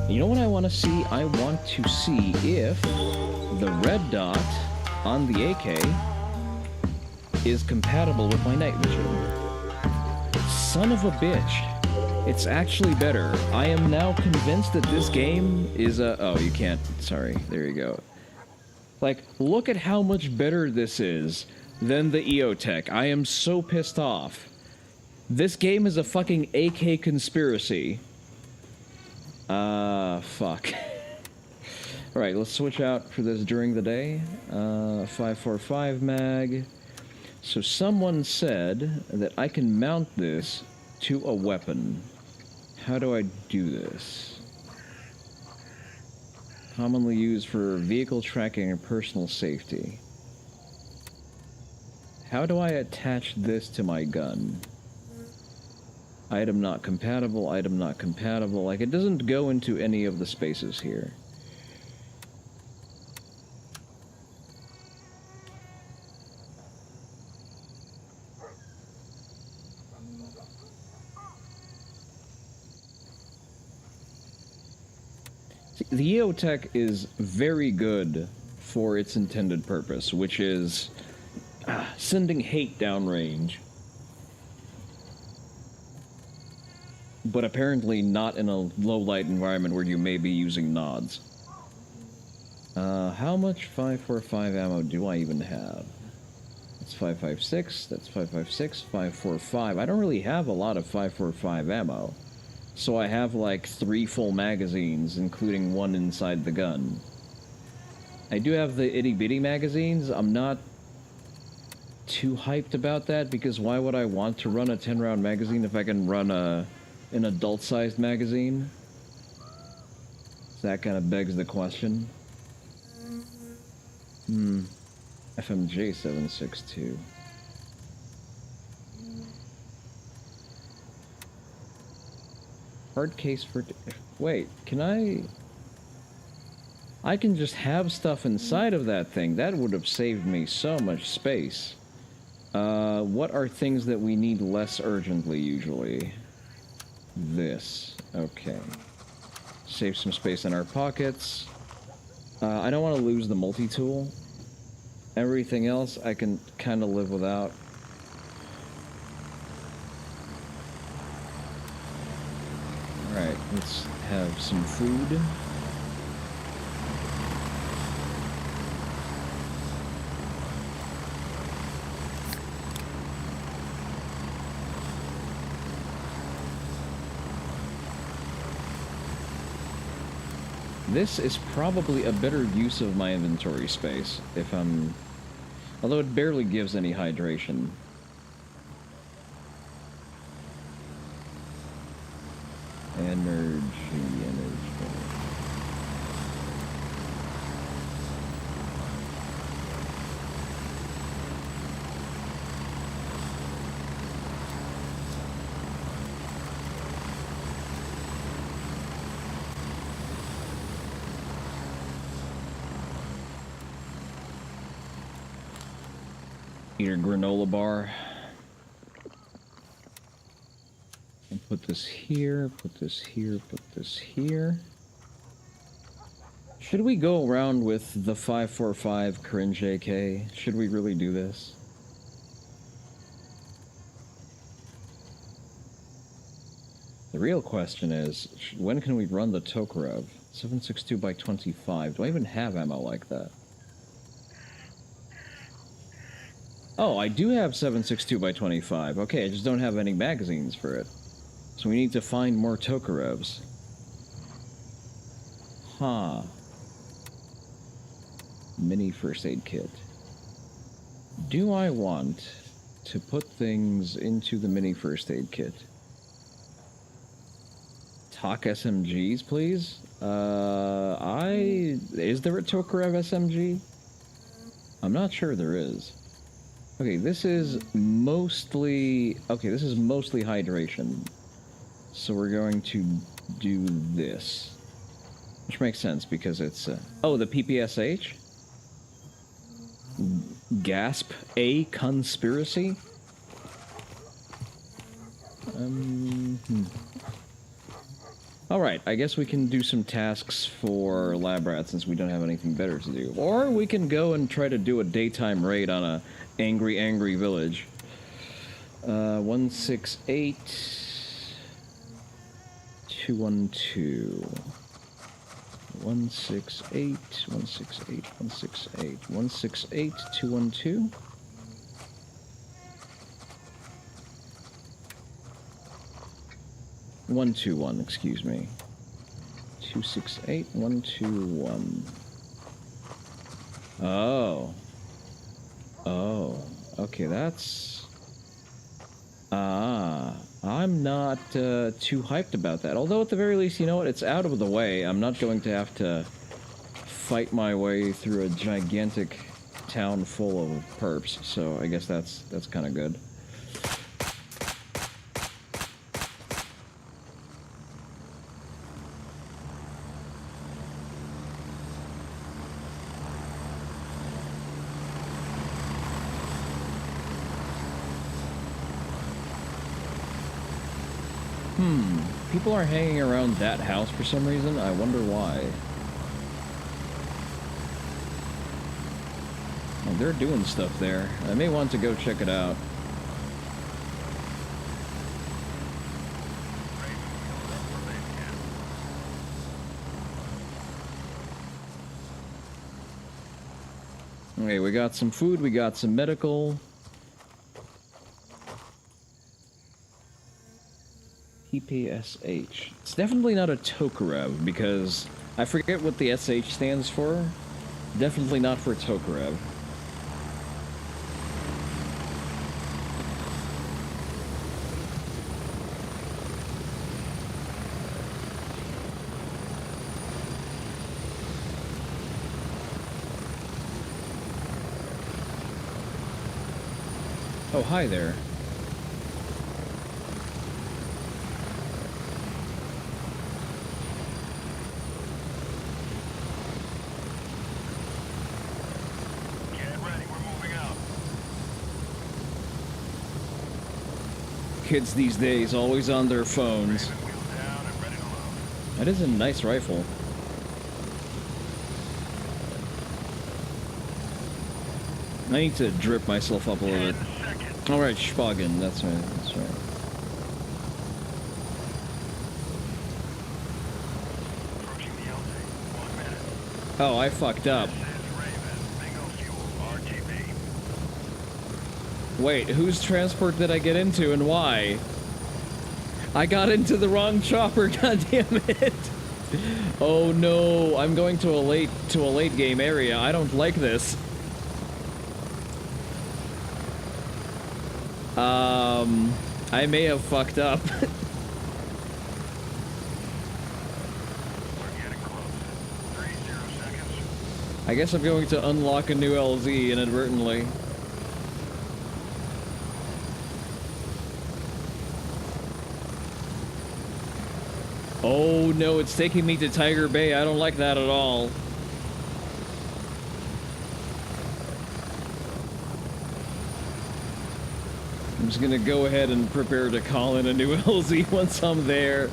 You know what I want to see? I want to see if the red dot on the AK is compatible with my night vision. Son of a bitch. It's actually better. I am now convinced that this game is a... Oh, you can't... Sorry. There you go. Like, look at how much better this is than the EOTech. I am so pissed off. This game is a fucking AK conspiracy. Fuck. Alright, let's switch out for this during the day. 545 mag. So someone said that I can mount this to a weapon. How do I do this? Commonly used for vehicle tracking and personal safety. How do I attach this to my gun? Item not compatible, item not compatible. Like, it doesn't go into any of the spaces here. See, the EOTech is very good for its intended purpose, which is sending hate downrange. But apparently not in a low-light environment where you may be using nods. How much 545 ammo do I even have? That's 556, that's 556, 545. I don't really have a lot of 545 ammo. So I have like 3 full magazines, including one inside the gun. I do have the itty-bitty magazines. I'm not too hyped about that, because why would I want to run a 10-round magazine if I can run an adult-sized magazine? So that kind of begs the question. FMJ 762. Hard case for... Wait, can I can just have stuff inside of that thing. That would have saved me so much space. What are things that we need less urgently, usually? This. Okay. Save some space in our pockets. I don't want to lose the multi-tool. Everything else I can kind of live without. Alright, let's have some food. This is probably a better use of my inventory space if I'm... Although it barely gives any hydration. Energy. Eat a granola bar. And put this here, put this here, put this here. Should we go around with the 545 cringe AK? Should we really do this? The real question is, when can we run the Tokarev? 7.62 by 25. Do I even have ammo like that? Oh, I do have 7.62 by 25. Okay, I just don't have any magazines for it. So we need to find more Tokarevs. Huh. Mini first aid kit. Do I want to put things into the mini first aid kit? Talk SMGs, please? Is there a Tokarev SMG? I'm not sure there is. Okay, this is mostly hydration. So we're going to do this. Which makes sense because it's, oh, the PPSH? Gasp, a conspiracy? Alright, I guess we can do some tasks for lab rats since we don't have anything better to do. Or we can go and try to do a daytime raid on a angry village. 168... 212. 168, 168, 168, 168, 212. One two one, excuse me. 268, 121. Oh. Oh. Okay, that's... I'm not too hyped about that. Although at the very least, you know what? It's out of the way. I'm not going to have to fight my way through a gigantic town full of perps. So I guess that's kind of good. People are hanging around that house for some reason. I wonder why. Well, they're doing stuff there. I may want to go check it out. Okay, we got some food, we got some medical. PPSH. It's definitely not a Tokarev, because I forget what the SH stands for. Definitely not for Tokarev. Oh, hi there. Kids these days always on their phones. That is a nice rifle. I need to drip myself up a little bit. Alright, Spagen, that's right, that's right. Oh, I fucked up. This is Raven. Bingo fuel. RTB. Wait, whose transport did I get into and why? I got into the wrong chopper, god damn it. Oh no, I'm going to a late game area. I don't like this. I may have fucked up. We're getting close. 30 seconds. I guess I'm going to unlock a new LZ inadvertently. Oh no, it's taking me to Tiger Bay. I don't like that at all. I'm just gonna go ahead and prepare to call in a new LZ once I'm there.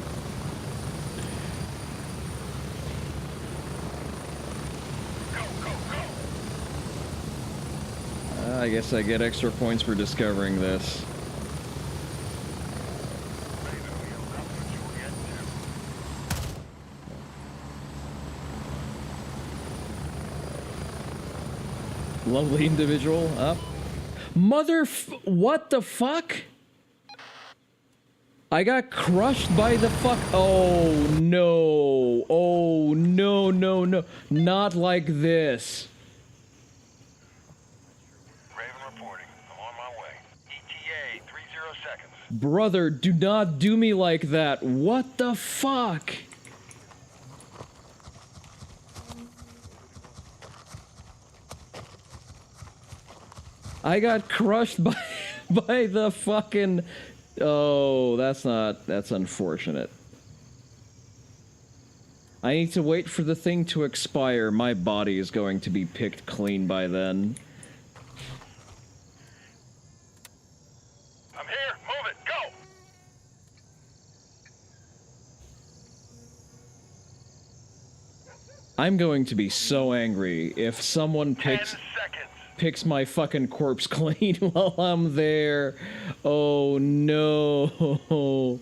I guess I get extra points for discovering this. Raven wheel. That's what you were getting to. Lovely individual. Up. What the fuck? I got crushed by the fuck. Oh no. Oh no, no, no. Not like this. Raven reporting. I'm on my way. ETA 30 seconds. Brother, do not do me like that. What the fuck? I got crushed by the fucking. Oh, that's unfortunate. I need to wait for the thing to expire. My body is going to be picked clean by then. I'm here. Move it. Go. I'm going to be so angry if someone 10 picks seconds. my fucking corpse clean while I'm there. Oh no.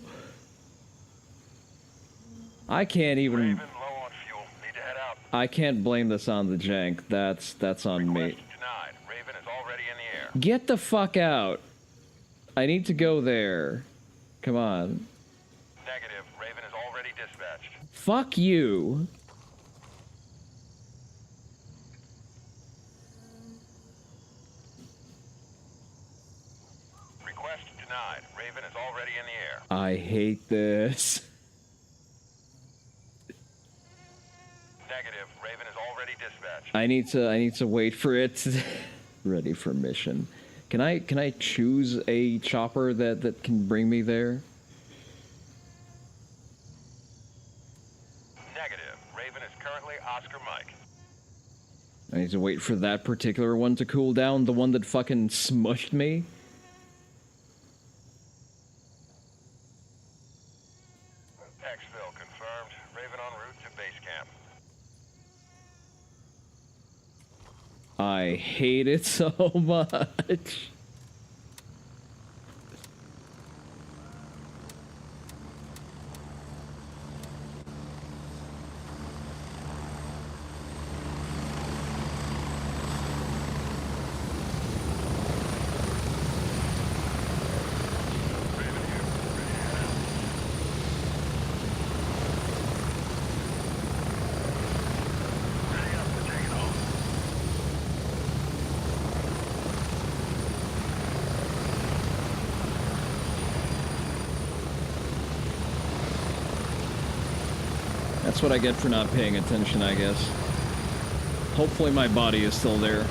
I can't even. Raven low on fuel. Need to head out. I can't blame this on the jank. That's on me. Request denied. Raven is already in the air. Get the fuck out. I need to go there. Come on. Negative. Raven is already dispatched. Fuck you. Request denied. Raven is already in the air. I hate this. Negative. Raven is already dispatched. I need to wait for it. Ready for mission. Can I choose a chopper that can bring me there? Negative. Raven is currently Oscar Mike. I need to wait for that particular one to cool down, the one that fucking smushed me. Exfil confirmed. Raven en route to base camp. I hate it so much. Raven here. Ready to head out. Ready up. We're taking off. That's what I get for not paying attention, I guess. Hopefully my body is still there.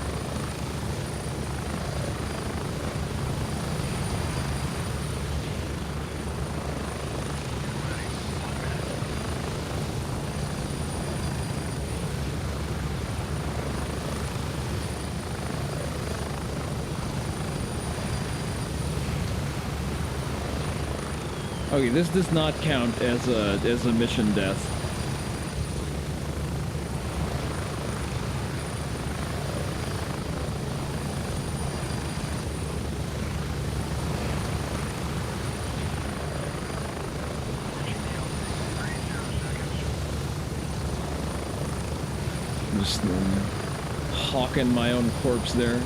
Okay, this does not count as a mission death. Just hawking my own corpse there.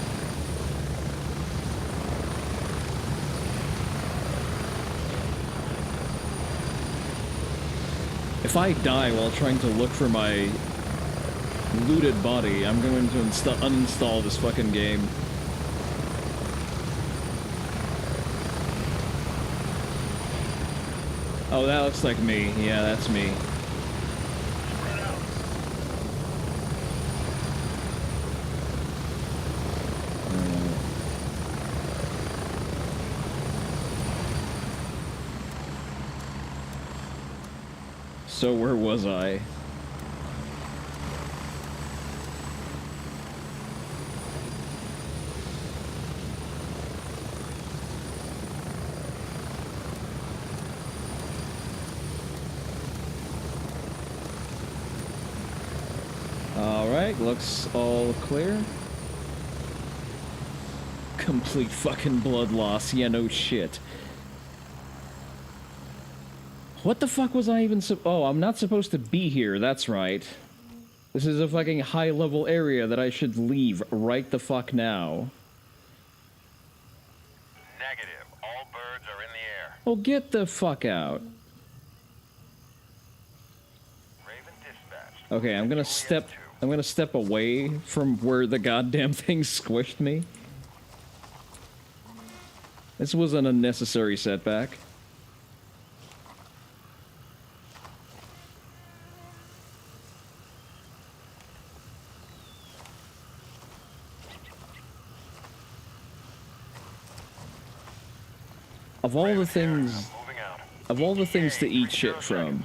If I die while trying to look for my looted body, I'm going to uninstall this fucking game. Oh, that looks like me. Yeah, that's me. So where was I? Alright, looks all clear. Complete fucking blood loss. Yeah, no shit. What the fuck was I even oh, I'm not supposed to be here, that's right. This is a fucking high-level area that I should leave right the fuck now. Negative. All birds are in the air. Oh, get the fuck out. Raven dispatched. Okay, I'm gonna step away from where the goddamn thing squished me. This was an unnecessary setback. Of all the things, to eat shit from,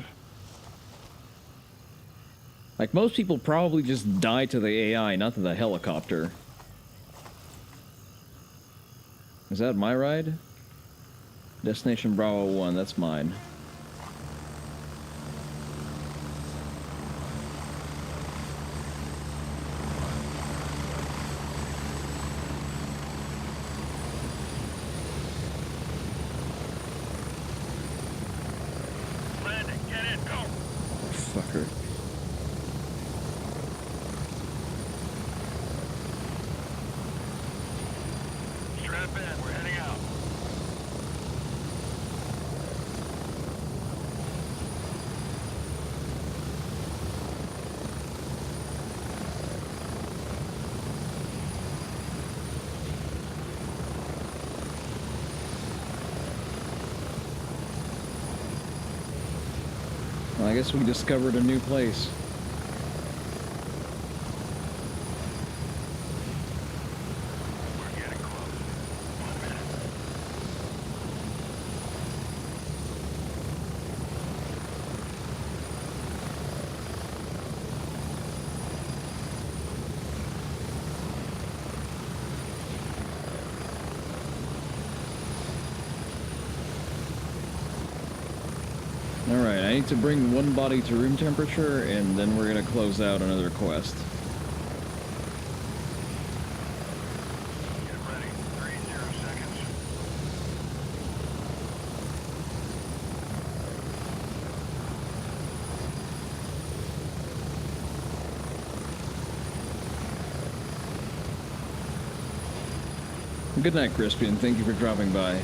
like, most people probably just die to the AI, not to the helicopter. Is that my ride? Destination Bravo 1, that's mine. Fucker. Strap in. We're heading out. Well, I guess we discovered a new place. We're getting close. 1 minute. Alright, I need to bring one body to room temperature, and then we're gonna close out another quest. Get ready. 30 seconds. Good night, Crispy, and thank you for dropping by.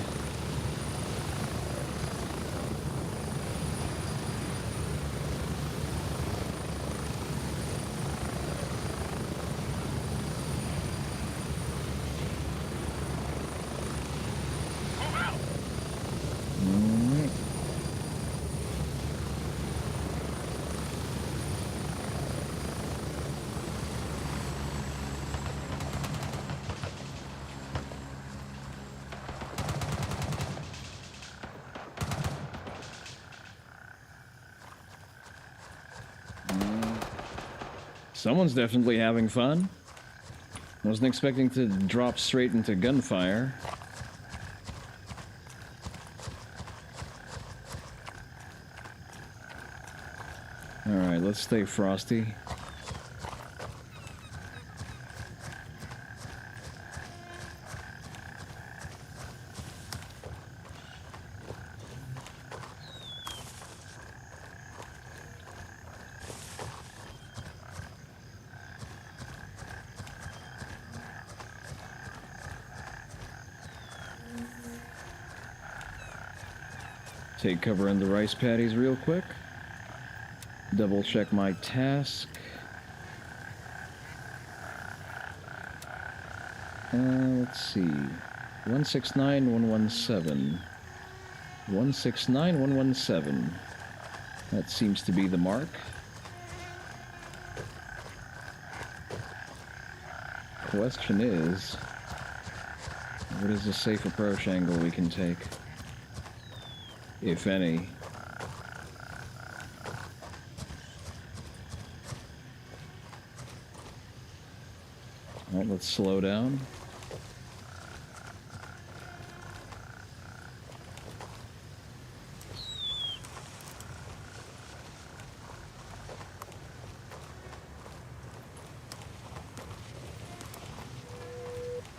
Someone's definitely having fun. Wasn't expecting to drop straight into gunfire. Alright, let's stay frosty. Take cover in the rice paddies real quick. Double check my task. Let's see. 169117. 169117. That seems to be the mark. Question is, what is the safe approach angle we can take? If any. Alright, let's slow down.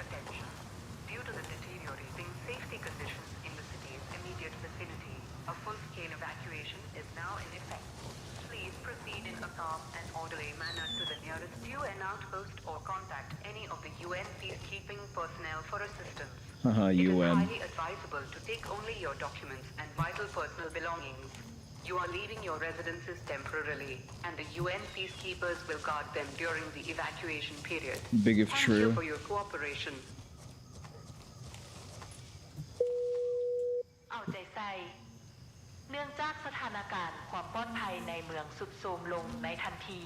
Attention. Due to the deteriorating safety conditions in the city's immediate vicinity, a full-scale evacuation is now in effect. Please proceed in a calm and orderly manner to the nearest UN outpost or contact any of the UN peacekeeping personnel for assistance. Haha, It is UN. highly advisable to take only your documents and vital personal belongings. You are leaving your residences temporarily, and the UN peacekeepers will guard them during the evacuation period. Big if Thank true. you for your cooperation. เอาใจใส่ เนื่องจากสถานการณ์ความปลอดภัยในเมืองสุดโทรมลงในทันที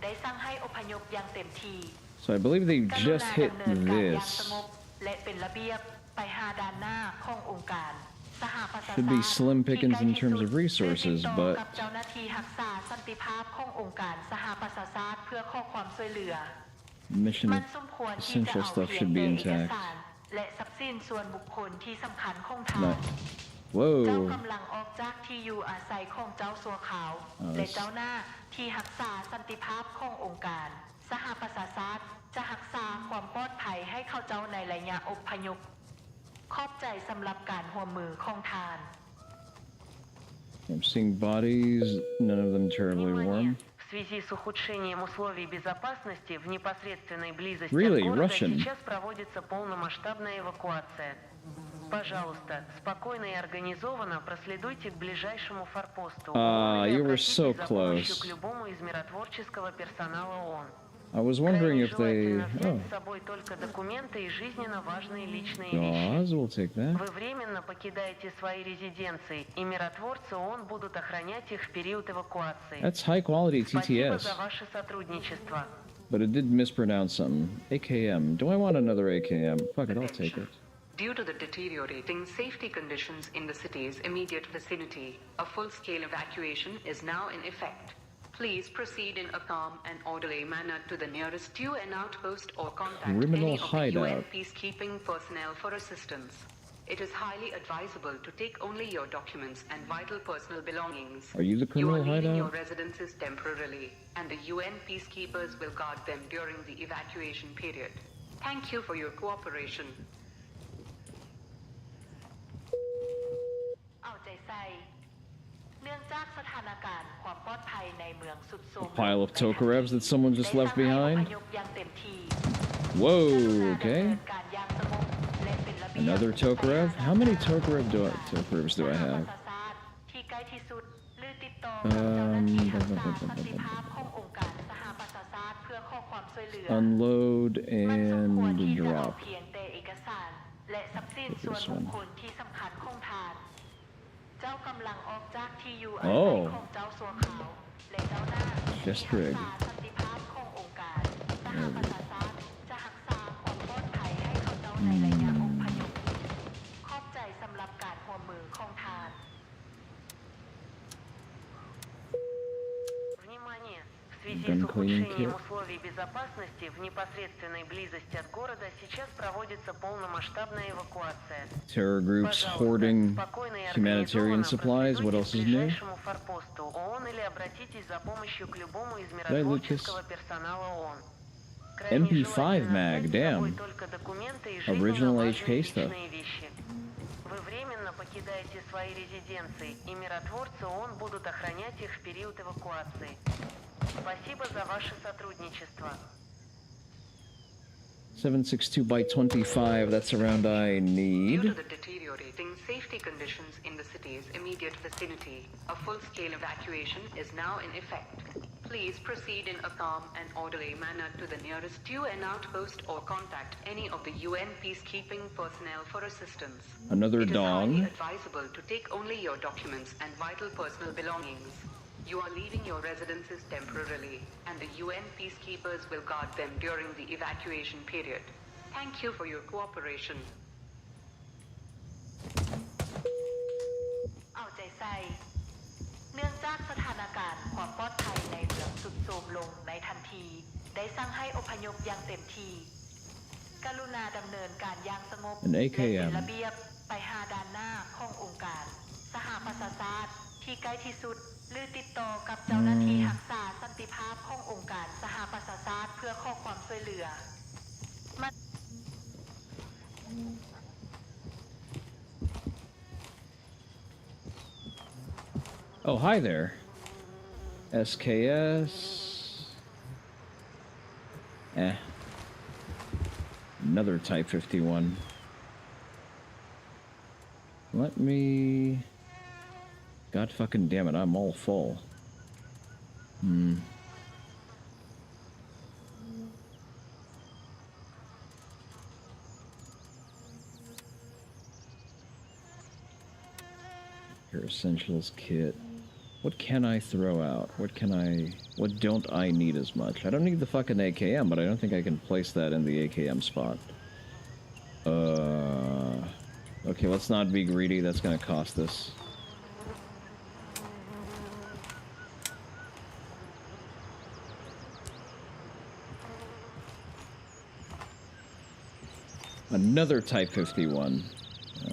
ได้สั่งให้อพยพอย่างเต็มที่ So I believe they กรุ just ณา hit ดำเนินการอย่าง this. สงบและเป็นระเบียบไปหาด้านหน้าขององค์การสหประชาชาติ Should be slim pickings in terms of ที่ resources, ติดต่อ but กับเจ้าหน้าที่รักษาสันติภาพขององค์การสหประชาชาติเพื่อขอความช่วยเหลือ mission มันสมควรที่จะ essential เอา stuff เพียง should be แต่เอก intact. สารและทรัพย์สินส่วนบุคคลที่สำคัญของทา No. น เจ้า Whoa. กำลังออกจากที่อยู่อาศัยของเจ้าสัวขาว อ๋อ และเจ้าหน้าที่รักษาสันติภาพขององค์การสหประชาชาติจะรักษาความปลอดภัยให้เข้าเจ้าในระยะอพยพขอบใจสำหรับการร่วมมือของทาน I'm seeing bodies, none of them terribly warm. В связи с ухудшением условий безопасности в непосредственной близости Really? от города Russian? сейчас проводится полномасштабная эвакуация. Пожалуйста, спокойно и организованно проследуйте к ближайшему форпосту. Ah, Или you were обратитесь so за помощью close. к любому из миротворческого персонала ООН. I was wondering Крайне if they... желательно взять Oh, с собой только документы и жизненно важные личные вещи. gauze, we'll take that. Вы временно покидаете свои резиденции, и миротворцы ООН будут охранять их в период эвакуации. That's high quality Спасибо TTS, за ваше сотрудничество. but it did mispronounce some. AKM. Do I want another AKM? Fuck it, I'll take it. Due to the deteriorating safety conditions in the city's immediate vicinity, a full-scale evacuation is now in effect. Please proceed in a calm and orderly manner to the nearest UN outpost or contact Criminal any of the UN hideout. peacekeeping personnel for assistance. It is highly advisable to take only your documents and vital personal belongings. Are you the You are criminal leaving your hideout? residences temporarily, and the UN peacekeepers will guard them during the evacuation period. Thank you for your cooperation. เอาใจใส่เนื่องจากสถานการณ์ความปลอดภัยในเมืองสุดโทรม A pile of Tokarevs that someone just left ได้สั่งให้ behind? อพยพอย่างเต็มที่ Whoa, กรุณาดำ okay. เนินการอย่างสงบและเป็นระเบียบ Another Tokarev? How many Tokarevs do I have? ที่ใกล้ที่สุดหรือติดต่อกับเจ้าหน้าที่รักษาสันติภาพขององค์การสหประชาชาติเพื่อขอความช่วยเหลือ Unload มันสมควร and ที่จะเอา drop. เพียงแต่เอกสารและทรัพย์สินส่วนบุคคลที่สำคัญของทาน เจ้ากำลังออกจากที่อยู่อาศัยของเจ้าสัวขาวและเจ้าหน้าที่รัก Just ษา rigged. สันติภาพขององค์การสหประชาชาติจะรักษาความปลอดภัยให้เขาเจ้าในระยะอพยพขอบใจสำหรับการร่วมมือของทาน Внимание! В связи с ухудшением условий безопасности в непосредственной близости от города сейчас проводится полномасштабная эвакуация. Terror groups hoarding Спокойно и humanitarian организованно supplies. What else is проследуйте к new? ближайшему форпосту ООН или обратитесь за помощью к любому из I look this? миротворческого персонала ООН. Крайне MP5 желательно mag, взять с собой damn. только документы и Original жизненно HK важные stuff. личные вещи. Вы временно покидаете свои резиденции, и миротворцы ООН будут охранять их в период эвакуации. Спасибо за ваше сотрудничество. 762 by 25, that's around I Due to need. the deteriorating safety conditions in the city's immediate vicinity, a full-scale evacuation is now in effect. Please proceed in a calm and orderly manner to the nearest UN outpost or contact any of the UN peacekeeping personnel for assistance. Another It is highly dong. advisable to take only your documents and vital personal belongings. You are leaving your residences temporarily, and the UN peacekeepers will guard them during the evacuation period. Thank you for your cooperation. เอาใจใส่ เนื่องจากสถานการณ์ความปลอดภัยในเมืองสุดโทรมลงในทันที ได้สั่งให้อพยพอย่างเต็มที่ กรุณาดำเนินการอย่างสงบ An และ AKM เป็นระเบียบไปหาด้านหน้าขององค์การ สหประชาชาติที่ใกล้ที่สุด หรือติดต่อกับเจ้าหน้าที่รักษาสันติภาพขององค์การสหประชาชาติเพื่อขอความช่วยเหลือ Oh, hi there. SKS. Another Type 51. Let me... God fucking damn it, I'm all full. Your essentials kit. What can I throw out? What don't I need as much? I don't need the fucking AKM, but I don't think I can place that in the AKM spot. Okay, let's not be greedy, that's gonna cost us. Another Type 51.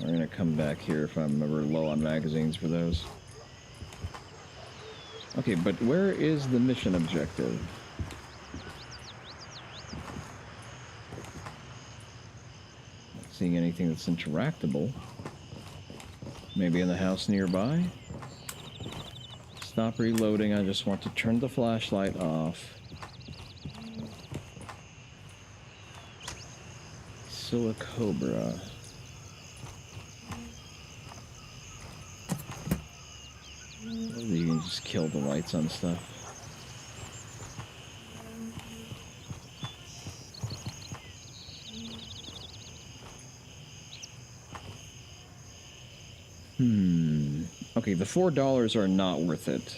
We're gonna come back here if I'm ever low on magazines for those. Okay, but where is the mission objective? Not seeing anything that's interactable. Maybe in the house nearby? Stop reloading, I just want to turn the flashlight off. Silicobra. You can just kill the lights on stuff. Okay, the $4 are not worth it.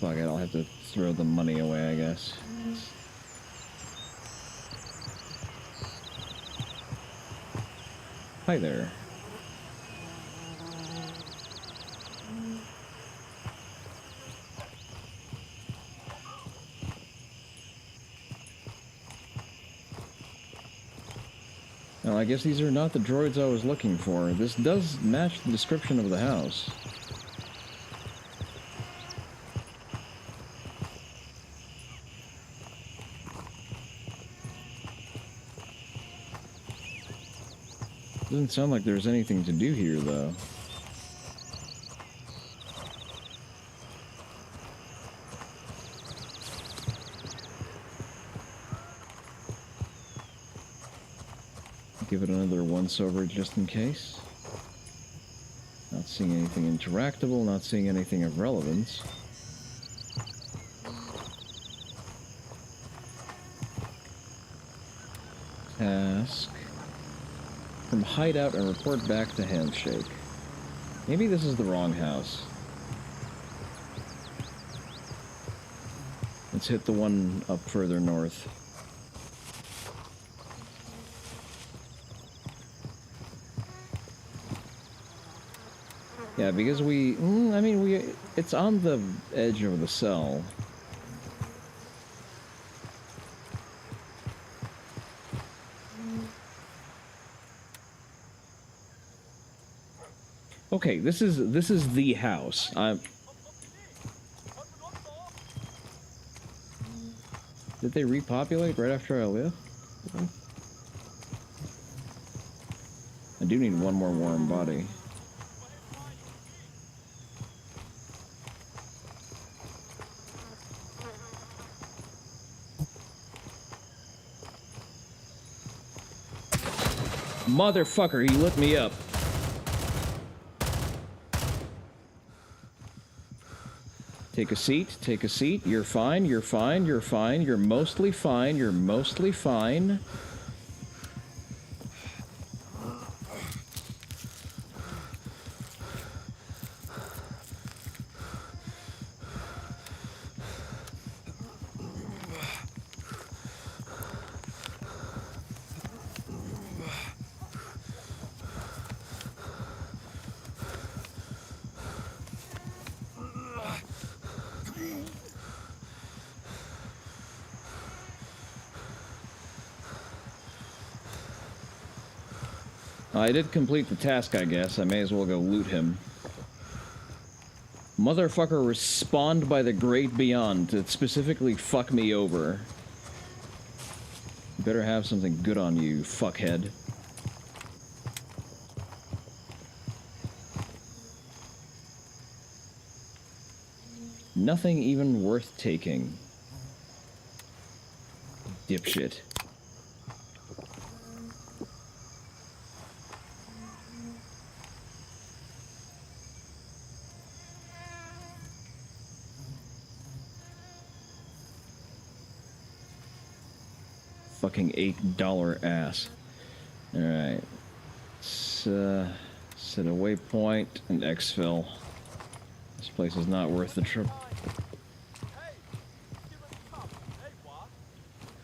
Fuck it, I'll have to throw the money away, I guess. Hi there. Well, I guess these are not the droids I was looking for. This does match the description of the house. Doesn't sound like there's anything to do here, though. Give it another once-over just in case. Not seeing anything interactable, not seeing anything of relevance. Task. From hideout and report back to handshake. Maybe this is the wrong house. Let's hit the one up further north. Yeah, because it's on the edge of the cell. Okay, this is the house. Did they repopulate right after I left? I do need one more warm body. Motherfucker, he lit me up. Take a seat, take a seat. You're fine, you're fine, you're fine. You're mostly fine, you're mostly fine. I did complete the task, I guess. I may as well go loot him. Motherfucker respawned by the great beyond to specifically fuck me over. You better have something good on you, fuckhead. Nothing even worth taking. Dipshit. Fucking $8 ass. Alright. Set a waypoint and exfil. This place is not worth the trip. Hey, give us a cop. Hey, what?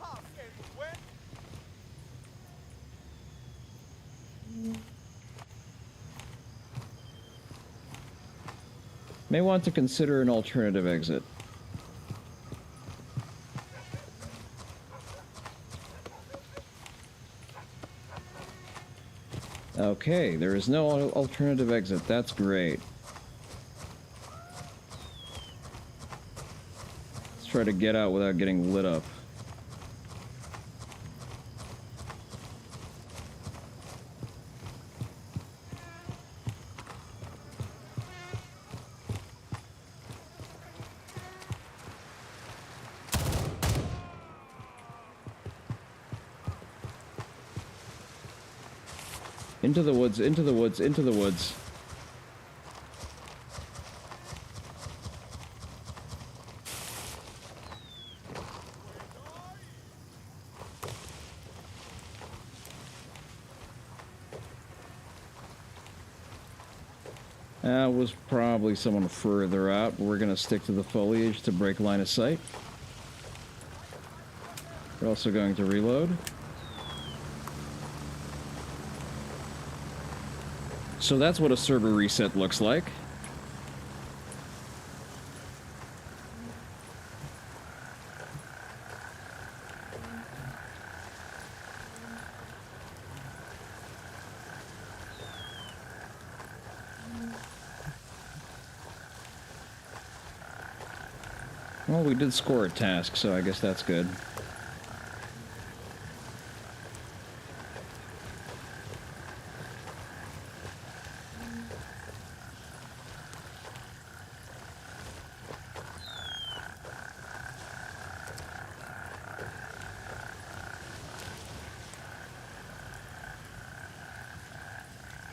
Cop gave us win. May want to consider an alternative exit. Okay, there is no alternative exit. That's great. Let's try to get out without getting lit up. Into the woods, into the woods, into the woods. That was probably someone further out. We're gonna stick to the foliage to break line of sight. We're also going to reload. So that's what a server reset looks like. Well, we did score a task, so I guess that's good.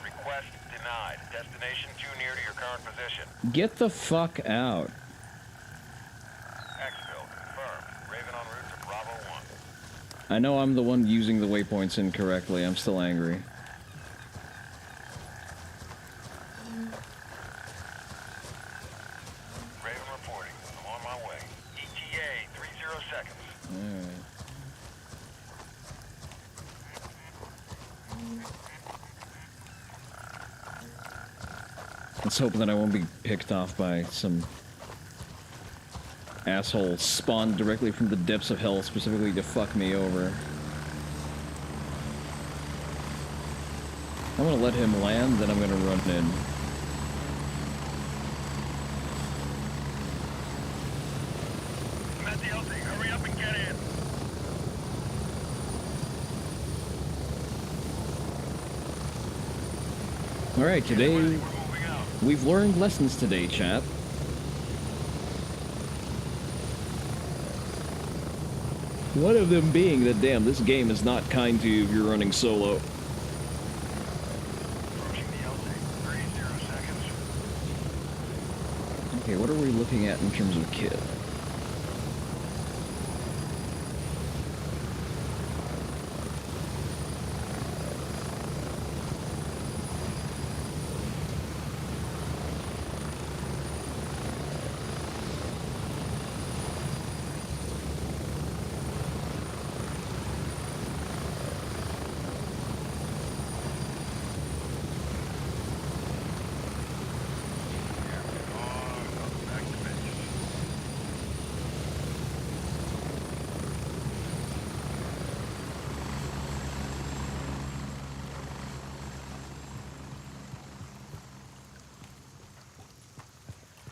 Request denied. Destination too near to your current position. Get the fuck out. Exfil confirmed. Raven en route to Bravo 1. I know I'm the one using the waypoints incorrectly. I'm still angry. Raven reporting. I'm on my way. ETA 30 seconds. Alright. Let's hope that I won't be picked off by some asshole spawned directly from the depths of hell specifically to fuck me over. I'm gonna let him land, then I'm gonna run in. I'm at the LZ. Hurry up and get in. Alright, today We're moving out. we've learned lessons today, chat. One of them being that, damn, this game is not kind to you if you're running solo. Okay, what are we looking at in terms of kit?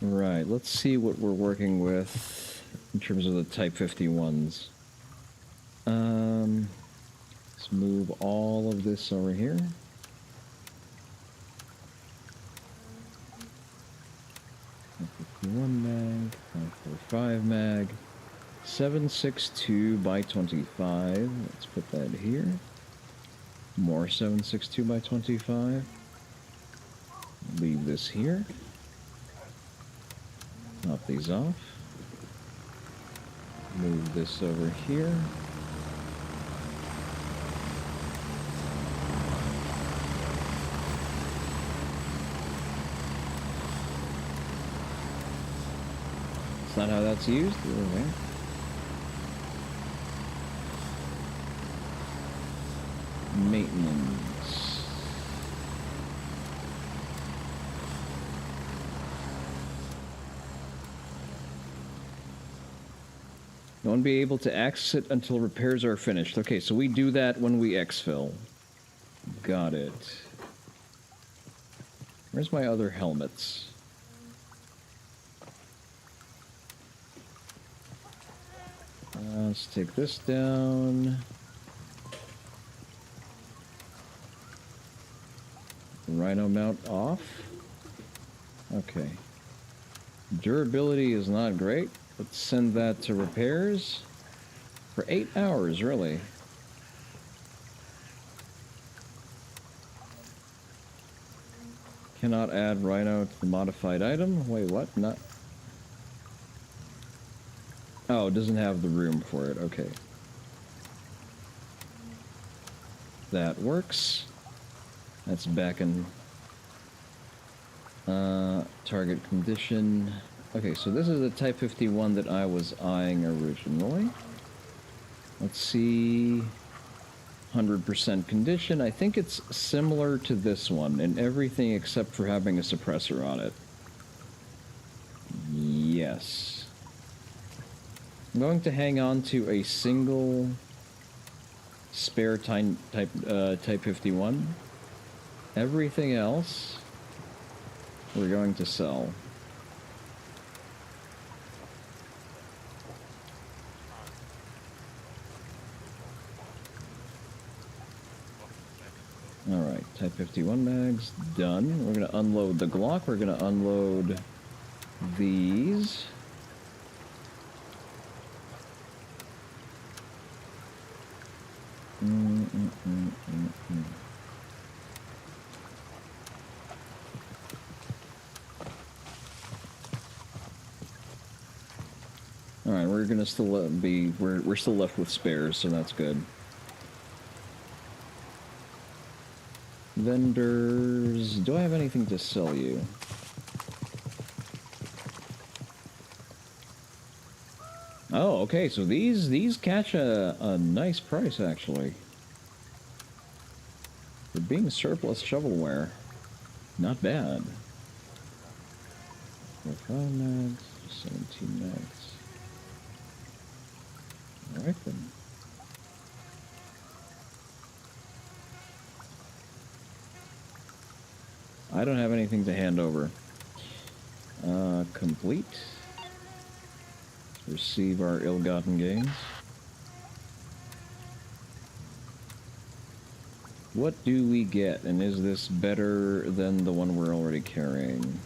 Right, let's see what we're working with in terms of the Type 51s. Let's move all of this over here. .51 mag, .45 mag, 7.62 by 25. Let's put that here. More 7.62 by 25. Leave this here. Knock these off. Move this over here. That's not how that's used. Okay. Maintenance. You won't be able to exit until repairs are finished. Okay, so we do that when we exfil. Got it. Where's my other helmets? Let's take this down. Rhino mount off. Okay. Durability is not great. Let's send that to repairs. For 8 hours, really. Cannot add Rhino to the modified item. Wait, what? Not... Oh, it doesn't have the room for it. Okay. That works. That's back in target condition. Okay, so this is the Type 51 that I was eyeing originally. Let's see. 100% condition. I think it's similar to this one in everything except for having a suppressor on it. Yes. I'm going to hang on to a single spare Type 51. Everything else we're going to sell. Alright, Type 51 mags, done. We're going to unload the Glock. We're going to unload these. Alright, we're going to still be... We're still left with spares, so that's good. Vendors... Do I have anything to sell you? Oh, okay, so these catch a nice price, actually. For being surplus shovelware. Not bad. 5 mags, 17 mags. Alright then. I don't have anything to hand over. Complete. Receive our ill-gotten gains. What do we get, and is this better than the one we're already carrying?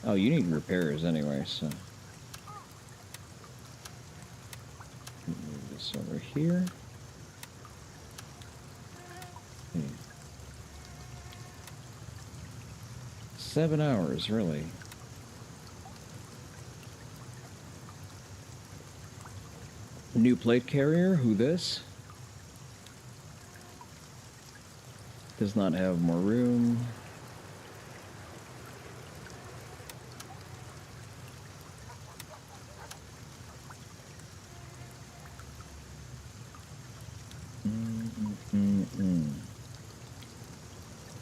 Oh, you need repairs anyway, so... Move this over here. 7 hours, really. New plate carrier, who this? Does not have more room.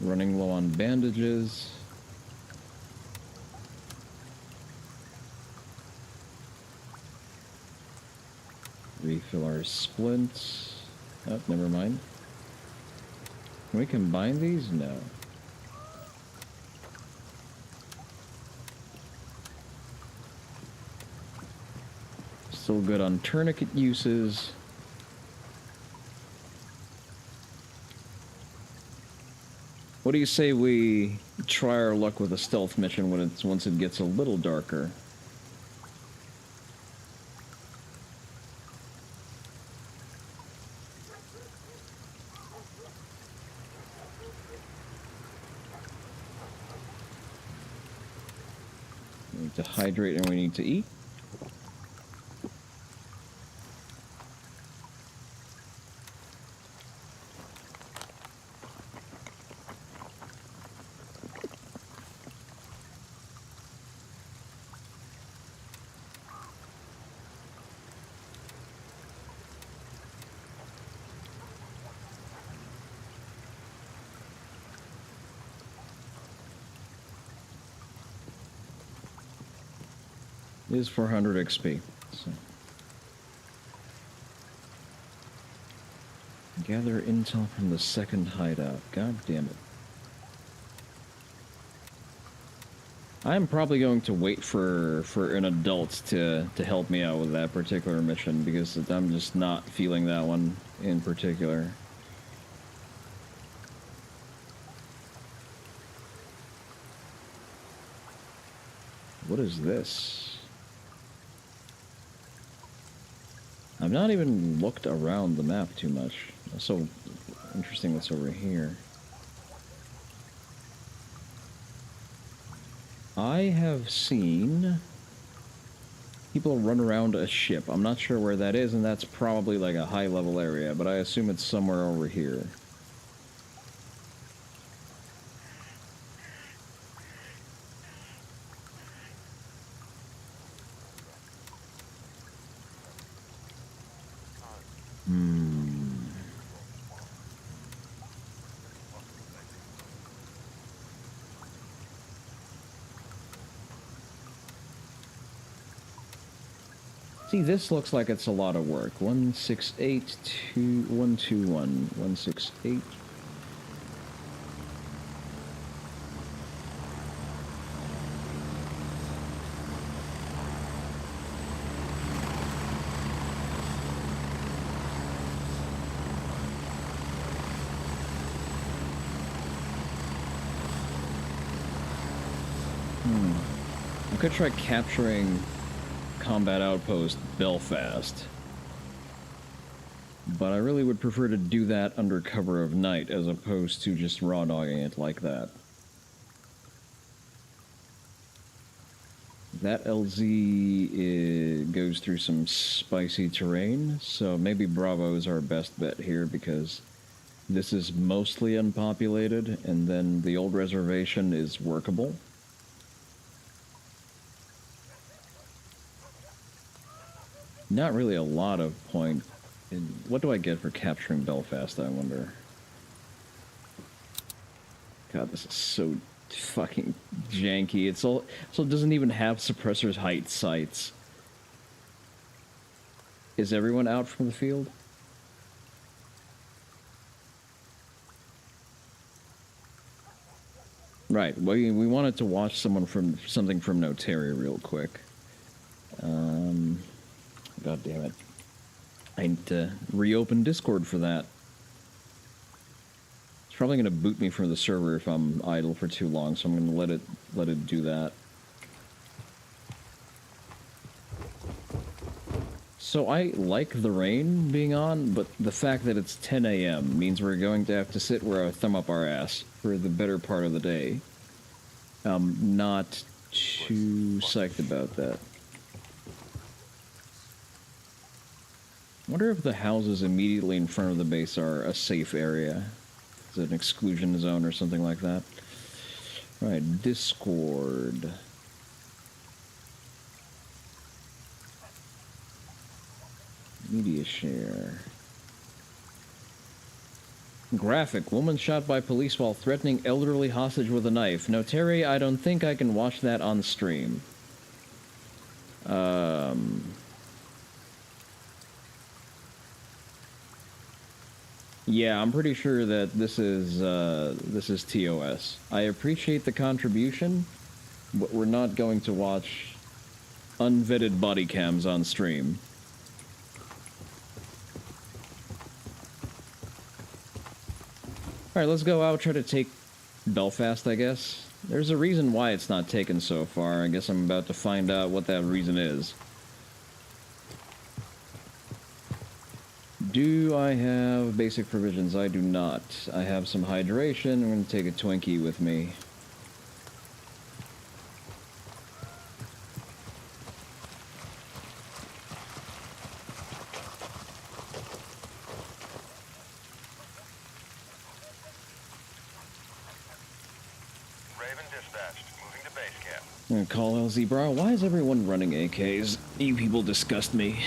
Running low on bandages. Refill our splints. Oh, never mind. Can we combine these? No. Still good on tourniquet uses. What do you say we try our luck with a stealth mission when once it gets a little darker? We need to hydrate and we need to eat. It is 400 XP. So. Gather intel from the second hideout. God damn it. I'm probably going to wait for an adult to help me out with that particular mission because I'm just not feeling that one in particular. What is this? I've not even looked around the map too much. It's so interesting what's over here. I have seen people run around a ship. I'm not sure where that is, and that's probably like a high-level area, but I assume it's somewhere over here. See, this looks like it's a lot of work. 168, 121, 168. I could try capturing Combat Outpost Belfast, but I really would prefer to do that under cover of night as opposed to just raw dogging it like that. That LZ goes through some spicy terrain, so maybe Bravo is our best bet here because this is mostly unpopulated and then the old reservation is workable. Not really a lot of point. What do I get for capturing Belfast, I wonder? God, this is so fucking janky. It doesn't even have suppressors height sights. Is everyone out from the field? Right. We wanted to watch something from Notaria real quick. God damn it. I need to reopen Discord for that. It's probably going to boot me from the server if I'm idle for too long, so I'm going to let it do that. So I like the rain being on, but the fact that it's 10 a.m. means we're going to have to sit with our thumb up our ass for the better part of the day. I'm not too psyched about that. I wonder if the houses immediately in front of the base are a safe area. Is it an exclusion zone or something like that? Right, Discord. Media share. Graphic. Woman shot by police while threatening elderly hostage with a knife. No, Terry, I don't think I can watch that on stream. Yeah, I'm pretty sure that this is TOS. I appreciate the contribution, but we're not going to watch unvetted body cams on stream. Alright, let's go out, try to take Belfast, I guess. There's a reason why it's not taken so far. I guess I'm about to find out what that reason is. Do I have basic provisions? I do not. I have some hydration. I'm going to take a Twinkie with me. Raven dispatched. Moving to base camp. I'm going to call LZ Bro. Why is everyone running AKs? You people disgust me.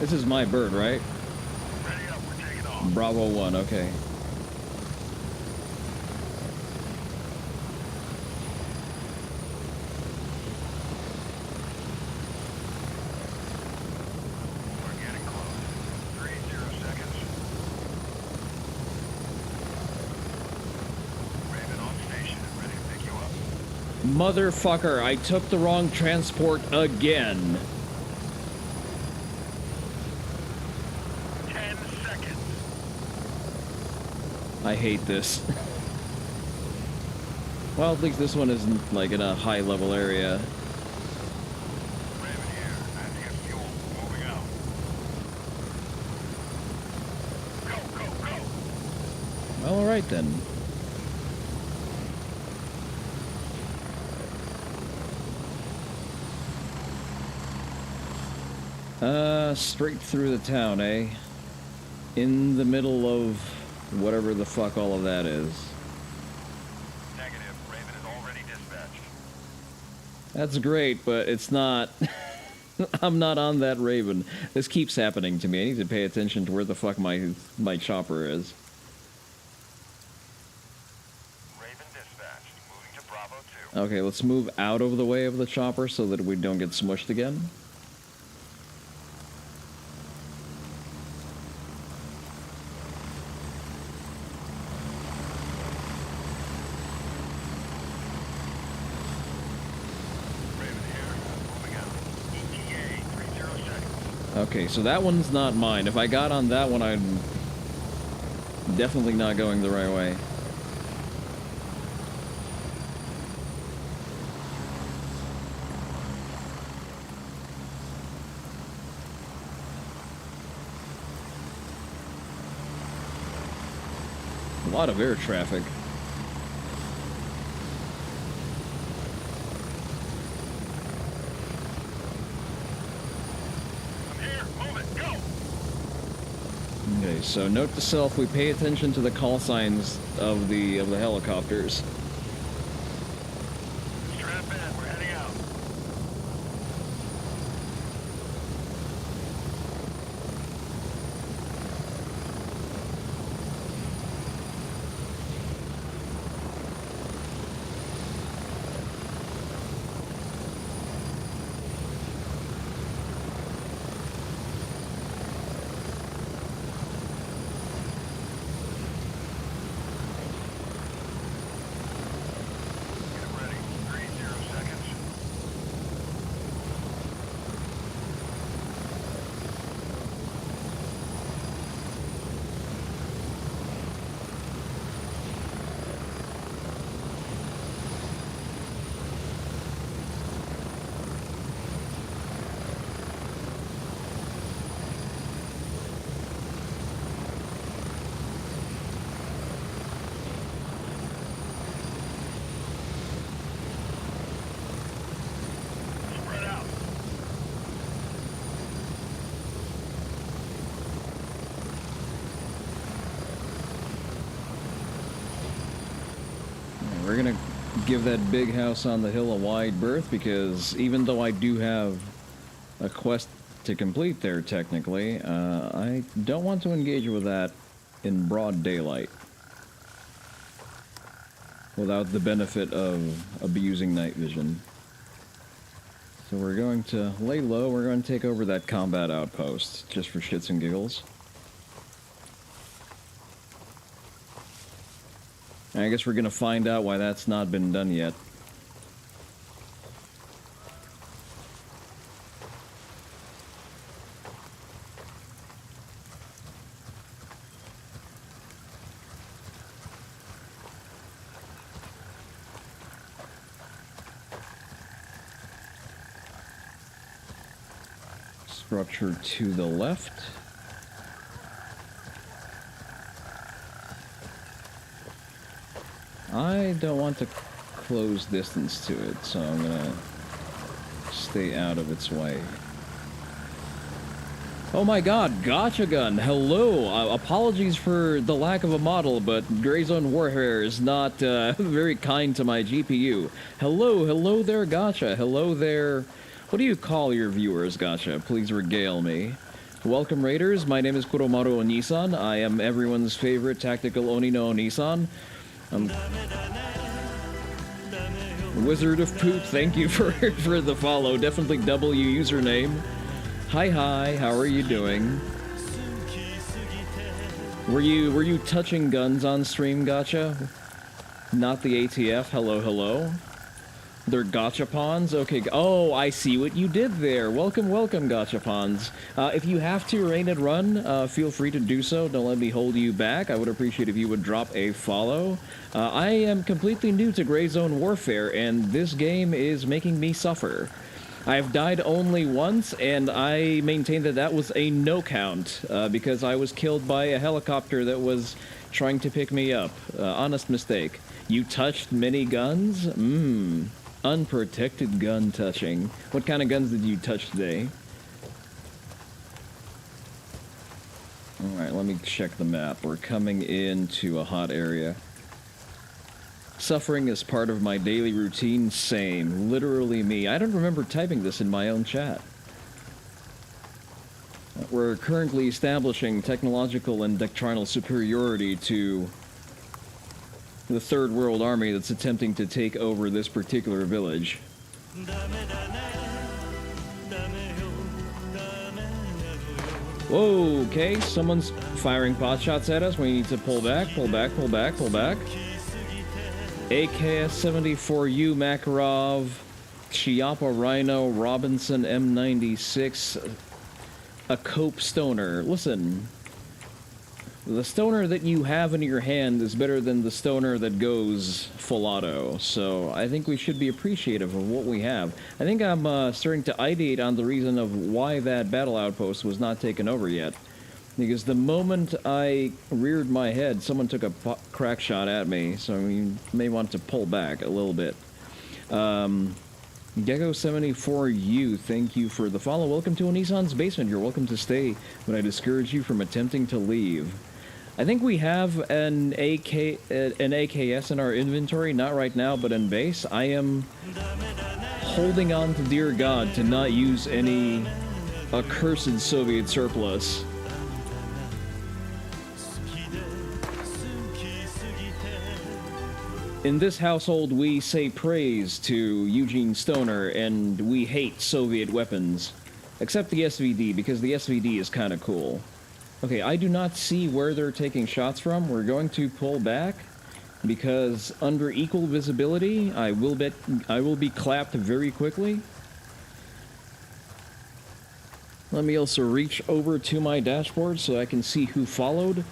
This is my bird, right? Ready up. We're taking off. Bravo 1, okay. We're getting close. 30 seconds. Raven on station and ready to pick you up. Motherfucker, I took the wrong transport again. 10 seconds. I hate this. Well, at least this one isn't, like, in a high-level area. Raven here. I have to get fuel. Moving out. Go, go, go. Well, alright then. Straight through the town, eh? In the middle of whatever the fuck all of that is. Negative. Raven is already dispatched. That's great, but it's not... I'm not on that Raven. This keeps happening to me. I need to pay attention to where the fuck my chopper is. Raven dispatched. Moving to Bravo 2. Okay, let's move out of the way of the chopper so that we don't get smushed again. Raven here. Moving out. ETA 30 seconds. Okay, so that one's not mine. If I got on that one, I'm definitely not going the right way. A lot of air traffic. I'm here. Move it. Go. Okay, so note to self, we pay attention to the call signs of the helicopters. Strap in. We're heading out. we're gonna give that big house on the hill a wide berth, because even though I do have a quest to complete there technically, I don't want to engage with that in broad daylight without the benefit of abusing night vision. So we're going to lay low, we're going to take over that combat outpost, just for shits and giggles. And I guess we're going to find out why that's not been done yet. Structure to the left. I don't want to close distance to it, so I'm gonna stay out of its way. Oh my god, Gotcha Gun, hello! Apologies for the lack of a model, but Gray Zone Warfare is not very kind to my GPU. Hello there, Gotcha, hello there. What do you call your viewers, Gotcha? Please regale me. Welcome, Raiders, my name is Kuromaru Onii-san. I am everyone's favorite tactical Oni no Onii-san. Wizard of Poop, thank you for the follow. Definitely W username. Hi, how are you doing? Were you touching guns on stream, Gotcha? Not the ATF, hello. They're gachapons? Okay, oh, I see what you did there. Welcome, gachapons. If you have to rain and run, feel free to do so. Don't let me hold you back. I would appreciate if you would drop a follow. I am completely new to Gray Zone Warfare, and this game is making me suffer. I've died only once, and I maintain that that was a no count, because I was killed by a helicopter that was trying to pick me up. Honest mistake. You touched many guns? Unprotected gun touching. What kind of guns did you touch today? Alright, let me check the map. We're coming into a hot area. Suffering is part of my daily routine. Same. Literally me. I don't remember typing this in my own chat. We're currently establishing technological and doctrinal superiority to the Third World Army that's attempting to take over this particular village. Whoa, okay, someone's firing pot shots at us. We need to pull back. AKS-74U Makarov, Chiappa Rhino, Robinson M96, a Cope Stoner. Listen. The stoner that you have in your hand is better than the stoner that goes full auto, so I think we should be appreciative of what we have. I think I'm starting to ideate on the reason of why that battle outpost was not taken over yet. Because the moment I reared my head, someone took a crack shot at me, so you may want to pull back a little bit. Gecko74U, thank you for the follow. Welcome to Onii-san's basement. You're welcome to stay, but I discourage you from attempting to leave. I think we have an AKS in our inventory, not right now, but in base. I am holding on to dear God to not use any accursed Soviet surplus. In this household, we say praise to Eugene Stoner, and we hate Soviet weapons. Except the SVD, because the SVD is kind of cool. Okay, I do not see where they're taking shots from. We're going to pull back, because under equal visibility, I will be clapped very quickly. Let me also reach over to my dashboard so I can see who followed.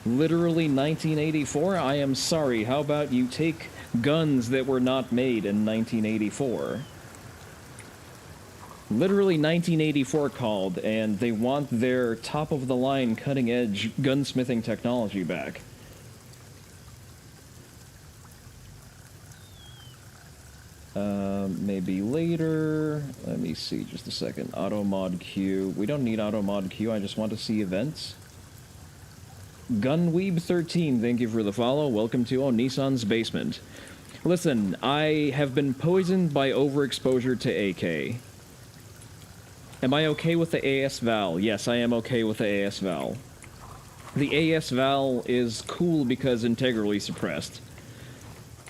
Literally 1984? I am sorry, how about you take guns that were not made in 1984? Literally 1984 called, and they want their top-of-the-line, cutting-edge gunsmithing technology back. Maybe later. Let me see, just a second. Auto mod queue. We don't need auto mod queue, I just want to see events. Gunweeb13, thank you for the follow. Welcome to Onii-san's basement. Listen, I have been poisoned by overexposure to AK. Am I okay with the AS Val? Yes, I am okay with the AS Val. The AS Val is cool because integrally suppressed.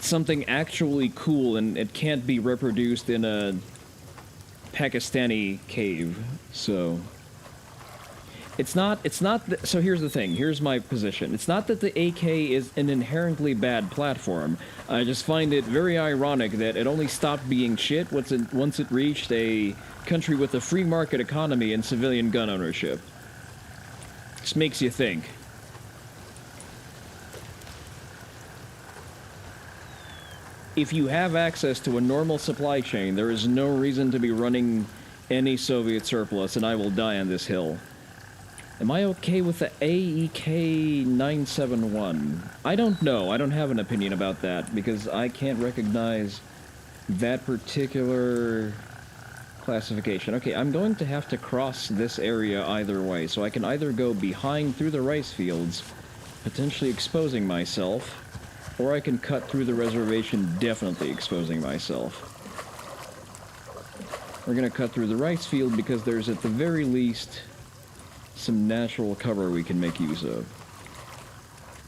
Something actually cool, and it can't be reproduced in a Pakistani cave, so... So here's the thing, here's my position. It's not that the AK is an inherently bad platform. I just find it very ironic that it only stopped being shit once it reached a country with a free market economy and civilian gun ownership. Just makes you think. If you have access to a normal supply chain, there is no reason to be running any Soviet surplus, and I will die on this hill. Am I okay with the AEK 971? I don't know. I don't have an opinion about that, because I can't recognize that particular classification. Okay, I'm going to have to cross this area either way, so I can either go behind through the rice fields, potentially exposing myself, or I can cut through the reservation, definitely exposing myself. We're gonna cut through the rice field because there's at the very least some natural cover we can make use of.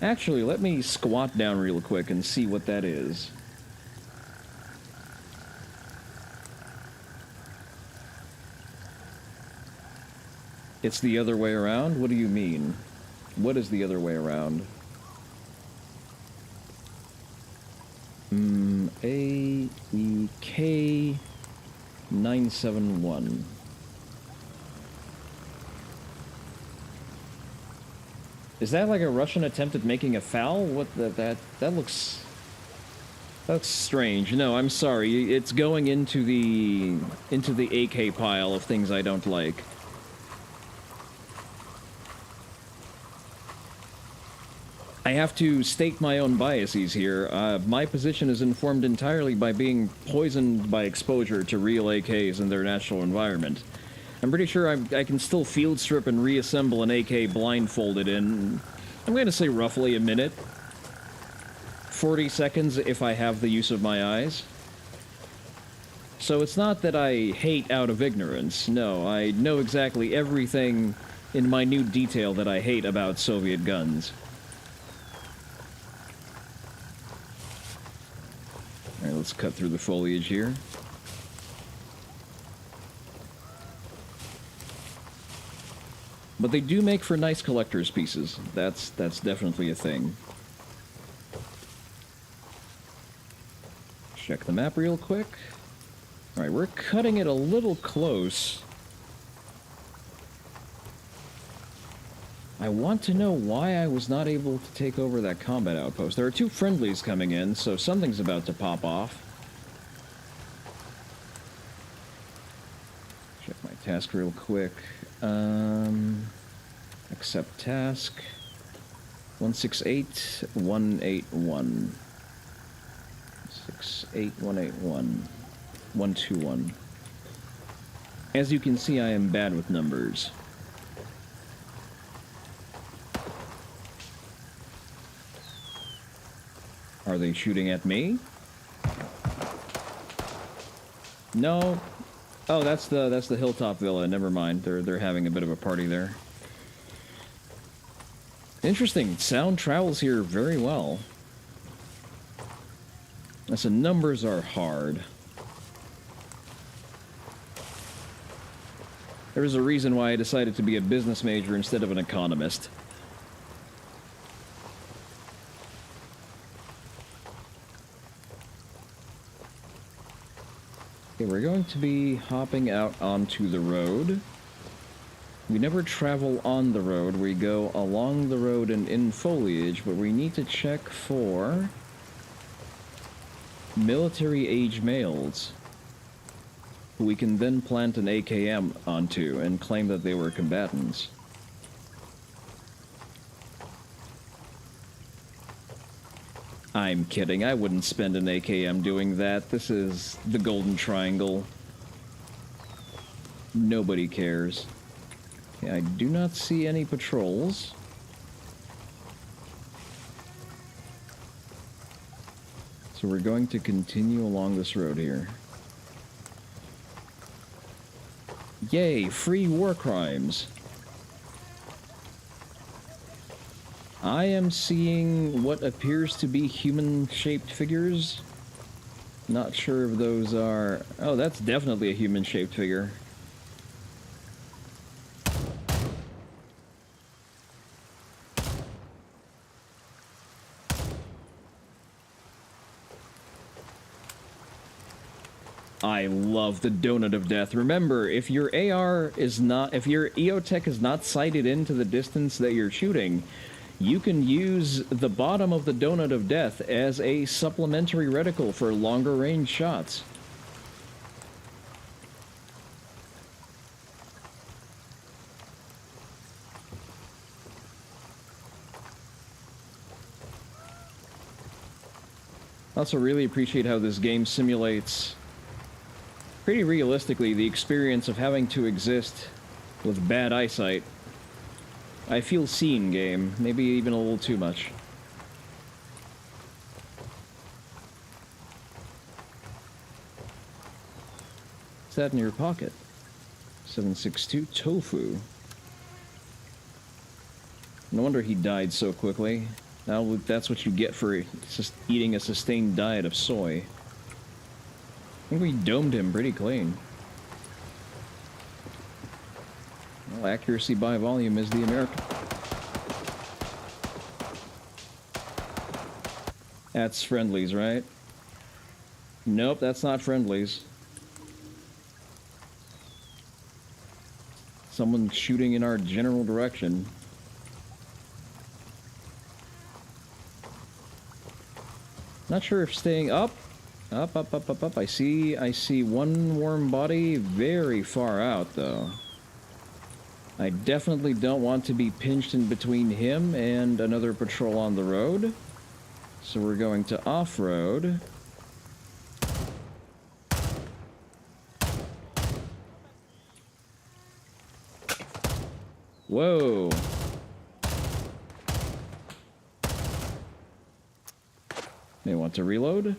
Actually, let me squat down real quick and see what that is. It's the other way around? What do you mean? What is the other way around? AEK 971. Is that like a Russian attempt at making a foul? What that looks... That's strange. No, I'm sorry. It's going into the AK pile of things I don't like. I have to state my own biases here. My position is informed entirely by being poisoned by exposure to real AKs in their natural environment. I'm pretty sure I can still field strip and reassemble an AK blindfolded in, I'm going to say roughly a minute. 40 seconds if I have the use of my eyes. So it's not that I hate out of ignorance. No, I know exactly everything in minute detail that I hate about Soviet guns. Alright, let's cut through the foliage here. But they do make for nice collector's pieces. That's definitely a thing. Check the map real quick. Alright, we're cutting it a little close. I want to know why I was not able to take over that combat outpost. There are two friendlies coming in, so something's about to pop off. Check my task real quick. Accept task. 168181. 68181. 121. As you can see, I am bad with numbers. Are they shooting at me? No. Oh, that's the Hilltop Villa. Never mind. They're having a bit of a party there. Interesting. Sound travels here very well. Listen, numbers are hard. There is a reason why I decided to be a business major instead of an economist. Okay, we're going to be hopping out onto the road. We never travel on the road, we go along the road and in foliage, but we need to check for military-age males who we can then plant an AKM onto and claim that they were combatants. I'm kidding, I wouldn't spend an AKM doing that. This is the Golden Triangle. Nobody cares. Okay, I do not see any patrols. So we're going to continue along this road here. Yay, free war crimes. I am seeing what appears to be human-shaped figures. Not sure if those are... Oh, that's definitely a human-shaped figure. I love the Donut of Death. Remember, if your AR is not... If your EOTech is not sighted into the distance that you're shooting, you can use the bottom of the Donut of Death as a supplementary reticle for longer range shots. I also really appreciate how this game simulates, pretty realistically, the experience of having to exist with bad eyesight. I feel seen, game. Maybe even a little too much. What's that in your pocket? 762 tofu. No wonder he died so quickly. Now that's what you get for just eating a sustained diet of soy. I think we domed him pretty clean. Well, accuracy by volume is the American. That's friendlies, right? Nope, that's not friendlies. Someone shooting in our general direction. Not sure if staying up. Up. I see one warm body very far out, though. I definitely don't want to be pinched in between him and another patrol on the road. So we're going to off-road. Whoa. May want to reload.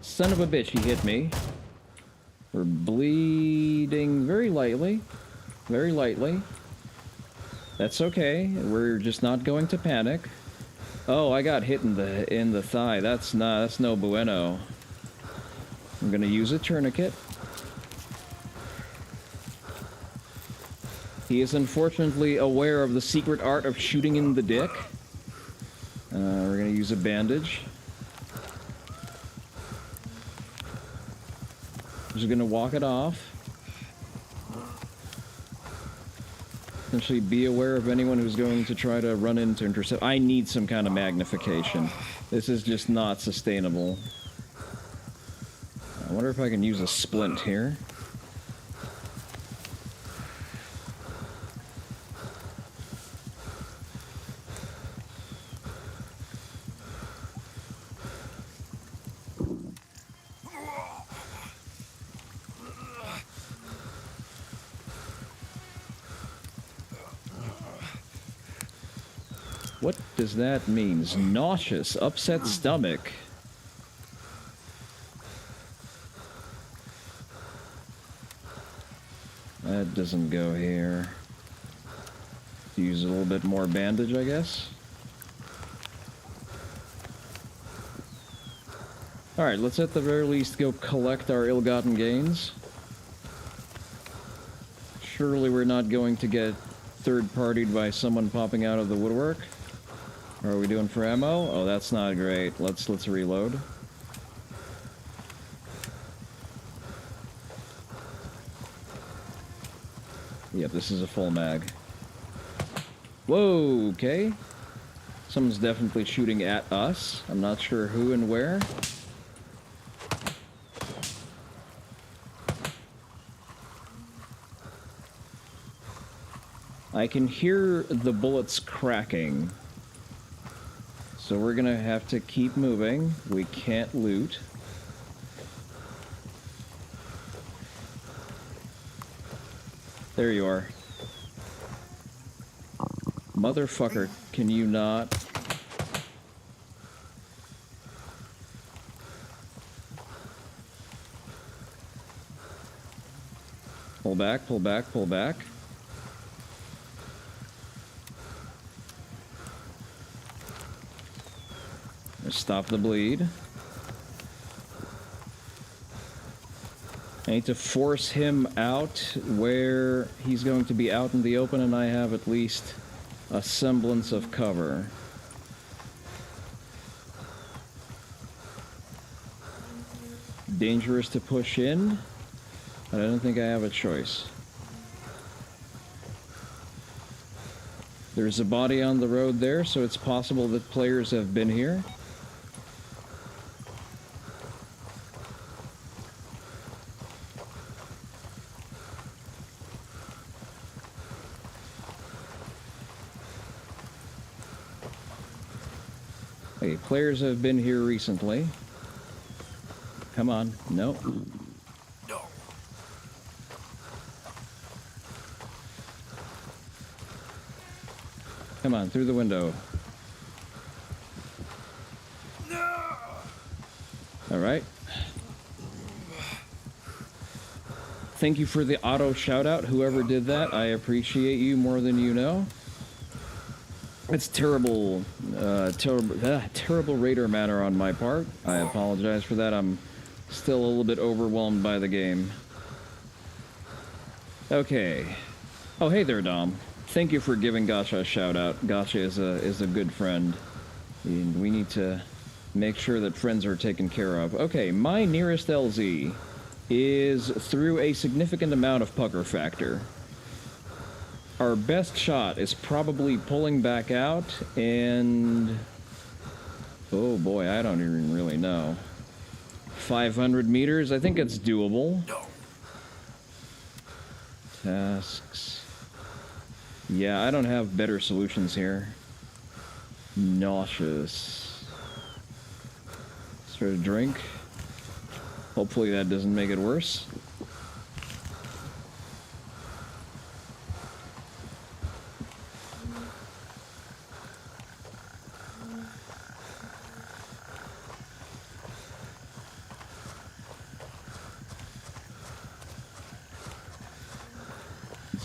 Son of a bitch, he hit me. We're bleeding very lightly. Very lightly. That's okay. We're just not going to panic. Oh, I got hit in the thigh. That's no bueno. I'm gonna use a tourniquet. He is unfortunately aware of the secret art of shooting in the dick. We're gonna use a bandage. Just gonna walk it off. Essentially, be aware of anyone who's going to try to run in to intercept. I need some kind of magnification. This is just not sustainable. I wonder if I can use a splint here. What does that mean? Nauseous, upset stomach. That doesn't go here. Use a little bit more bandage, I guess. Alright, let's at the very least go collect our ill-gotten gains. Surely we're not going to get third-partied by someone popping out of the woodwork. How are we doing for ammo? Oh, that's not great. Let's reload. Yep, this is a full mag. Whoa, okay. Someone's definitely shooting at us. I'm not sure who and where. I can hear the bullets cracking. So we're gonna have to keep moving. We can't loot. There you are. Motherfucker, can you not? Pull back, pull back, pull back. Stop the bleed. I need to force him out where he's going to be out in the open and I have at least a semblance of cover. Dangerous to push in, but I don't think I have a choice. There's a body on the road there, so it's possible that players have been here. Hey, players have been here recently. Come on. No. No. Come on, through the window. No. All right. Thank you for the auto shout-out, whoever did that. I appreciate you more than you know. It's terrible raider manner on my part. I apologize for that. I'm still a little bit overwhelmed by the game. Okay. Oh, hey there, Dom. Thank you for giving Gotcha a shout-out. Gotcha is a good friend. And we need to make sure that friends are taken care of. Okay, my nearest LZ is through a significant amount of pucker factor. Our best shot is probably pulling back out and... oh boy, I don't even really know. 500 meters, I think it's doable. No. Tasks. Yeah, I don't have better solutions here. Nauseous. Start a drink. Hopefully that doesn't make it worse.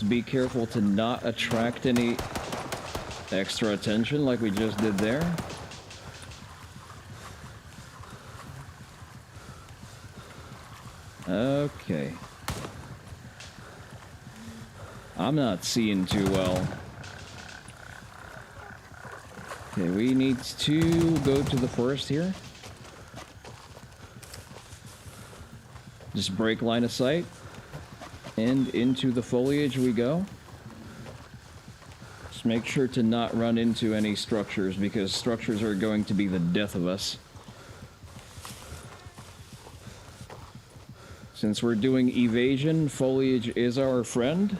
Be careful to not attract any extra attention like we just did there. Okay. I'm not seeing too well. Okay, we need to go to the forest here. Just break line of sight. And into the foliage we go. Just make sure to not run into any structures, because structures are going to be the death of us. Since we're doing evasion, foliage is our friend.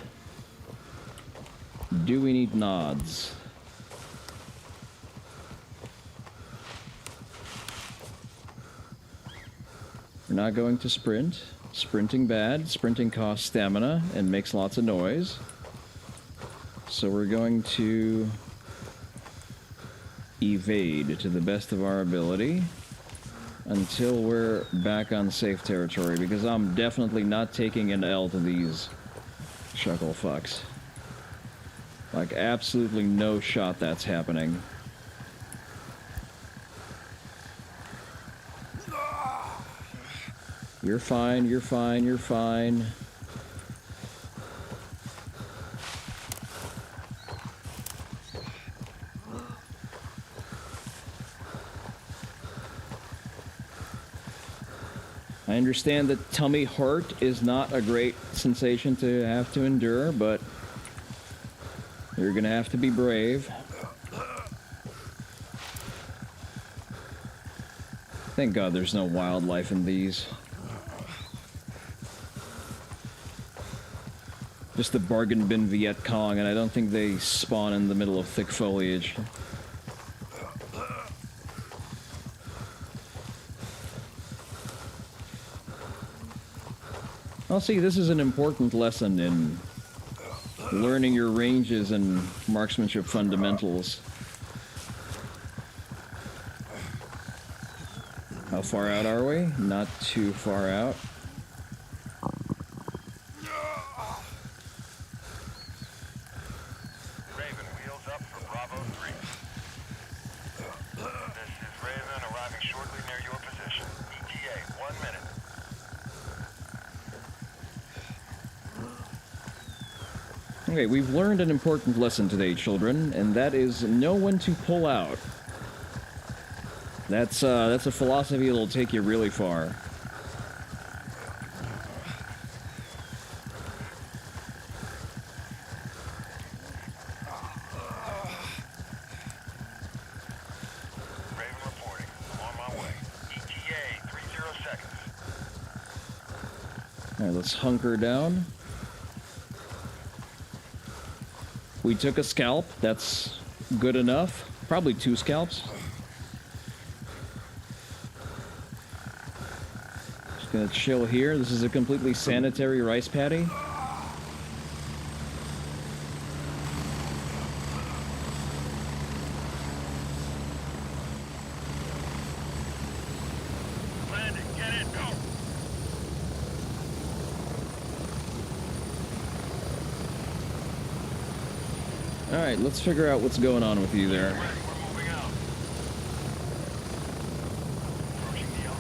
Do we need nods? We're not going to sprint. Sprinting bad. Sprinting costs stamina and makes lots of noise. So we're going to evade to the best of our ability until we're back on safe territory, because I'm definitely not taking an L to these chuckle fucks. Like, absolutely no shot that's happening. You're fine, you're fine, you're fine. I understand that tummy hurt is not a great sensation to have to endure, but you're gonna have to be brave. Thank God there's no wildlife in these. Just the bargain bin Viet Cong, and I don't think they spawn in the middle of thick foliage. Well, see, this is an important lesson in learning your ranges and marksmanship fundamentals. How far out are we? Not too far out. Raven, wheels up for Bravo 3. This is Raven, arriving shortly near your position. ETA, 1 minute. Okay, we've learned an important lesson today, children, and that is know when to pull out. That's a philosophy that'll take you really far. Raven reporting. On my way. ETA, 30 seconds. All right, let's hunker down. We took a scalp. That's good enough. Probably 2 scalps. Just gonna chill here. This is a completely sanitary rice paddy. Landing, get in, go! All right, let's figure out what's going on with you there. Ready, we're moving out. Approaching the LA,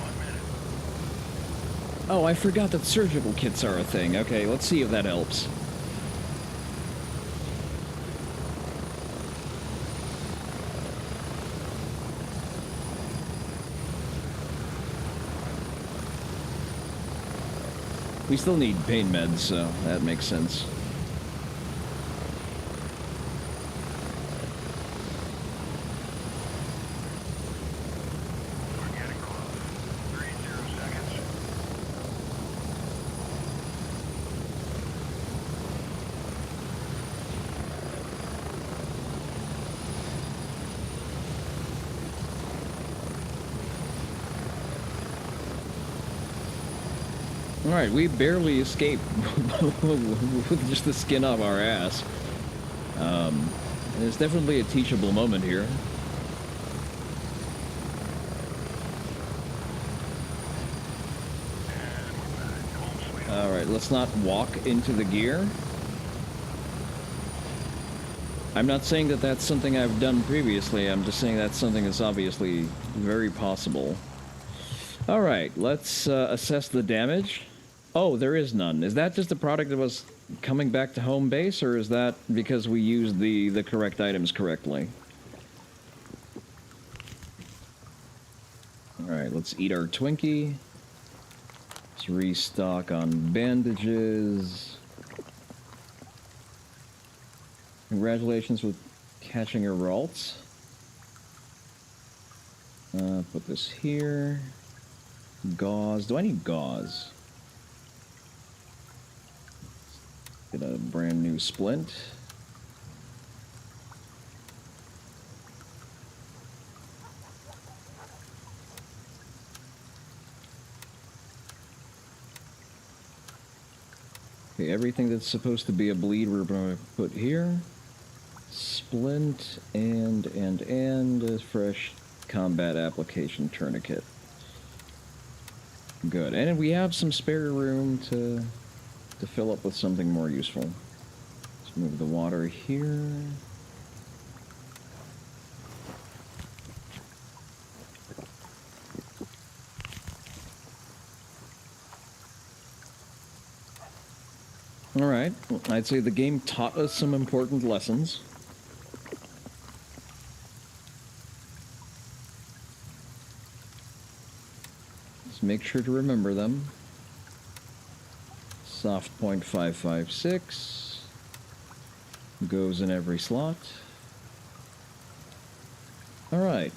1 minute. Oh, I forgot that surgical kits are a thing. Okay, let's see if that helps. We still need pain meds, so that makes sense. We're getting close. 30 seconds. Alright, we barely escaped with just the skin off our ass. There's definitely a teachable moment here. Alright, let's not walk into the gear. I'm not saying that that's something I've done previously, I'm just saying that's something that's obviously very possible. Alright, let's assess the damage. Oh, there is none. Is that just a product of us coming back to home base, or is that because we used the correct items correctly? Alright, let's eat our Twinkie. Let's restock on bandages. Congratulations with catching a Ralts. Put this here. Gauze. Do I need gauze? Get a brand new splint. Okay, everything that's supposed to be a bleed we're going to put here. Splint and a fresh combat application tourniquet. Good. And we have some spare room to fill up with something more useful. Let's move the water here. Alright, I'd say the game taught us some important lessons. Let's make sure to remember them. Soft point 556 goes in every slot. Alright.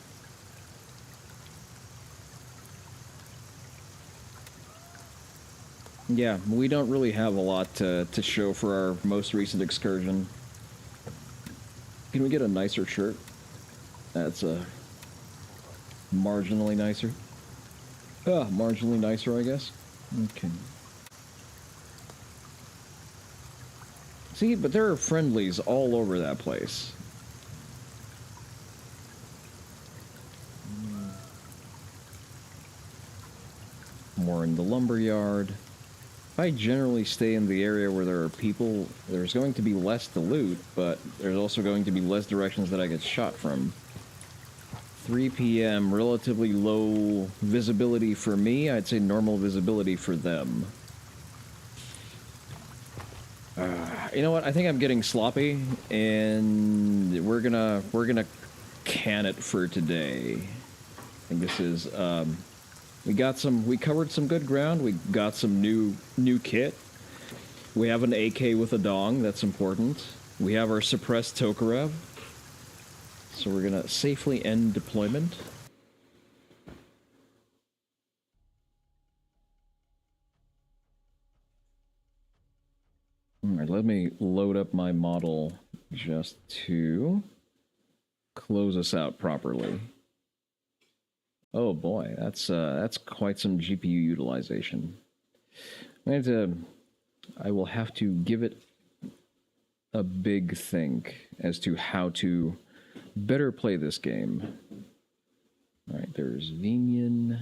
Yeah, we don't really have a lot to show for our most recent excursion. Can we get a nicer shirt? That's a marginally nicer. Marginally nicer, I guess. Okay. See, but there are friendlies all over that place. More in the lumberyard. If I generally stay in the area where there are people, there's going to be less to loot, but there's also going to be less directions that I get shot from. 3 p.m., relatively low visibility for me. I'd say normal visibility for them. You know what? I think I'm getting sloppy, and we're gonna can it for today. I think this is we covered some good ground. We got some new kit. We have an AK with a dong. That's important. We have our suppressed Tokarev. So we're gonna safely end deployment. Alright, let me load up my model just to close us out properly. Oh boy, that's quite some GPU utilization. I will have to give it a big think as to how to better play this game. Alright, there's Vinian.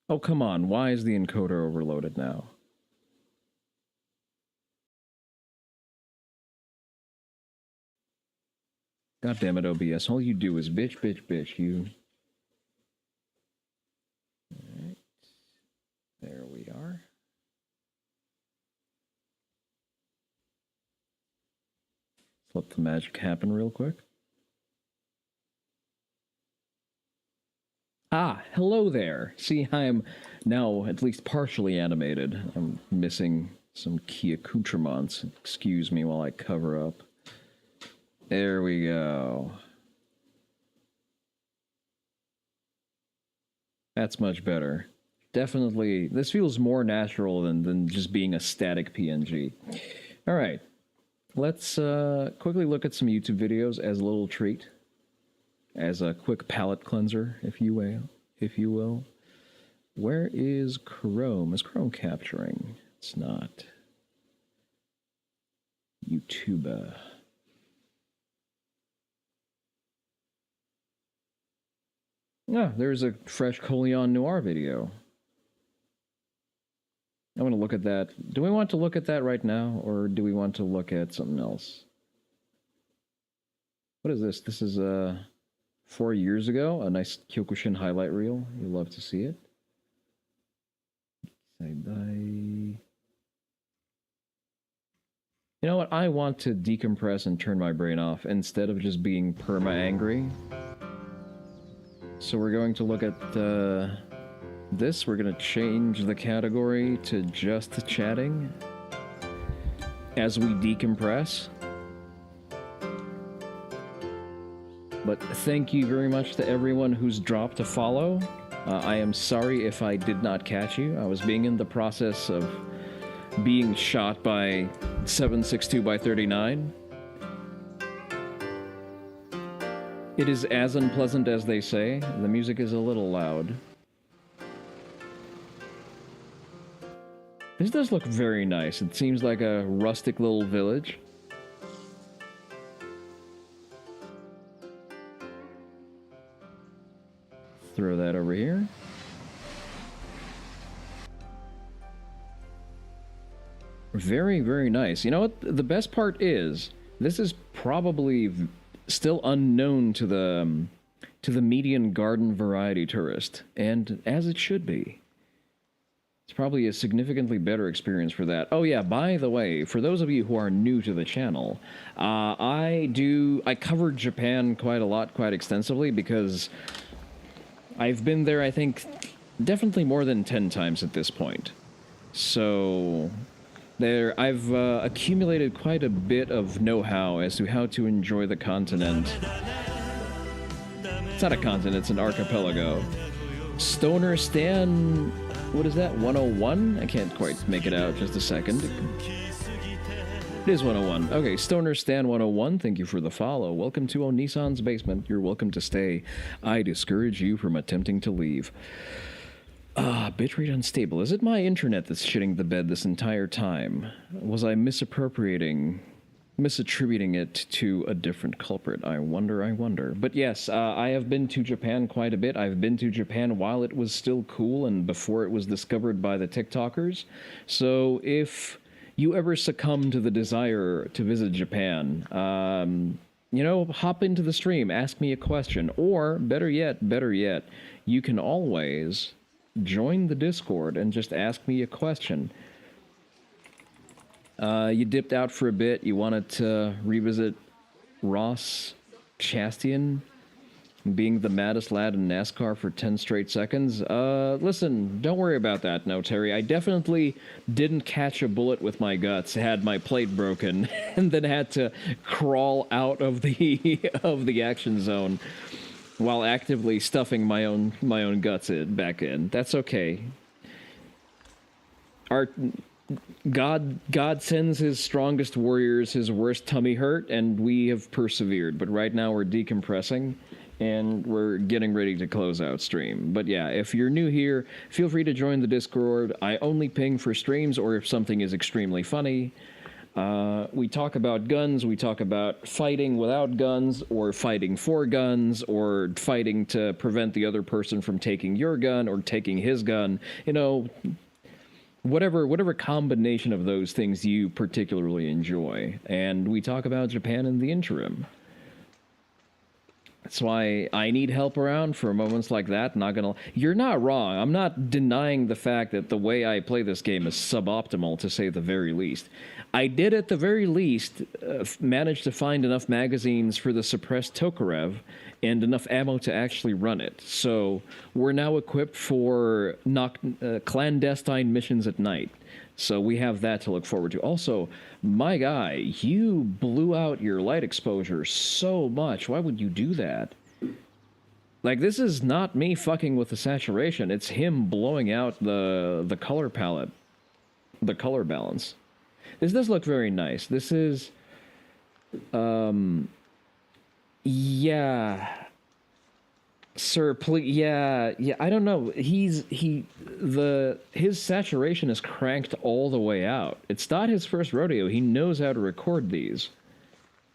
Oh, come on. Why is the encoder overloaded now? God damn it, OBS. All you do is bitch, bitch, bitch. You. Alright. There we are. Let's let the magic happen real quick. Ah, hello there. See, I'm now at least partially animated. I'm missing some key accoutrements. Excuse me while I cover up. There we go. That's much better. Definitely, this feels more natural than just being a static PNG. All right, let's quickly look at some YouTube videos as a little treat. As a quick palate cleanser, if you will. Where is Chrome? Is Chrome capturing? It's not. YouTuber. Ah, there's a fresh Colion Noir video. I want to look at that. Do we want to look at that right now, or do we want to look at something else? What is this? This is 4 years ago, a nice Kyokushin highlight reel. You'll love to see it. You know what? I want to decompress and turn my brain off instead of just being perma-angry. So we're going to look at this. We're going to change the category to just chatting as we decompress. But thank you very much to everyone who's dropped a follow. I am sorry if I did not catch you. I was being in the process of being shot by 762 by 39. It is as unpleasant as they say. The music is a little loud. This does look very nice. It seems like a rustic little village. Throw that over here. Very, very nice. You know what? The best part is, this is probably still unknown to the median garden variety tourist, and as it should be. It's probably a significantly better experience for that. Oh yeah, by the way, for those of you who are new to the channel, I covered Japan quite a lot, quite extensively, because I've been there, I think, definitely more than 10 times at this point. So I've accumulated quite a bit of know-how as to how to enjoy the continent. It's not a continent, it's an archipelago. Stoner Stan, what is that, 101? I can't quite make it out, just a second. It is 101. Okay, Stoner Stan 101, thank you for the follow. Welcome to Onii-san's basement. You're welcome to stay. I discourage you from attempting to leave. Bitrate unstable. Is it my internet that's shitting the bed this entire time? Was I misattributing it to a different culprit? I wonder. But yes, I have been to Japan quite a bit. I've been to Japan while it was still cool and before it was discovered by the TikTokers. So if you ever succumb to the desire to visit Japan, hop into the stream, ask me a question, or better yet, you can always join the Discord and just ask me a question. You dipped out for a bit. You wanted to revisit Ross Chastain being the maddest lad in NASCAR for 10 straight seconds. Listen, don't worry about that, no, Terry. I definitely didn't catch a bullet with my guts, had my plate broken, and then had to crawl out of the of the action zone while actively stuffing my own guts back in. That's okay. God sends his strongest warriors his worst tummy hurt, and we have persevered. But right now we're decompressing, and we're getting ready to close out stream. But yeah, if you're new here, feel free to join the Discord. I only ping for streams or if something is extremely funny. We talk about guns, we talk about fighting without guns, or fighting for guns, or fighting to prevent the other person from taking your gun or taking his gun. Whatever combination of those things you particularly enjoy. And we talk about Japan in the interim. That's why I need help around for moments like that. You're not wrong. I'm not denying the fact that the way I play this game is suboptimal, to say the very least. I did, at the very least, manage to find enough magazines for the suppressed Tokarev and enough ammo to actually run it. So we're now equipped for clandestine missions at night. So we have that to look forward to. Also, my guy, you blew out your light exposure so much. Why would you do that? Like, this is not me fucking with the saturation. It's him blowing out the color palette, the color balance. This does look very nice. This is, yeah. Sir, please, yeah, I don't know. His saturation is cranked all the way out. It's not his first rodeo. He knows how to record these.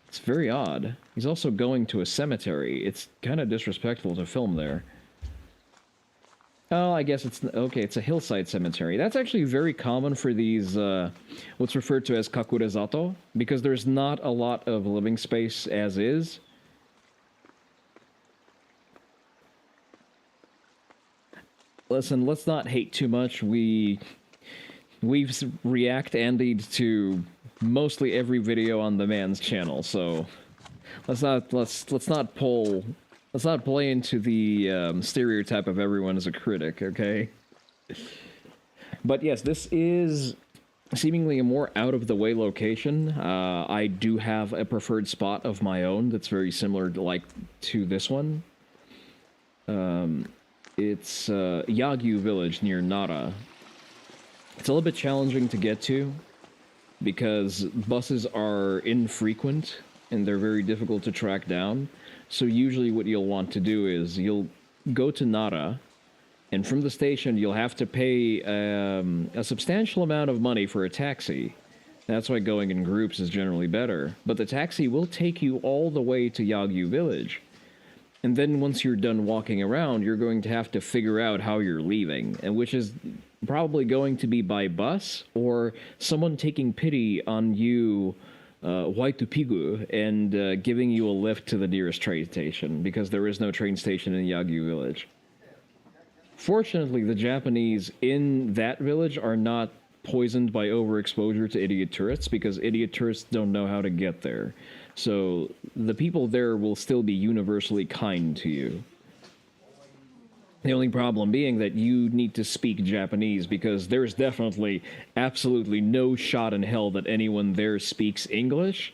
It's very odd. He's also going to a cemetery. It's kind of disrespectful to film there. Oh, I guess it's okay. It's a hillside cemetery. That's actually very common for these, what's referred to as kakurezato, because there's not a lot of living space as is. Listen, let's not hate too much. We've react Andy'd to mostly every video on the man's channel, so let's not play into the stereotype of everyone as a critic, okay? But yes, this is seemingly a more out-of-the-way location. I do have a preferred spot of my own that's very similar to this one. It's Yagyu village near Nara. It's a little bit challenging to get to because buses are infrequent and they're very difficult to track down. So usually what you'll want to do is you'll go to Nara, and from the station you'll have to pay a substantial amount of money for a taxi. That's why going in groups is generally better. But the taxi will take you all the way to Yagyu village. And then once you're done walking around, you're going to have to figure out how you're leaving, and which is probably going to be by bus or someone taking pity on you, Waitupigu, and giving you a lift to the nearest train station, because there is no train station in Yagyu village. Fortunately, the Japanese in that village are not poisoned by overexposure to idiot tourists, because idiot tourists don't know how to get there. So the people there will still be universally kind to you. The only problem being that you need to speak Japanese, because there's definitely absolutely no shot in hell that anyone there speaks English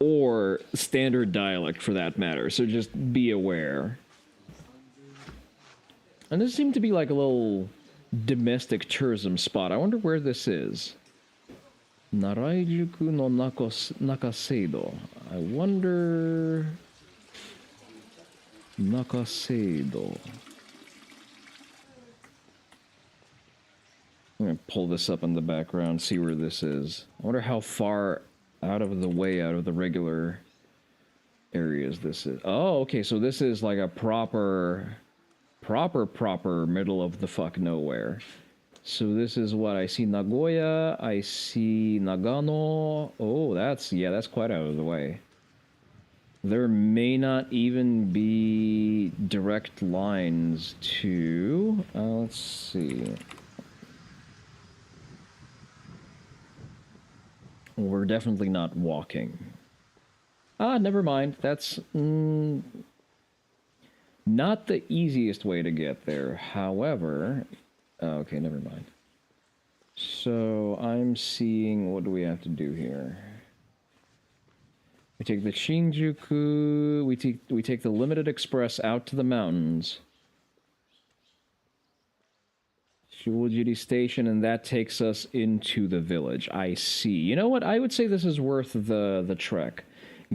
or standard dialect for that matter. So just be aware. And this seemed to be like a little domestic tourism spot. I wonder where this is. Naraijuku no Nakaseido. I wonder... Nakaseido. I'm gonna pull this up in the background, see where this is. I wonder how far out of the way, out of the regular areas this is. Oh, okay, so this is like a proper middle of the fuck nowhere. So this is what I see: Nagoya, I see Nagano. Oh, that's quite out of the way. There may not even be direct lines to, let's see. We're definitely not walking. Ah, never mind. That's not the easiest way to get there. However, okay, never mind. So I'm seeing, what do we have to do here? We take the Shinjuku, we take the Limited Express out to the mountains. Shiwojiri Station, and that takes us into the village. I see. You know what? I would say this is worth the trek.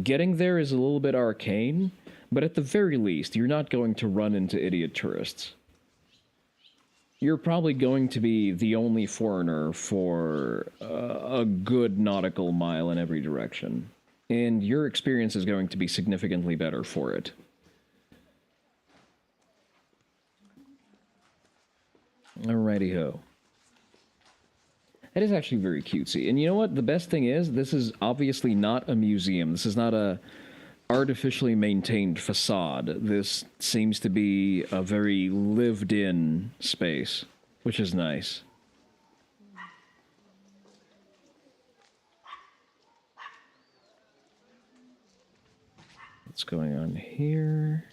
Getting there is a little bit arcane, but at the very least, you're not going to run into idiot tourists. You're probably going to be the only foreigner for a good nautical mile in every direction. And your experience is going to be significantly better for it. Alrighty ho. That is actually very cutesy. And you know what? The best thing is, this is obviously not a museum. This is not a artificially maintained facade. This seems to be a very lived-in space, which is nice. What's going on here?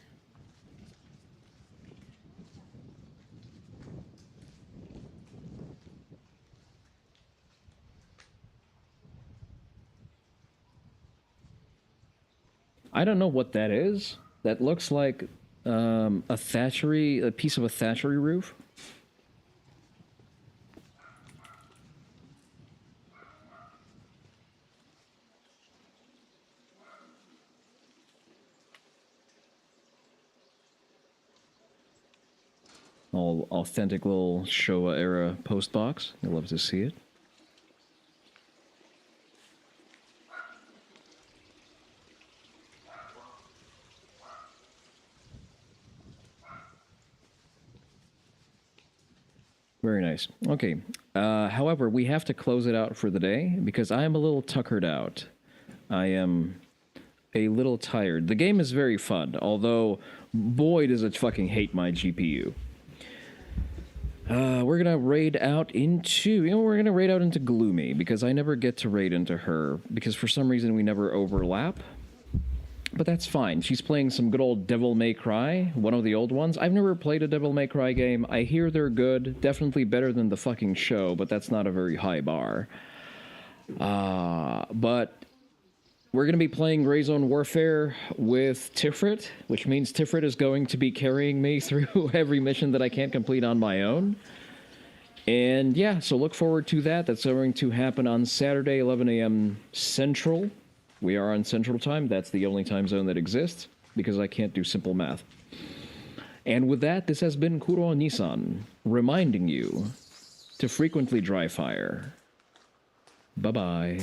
I don't know what that is. That looks like a piece of a thatchery roof. All authentic little Showa era post box. You'll love to see it. Very nice. Okay. However, we have to close it out for the day because I am a little tuckered out. I am a little tired. The game is very fun, although boy does it fucking hate my GPU. We're gonna raid out into, Gloomy because I never get to raid into her because for some reason we never overlap. But that's fine. She's playing some good old Devil May Cry, one of the old ones. I've never played a Devil May Cry game. I hear they're good, definitely better than the fucking show, but that's not a very high bar. But we're going to be playing Grey Zone Warfare with Tifrit, which means Tifrit is going to be carrying me through every mission that I can't complete on my own. And yeah, so look forward to that. That's going to happen on Saturday, 11 a.m. Central. We are on Central Time. That's the only time zone that exists, because I can't do simple math. And with that, this has been Onii-san, reminding you to frequently dry fire. Bye-bye.